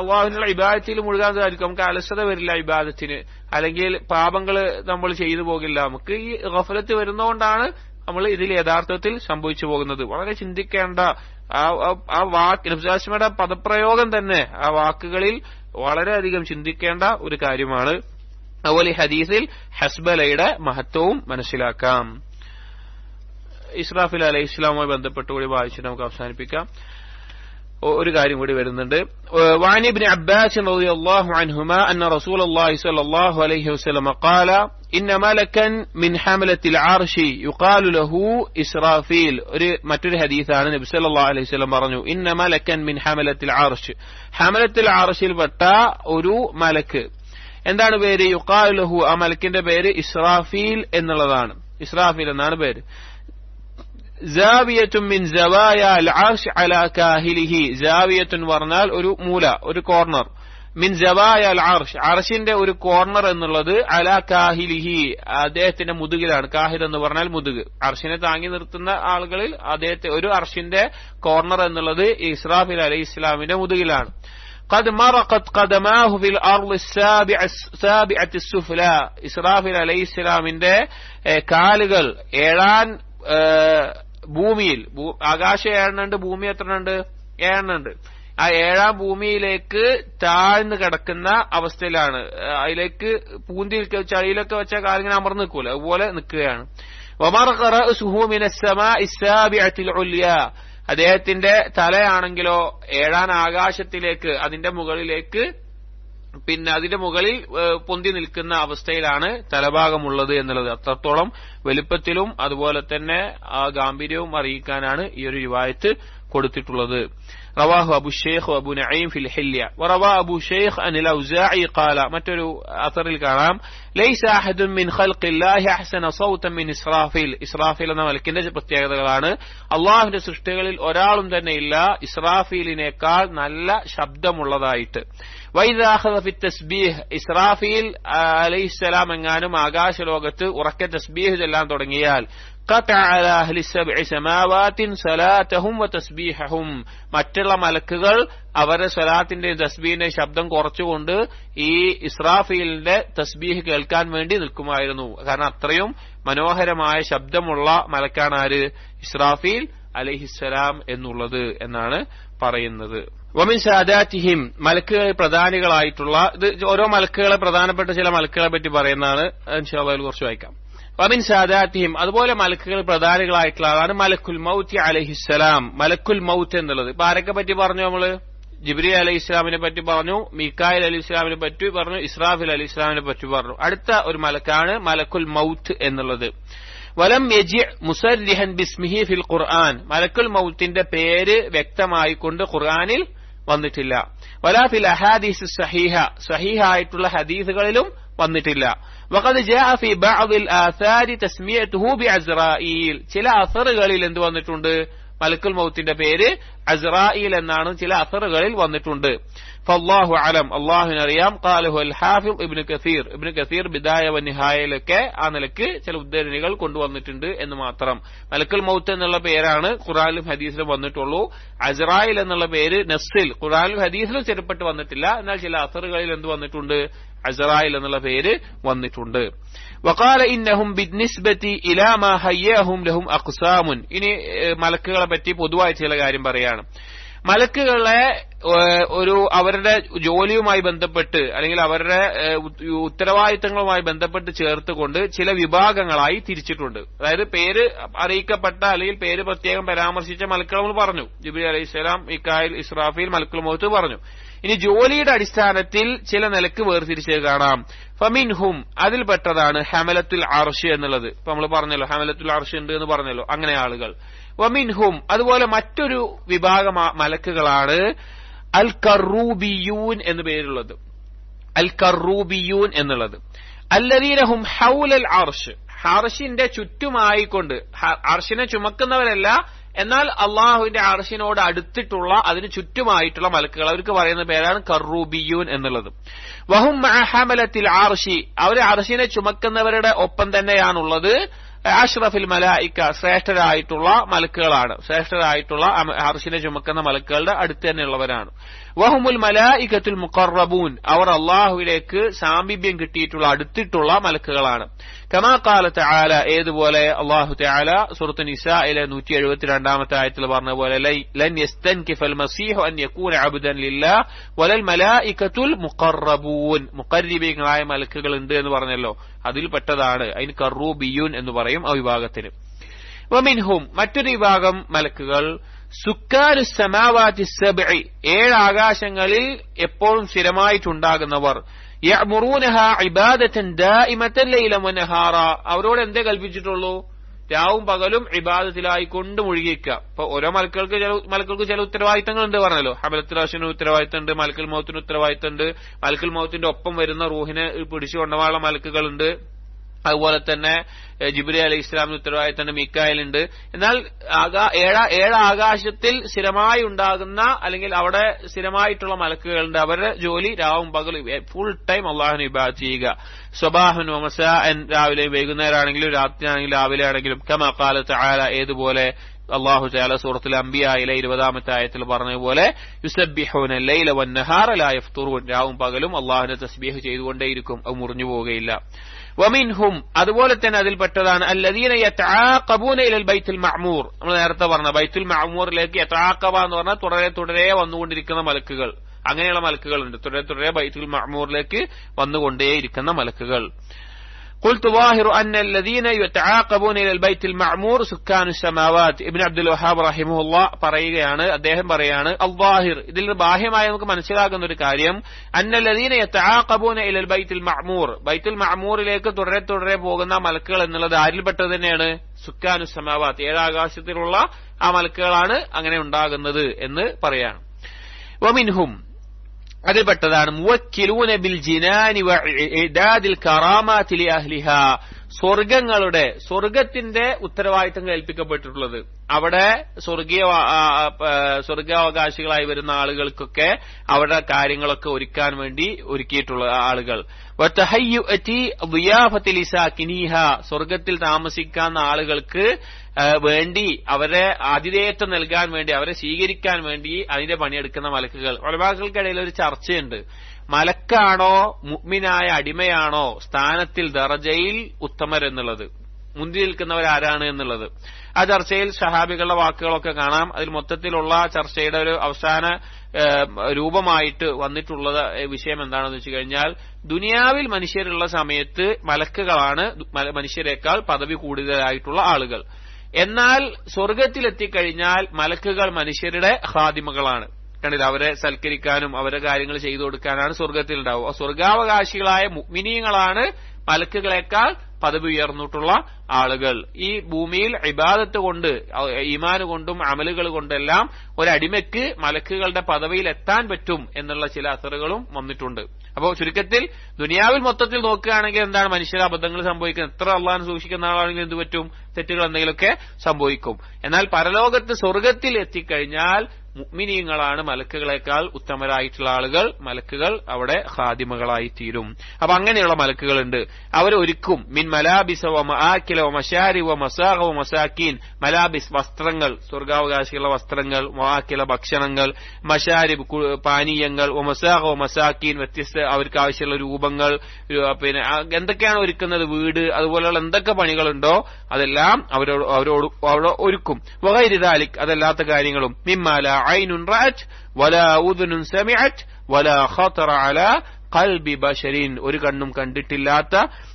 അള്ളാഹുവിനുള്ള ഇബാദത്തിൽ മുഴുകാൻ സാധിക്കും. നമുക്ക് അലസത വരില്ല ഇബാദത്തിന്, അല്ലെങ്കിൽ പാപങ്ങൾ നമ്മൾ ചെയ്തു പോകില്ല. നമുക്ക് ഈ ഗഫലത്ത് വരുന്നതുകൊണ്ടാണ് നമ്മൾ ഇതിൽ യഥാർത്ഥത്തിൽ സംഭവിച്ചു പോകുന്നത്. വളരെ ചിന്തിക്കേണ്ട ആ വാക്ക്, നബിയുടെ പദപ്രയോഗം തന്നെ ആ വാക്കുകളിൽ വളരെയധികം ചിന്തിക്കേണ്ട ഒരു കാര്യമാണ്. അതുപോലെ ഹദീസിൽ ഹസ്ബലയുടെ മഹത്വവും മനസ്സിലാക്കാം. ഇസ്രാഫീൽ അലൈഹിസ്സലാമുമായി ബന്ധപ്പെട്ടുകൂടി വായിച്ചിട്ട് നമുക്ക് അവസാനിപ്പിക്കാം. ഒരു കാര്യം കൂടി വരുന്നുണ്ട്. وعن ابن عباس رضي الله عنهما أن رسول الله صلى الله عليه وسلم قال إن ملكا من حملة العرش يقال له إسرافيل. മറ്റൊരു ഹദീസാണ് നബി സല്ലല്ലാഹു അലൈഹി വസല്ലം പറഞ്ഞു, ഇന്ന മലക്കൻ മിൻ ഹമലത്തിൽ അർശ്, ഹമലത്തിൽ അർശിൽപ്പെട്ട ഒരു മലക്ക്. എന്താണ് പേര്? യുഖാലു ലഹു, ആ മലക്കിന്റെ പേര് ഇസ്രാഫീൽ എന്നുള്ളതാണ്. ഇസ്രാഫീൽ എന്നാണ് പേര്. സാവിയത്തുൻ മിൻ സവായ അൽ അർശ് അലാ കാഹിലിഹി. സാവിയത്തുൻ പറഞ്ഞാൽ ഒരു മൂല, ഒരു കോർണർ. മിൻ സവായ അൽ അർശ്, അർശിന്റെ ഒരു കോർണർ എന്നുള്ളത് അലാ കാഹിലിഹി, അദ്ദേഹത്തിന്റെ മുതുകിലാണ്. കാഹിൽ എന്ന് പറഞ്ഞാൽ മുതുക്. അർശിനെ താങ്ങി നിർത്തുന്ന ആളുകളിൽ അദ്ദേഹത്തെ ഒരു അർശിന്റെ കോർണർ എന്നുള്ളത് ഇസ്രാഫീൽ അലൈഹി ഇസ്ലാമിന്റെ മുതുകിലാണ്. قد مرقت قدماه في الأرض السابعة السفلى. ഇസ്രാഫീൽ അലൈഹി ഇസ്ലാമിന്റെ കാലുകൾ ഏഴാൻ ഭൂമിയിൽ, ആകാശം ഏഴെണ്ണുണ്ട്, ഭൂമി എത്രണ്ട്? ഏഴെണ്ണുണ്ട്. ആ ഏഴാം ഭൂമിയിലേക്ക് താഴ്ന്നു കിടക്കുന്ന അവസ്ഥയിലാണ്. അതിലേക്ക് പൂന്തി ചളിയിലൊക്കെ വെച്ച കാലിങ്ങനെ അമർന്നു നിൽക്കൂല, അതുപോലെ നിൽക്കുകയാണ്. അദ്ദേഹത്തിന്റെ തലയാണെങ്കിലോ ഏഴാൻ ആകാശത്തിലേക്ക്, അതിന്റെ മുകളിലേക്ക്, പിന്നെ അതിന്റെ മുകളിൽ പൊന്തി നിൽക്കുന്ന അവസ്ഥയിലാണ് തലഭാഗമുള്ളത് എന്നുള്ളത്. അത്രത്തോളം വലുപ്പത്തിലും അതുപോലെ തന്നെ ആ ഗാംഭീര്യവും അറിയിക്കാനാണ് ഈ ഒരു റിവായത്ത് കൊടുത്തിട്ടുള്ളത്. റവാഹു അബു ഷൈഖ് അബു നഈം ഫിൽ ഹില്യ വറവാ അബു ഷൈഖ് അനിൽ ഔസാഇ ഖാല. മറ്റൊരു അസറിൽ കാണാം, ലൈസ അഹദുൻ മിൻ ഖൽഖില്ലാഹി അഹ്സന സൗതൻ മിൻ ഇസ്രാഫീൽ. ഇസ്രാഫീൽ എന്ന മലക്കിന്റെ പ്രത്യേകതകളാണ്, അള്ളാഹുവിന്റെ സൃഷ്ടികളിൽ ഒരാളും തന്നെ ഇല്ല ഇസ്രാഫീലിനേക്കാൾ നല്ല ശബ്ദമുള്ളതായിട്ട്. വൈദാ അഖദ ഫി തസ്ബീഹ്, ഇസ്രാഫീൽ അലൈഹിസ്സലാം എങ്ങാനും ആകാശലോകത്ത് ഉറക്കെ തസ്ബീഹ് ചൊല്ലാൻ തുടങ്ങിയാൽ ഖതഅ അലാ അഹ്ലി സബ്ഇ സമാവാതിൻ സലാതഹും വതസ്ബീഹഹും, മറ്റുള്ള മലക്കുകൾ അവരുടെ സ്വലാത്തിന്റെയും തസ്ബീഹിന്റെയും ശബ്ദം കുറച്ചുകൊണ്ട് ഈ ഇസ്രാഫീലിന്റെ തസ്ബീഹ് കേൾക്കാൻ വേണ്ടി നിൽക്കുമായിരുന്നു. കാരണം അത്രയും മനോഹരമായ ശബ്ദമുള്ള മലക്കാണ് ആര്? ഇസ്രാഫീൽ അലൈഹിസ്സലാം എന്നുള്ളത് എന്നാണ് പറയുന്നത്. വമിൻ സാദാതിഹിം, മലക്കുകൾ പ്രധാനികളായിട്ടുള്ള, ഇത് ഓരോ മലക്കുകളെ പ്രധാനപ്പെട്ട ചില മലക്കുകളെ പറ്റി പറയുന്നതാണ്. ഇൻഷാ അല്ലാഹ് കുറച്ച് വായിക്കാം. വമിൻ സാദാതിഹിം, അതുപോലെ മലക്കുകൾ പ്രധാനികളായിട്ടുള്ള ആളാണ് മലക്കുൽ മൗത്ത് അലൈഹിസ്സലാം. മലക്കുൽ മൗത്ത് എന്നുള്ളത് ഇപ്പൊ ആരൊക്കെ പറ്റി പറഞ്ഞു? നമ്മള് ജിബ്രീൽ അലൈഹി ഇസ്ലാമിനെ പറ്റി പറഞ്ഞു, മീകായിൽ അലൈഹി ഇസ്ലാമിനെ പറ്റി പറഞ്ഞു, ഇസ്രാഫീൽ അലൈഹി ഇസ്ലാമിനെ പറ്റി പറഞ്ഞു. അടുത്ത ഒരു മലക്കാണ് മലക്കുൽ മൗത്ത് എന്നുള്ളത്. വലം യജി മുസർരിഹൻ ബിസ്മിഹി ഫിൽ ഖുർആൻ, മലക്കുൽ മൗത്തിന്റെ പേര് വ്യക്തമായിക്കൊണ്ട് ഖുർആനിൽ വന്നിട്ടില്ല. വലാ ഫിൽ അഹാദീസ് സഹീഹ, സഹീഹായിട്ടുള്ള ഹദീസുകളിലും വന്നിട്ടില്ല. വഖദ് ജാഅ ഫി ബഅദിൽ ആസാരി തസ്മിയതുഹു ബിഅസ്റായീൽ, ചില അസറുകളിൽ എന്ത് വന്നിട്ടുണ്ട്, മലക്കുൽ മൗത്തിന്റെ പേര് അസ്റായീൽ എന്നാണ് ചില അസറുകളിൽ വന്നിട്ടുണ്ട്. ഫല്ലാഹു അലം, അല്ലാഹുവിനറിയാം. ഖാലഹു അൽ ഹാഫിദ് ഇബ്നു കസീർ, ഇബ്നു കസീർ ബിദായ വ നിഹായയിലൊക്കെ ആ നിലക്ക് ചില ഉദ്ധരണികൾ കൊണ്ടുവന്നിട്ടുണ്ട് എന്ന് മാത്രം. മലക്കുൽ മൗത്ത് എന്നുള്ള പേരാണ് ഖുർആനിലും ഹദീസിലും വന്നിട്ടുള്ളൂ. അസ്റായീൽ എന്നുള്ള പേര് നസ്സിൽ ഖുർആനിലും ഹദീസിലും സ്ഥിരപ്പെട്ട് വന്നിട്ടില്ല. എന്നാൽ ചില അസറുകളിൽ എന്ത് വന്നിട്ടുണ്ട്, അസ്റായീൽ എന്നുള്ള പേര് വന്നിട്ടുണ്ട്. വഖാല ഇന്നഹും ബിനിസ്ബതി ഇലാ മാ ഹയ്യഹും ലഹും അഖ്സാമുൻ. ഇനി മലക്കുകളെ പറ്റി പൊതുവായി ചില കാര്യം പറയാണ്. മലക്കുകളെ അവരുടെ ജോലിയുമായി ബന്ധപ്പെട്ട് അല്ലെങ്കിൽ അവരുടെ ഉത്തരവാദിത്തങ്ങളുമായി ബന്ധപ്പെട്ട് ചേർത്തുകൊണ്ട് ചില വിഭാഗങ്ങളായി തിരിച്ചിട്ടുണ്ട്. അതായത് പേര് അറിയിക്കപ്പെട്ട അല്ലെങ്കിൽ പേര് പ്രത്യേകം പരാമർശിച്ച മലക്കുകൾ നമ്മൾ പറഞ്ഞു. ജിബ്രീൽ അലൈഹിസ്സലാം, മികായിൽ, ഇസ്രാഫീൽ, മലക്കുൽ മൗത്ത് പറഞ്ഞു. ഇനി ജോലിയുടെ അടിസ്ഥാനത്തിൽ ചില നിലക്ക് വേർതിരിച്ച് കാണാം. ഫമിൻഹും, അതിൽപ്പെട്ടതാണ് ഹമലത്തുൽ അർശ് എന്നുള്ളത്. ഇപ്പൊ നമ്മൾ പറഞ്ഞല്ലോ ഹമലത്തുൽ അർശ് ഉണ്ട് എന്ന് പറഞ്ഞല്ലോ, അങ്ങനെ ആളുകൾ. വമിൻഹും, അതുപോലെ മറ്റൊരു വിഭാഗം മലക്കുകളാണ് അൽ കറൂബിയൂൻ എന്ന് പേരുള്ളത്. അൽ കറൂബിയൂൻ എന്നുള്ളത് അല്ലദീനഹും ഹൗലൽ അർശ്, അർശിന്റെ ചുറ്റുമായിക്കൊണ്ട്, അർശിനെ ചുമക്കുന്നവരല്ല, എന്നാൽ അള്ളാഹുവിന്റെ അർശിനോട് അടുത്തിട്ടുള്ള അതിന് ചുറ്റുമായിട്ടുള്ള മലക്കുകൾ, അവർക്ക് പറയുന്ന പേരാണ് കറൂബിയൂൻ എന്നുള്ളത്. വഹും മഅ ഹമലത്തിൽ അർശി, അവര് അർശിനെ ചുമക്കുന്നവരുടെ ഒപ്പം തന്നെയാണുള്ളത്. അഷ്റഫിൽ മലായിക്ക, ശ്രേഷ്ഠരായിട്ടുള്ള മലക്കുകളാണ്, ശ്രേഷ്ഠരായിട്ടുള്ള അർശിനെ ചുമക്കുന്ന മലക്കുകളുടെ അടുത്ത് തന്നെയുള്ളവരാണ്. വഹുമുൽ മലായികത്തുൽ മുഖറബൂൻ, അവർ അള്ളാഹുവിലേക്ക് സാമീപ്യം കിട്ടിയിട്ടുള്ള അടുത്തിട്ടുള്ള മലക്കുകളാണ്. കമാ ഖാല തആല, ഏതുപോലെ അല്ലാഹു തആല സൂറത്തുൽ നിസായിലെ 172 ആയത്തിൽ പറഞ്ഞ പോലെ ലൻ യസ്തൻകിഫൽ മസീഹു അൻ യകൂന അബ്ദൻ ലില്ലാഹ് വലൽ മലായികത്തുൽ മുഖറബൂൻ, മുഖർരിബീങ്ങളായ മലക്കുകൾ ഉണ്ട് എന്ന് പറഞ്ഞല്ലോ, അതിൽപ്പെട്ടതാണ്. അതിന് കറൂബിയൂൻ എന്ന് പറയും ആ വിഭാഗത്തിന്. വമിൻഹും, മറ്റൊരു വിഭാഗം മലക്കുകൾ സുക്കാനു സമാവാതി സബ്ഇ, 7 ആകാശങ്ങളിൽ എപ്പോഴും സ്ഥിരമായിട്ടുണ്ടാകുന്നവർ. യഅ്മുറൂനഹ ഇബാദതൻ ദായിമതൻ ലൈലൻ വനഹാറ, അവരോട് എന്തേ കൽപ്പിച്ചിട്ടുള്ളൂ, രാവും പകലും ഇബാദത്തിലായി കൊണ്ട് മുഴുകിക്കുക. ഇപ്പൊ ഓരോ മലക്കൾക്ക് ചില ഉത്തരവാദിത്തങ്ങൾ ഉണ്ട് പറഞ്ഞല്ലോ. ഹമലത്തുൽ അർശിന് ഉത്തരവാദിത്തമുണ്ട്, മലക്കുൽ മൗത്തിന് ഉത്തരവാദിത്തമുണ്ട്, മലക്കുൽ മൗത്തിന്റെ ഒപ്പം വരുന്ന റൂഹിനെ പിടിച്ചു കൊണ്ടുപോകാനുള്ള മലക്കുകളുണ്ട്. അതുപോലെ തന്നെ ജിബ്രീൽ അലൈഹി ഇസ്ലാമിന് ഉത്തരവാദിത്തമുണ്ട്, മീകായിലുണ്ട്. എന്നാൽ 7 ആകാശത്തിൽ സ്ഥിരമായി ഉണ്ടാകുന്ന അല്ലെങ്കിൽ അവിടെ സ്ഥിരമായിട്ടുള്ള മലക്കുകളുണ്ട്. അവരുടെ ജോലി രാവും പകലും ഫുൾ ടൈം അള്ളാഹുവിനെ ഇബാദത്ത് ചെയ്യുക. സ്വബാഹുൻ വമസാഅൻ, രാവിലെ വൈകുന്നേരമാണെങ്കിലും രാത്രിയാണെങ്കിലും രാവിലെ ആണെങ്കിലും. കമാ ഖാല തആല, ഏതുപോലെ അല്ലാഹു തആല സൂറത്തുൽ അംബിയായിലെ 20 ആയത്തിൽ പറഞ്ഞതുപോലെ യുസബ്ബിഹൂന ലൈല വന്നഹാറ ലാ യഫ്തുറൂൻ, രാവും പകലും അള്ളാഹുവിനെ തസ്ബീഹ് ചെയ്തുകൊണ്ടേയിരിക്കും, അത് മുറിഞ്ഞു പോവുകയില്ല. വമിൻഹും, അതുപോലെ തന്നെ അതിൽപ്പെട്ടതാണ് അല്ലദീന യതആഖബൂന ഇലൽ ബൈത്തുൽ മഅ്മൂർ, നമ്മൾ നേരത്തെ പറഞ്ഞ ബൈത്തുൽ മഅ്മൂറിലേക്ക് യതആഖബ എന്ന് പറഞ്ഞാൽ തുടരെ വന്നുകൊണ്ടിരിക്കുന്ന മലക്കുകൾ. അങ്ങനെയുള്ള മലക്കുകളുണ്ട്, തുടരെ ബൈത്തുൽ മഅ്മൂറിലേക്ക് വന്നുകൊണ്ടേയിരിക്കുന്ന മലക്കുകൾ. قلت ظاهر أن الذين يتعاقبون إلى البيت المعمور سكان السماوات. ഇബ്നു അബ്ദുൽ വഹാബ് റഹിമഹുല്ലാഹ് പറയുകയാണ്, അദ്ദേഹം പറയാണ് അൽദാഹിർ, ഇതിൽ ബാഹ്യമായി നമുക്ക് മനസ്സിലാകുന്ന ഒരു കാര്യം, അന്നല്ലദീന യതആഖബൂന ഇലൽ ബൈത്തുൽ മഅ്മൂർ, ബൈത്തുൽ മഅ്മൂറിലേക്ക് തുടരെ പോകുന്ന മലക്കുകൾ എന്നുള്ളത് ആരിൽപ്പെട്ടത് തന്നെയാണ്, സുക്കാനു സമാവാത്ത്, 7 ആകാശത്തിലുള്ള ആ മലക്കുകളാണ് അങ്ങനെ ഉണ്ടാകുന്നത് എന്ന് പറയാണ്. വമിൻഹും, അതിൽപ്പെട്ടതാണ് മുവക്കിലൂന ബിൽ ജിനാനി വഇദാദിൽ കറാമാതി ലിഅഹ്ലിഹാ, സ്വർഗത്തിന്റെ ഉത്തരവാദിത്തങ്ങൾ ഏൽപ്പിക്കപ്പെട്ടിട്ടുള്ളത്. അവിടെ സ്വർഗാവകാശികളായി വരുന്ന ആളുകൾക്കൊക്കെ അവരുടെ കാര്യങ്ങളൊക്കെ ഒരുക്കാൻ വേണ്ടി ഒരുക്കിയിട്ടുള്ള ആളുകൾ. സ്വർഗത്തിൽ താമസിക്കുന്ന ആളുകൾക്ക് വേണ്ടി അവരെ ആതിഥേയത്വം നൽകാൻ വേണ്ടി, അവരെ സ്വീകരിക്കാൻ വേണ്ടി അതിന്റെ പണിയെടുക്കുന്ന മലക്കുകൾ. ഉലമാക്കൾക്കിടയിൽ ഒരു ചർച്ചയുണ്ട്, മലക്കാണോ മുഅ്മിനായ അടിമയാണോ സ്ഥാനത്തിൽ ദറജയിൽ ഉത്തമരെന്നുള്ളത്, മുന്തി നിൽക്കുന്നവരാരാണ് എന്നുള്ളത്. ആ ചർച്ചയിൽ സഹാബികളുടെ വാക്കുകളൊക്കെ കാണാം. അതിൽ മൊത്തത്തിലുള്ള ചർച്ചയുടെ ഒരു അവസാന രൂപമായിട്ട് വന്നിട്ടുള്ള വിഷയം എന്താണെന്ന് വെച്ച് കഴിഞ്ഞാൽ, ദുനിയാവിൽ മനുഷ്യരുള്ള സമയത്ത് മലക്കുകളാണ് മനുഷ്യരെക്കാൾ പദവി കൂടുതലായിട്ടുള്ള ആളുകൾ. എന്നാൽ സ്വർഗത്തിലെത്തിക്കഴിഞ്ഞാൽ മലക്കുകൾ മനുഷ്യരുടെ ഖാദിമകളാണ്. കണ്ടില്ല, അവരെ സൽക്കരിക്കാനും അവരെ കാര്യങ്ങൾ ചെയ്തു കൊടുക്കാനാണ് സ്വർഗത്തിൽ ഉണ്ടാവുക. സ്വർഗാവകാശികളായ മുഅ്മിനീങ്ങളാണ് മലക്കുകളെക്കാൾ പദവി ഉയർന്നിട്ടുള്ള ആളുകൾ. ഈ ഭൂമിയിൽ ഇബാദത്ത് കൊണ്ട്, ഈമാന് കൊണ്ടും അമലുകൾ കൊണ്ടെല്ലാം ഒരടിമയ്ക്ക് മലക്കുകളുടെ പദവിയിൽ എത്താൻ പറ്റും എന്നുള്ള ചില അസറുകളും വന്നിട്ടുണ്ട്. അപ്പോ ചുരുക്കത്തിൽ ദുനിയാവിൽ മൊത്തത്തിൽ നോക്കുകയാണെങ്കിൽ എന്താണ് മനുഷ്യരെ അബദ്ധങ്ങൾ സംഭവിക്കുന്നത്. എത്ര അള്ളാഹു സൂക്ഷിക്കുന്ന ആളാണെങ്കിൽ എന്ത് പറ്റും, തെറ്റുകൾ എന്തെങ്കിലുമൊക്കെ സംഭവിക്കും. എന്നാൽ പരലോകത്ത് സ്വർഗത്തിൽ എത്തിക്കഴിഞ്ഞാൽ മുഅ്മിനീങ്ങളാണ് മലക്കുകളെക്കാൾ ഉത്തമരായിട്ടുള്ള ആളുകൾ. മലക്കുകൾ അവിടെ ഖാദിമകളായി തീരും. അപ്പൊ അങ്ങനെയുള്ള മലക്കുകളുണ്ട്. അവരൊരുക്കും മിൻ മലാബിസ വ മആകില വ മശാരി വ മസാഖ വ മസാക്കീൻ. മലാബിസ് വസ്ത്രങ്ങൾ, സ്വർഗാവകാശികളുടെ വസ്ത്രങ്ങൾ, മആകില ഭക്ഷണങ്ങൾ, മശാരിബ് പാനീയങ്ങൾ, വ മസാഖ വ മസാക്കീൻ വ്യത്യസ്ത അവർക്ക് ആവശ്യമുള്ള രൂപങ്ങൾ, പിന്നെ എന്തൊക്കെയാണ് ഒരുക്കുന്നത്, വീട്, അതുപോലെയുള്ള എന്തൊക്കെ പണികളുണ്ടോ അതെല്ലാം അവരോട് ഒരുക്കും. വഗൈരി ദാലിക്, അതല്ലാത്ത കാര്യങ്ങളും മിമ്മാല ഐനുൻ റഅത് വലാ ഉദുനുൻ സമിഅത് വലാ ഖതറ അലാ ഖൽബി ബശരിൻ. ഒരു കണ്ണും കണ്ടിട്ടില്ലാത്ത,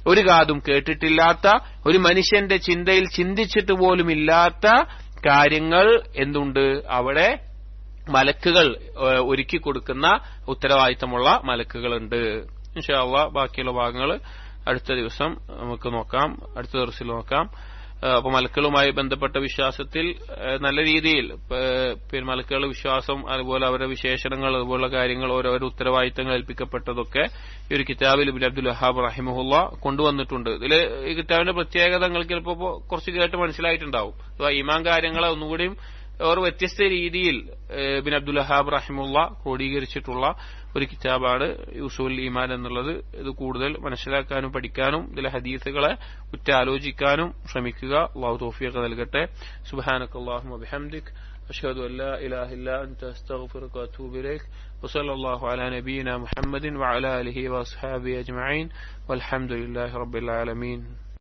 ഒരു കാതും കേട്ടിട്ടില്ലാത്ത, ഒരു മനുഷ്യന്റെ ചിന്തയിൽ ചിന്തിച്ചിട്ട് പോലും ഇല്ലാത്ത കാര്യങ്ങൾ എന്തുണ്ട് അവിടെ മലക്കുകൾ ഒരുക്കി കൊടുക്കുന്ന ഉത്തരവാദിത്തമുള്ള മലക്കുകളുണ്ട്. ഇൻഷാ അല്ലാഹ് ബാക്കിയുള്ള ഭാഗങ്ങൾ അടുത്ത ദിവസം നമുക്ക് നോക്കാം, അടുത്ത ദിവസത്തിൽ നോക്കാം. അപ്പൊ മലക്കുകളുമായി ബന്ധപ്പെട്ട വിശ്വാസത്തിൽ നല്ല രീതിയിൽ മലക്കുകളുടെ വിശ്വാസം, അതുപോലെ അവരുടെ വിശേഷണങ്ങൾ, അതുപോലുള്ള കാര്യങ്ങൾ, ഓരോരോ ഉത്തരവാദിത്തങ്ങൾ ഏൽപ്പിക്കപ്പെട്ടതൊക്കെ ഈ ഒരു കിതാബിൽ ഇബ്നു അബ്ദുൽ വഹാബ് റഹിമഹുല്ലാ കൊണ്ടുവന്നിട്ടുണ്ട്. ഇതിൽ ഈ കിതാബിന്റെ പ്രത്യേകതകൾ ചിലപ്പോൾ കുറച്ച് കേട്ട് മനസ്സിലായിട്ടുണ്ടാവും. ഈമാൻ കാര്യങ്ങളെ ഒന്നുകൂടിയും ഒരു വ്യത്യസ്ത രീതിയിൽ ഇബ്നു അബ്ദുൽ വഹാബ് റഹിമഹുല്ലാ ക്രോഡീകരിച്ചിട്ടുള്ള ഒരു കിതാബാണ് ഉസൂലുൽ ഈമാൻ എന്നുള്ളത്. ഇത് കൂടുതൽ മനസ്സിലാക്കാനും പഠിക്കാനും ഇതിലെ ഹദീസുകളെ ഉറ്റാലോചിക്കാനും ശ്രമിക്കുക. അല്ലാഹു തൗഫീഖ് നൽകട്ടെ. സുബ്ഹാനകല്ലാഹുമ്മ വബിഹംദിക് അഷ്ഹദു അൻ ലാ ഇലാഹ ഇല്ലാ അൻത അസ്തഗ്ഫിറുക വഅതൂബു ഇലൈക് വസല്ലല്ലാഹു അലാ നബിയിനാ മുഹമ്മദിൻ വഅലാ ആലിഹി വഅസ്ഹാബിഹി അജ്മഈൻ വൽഹംദുലില്ലാഹി റബ്ബിൽ ആലമീൻ.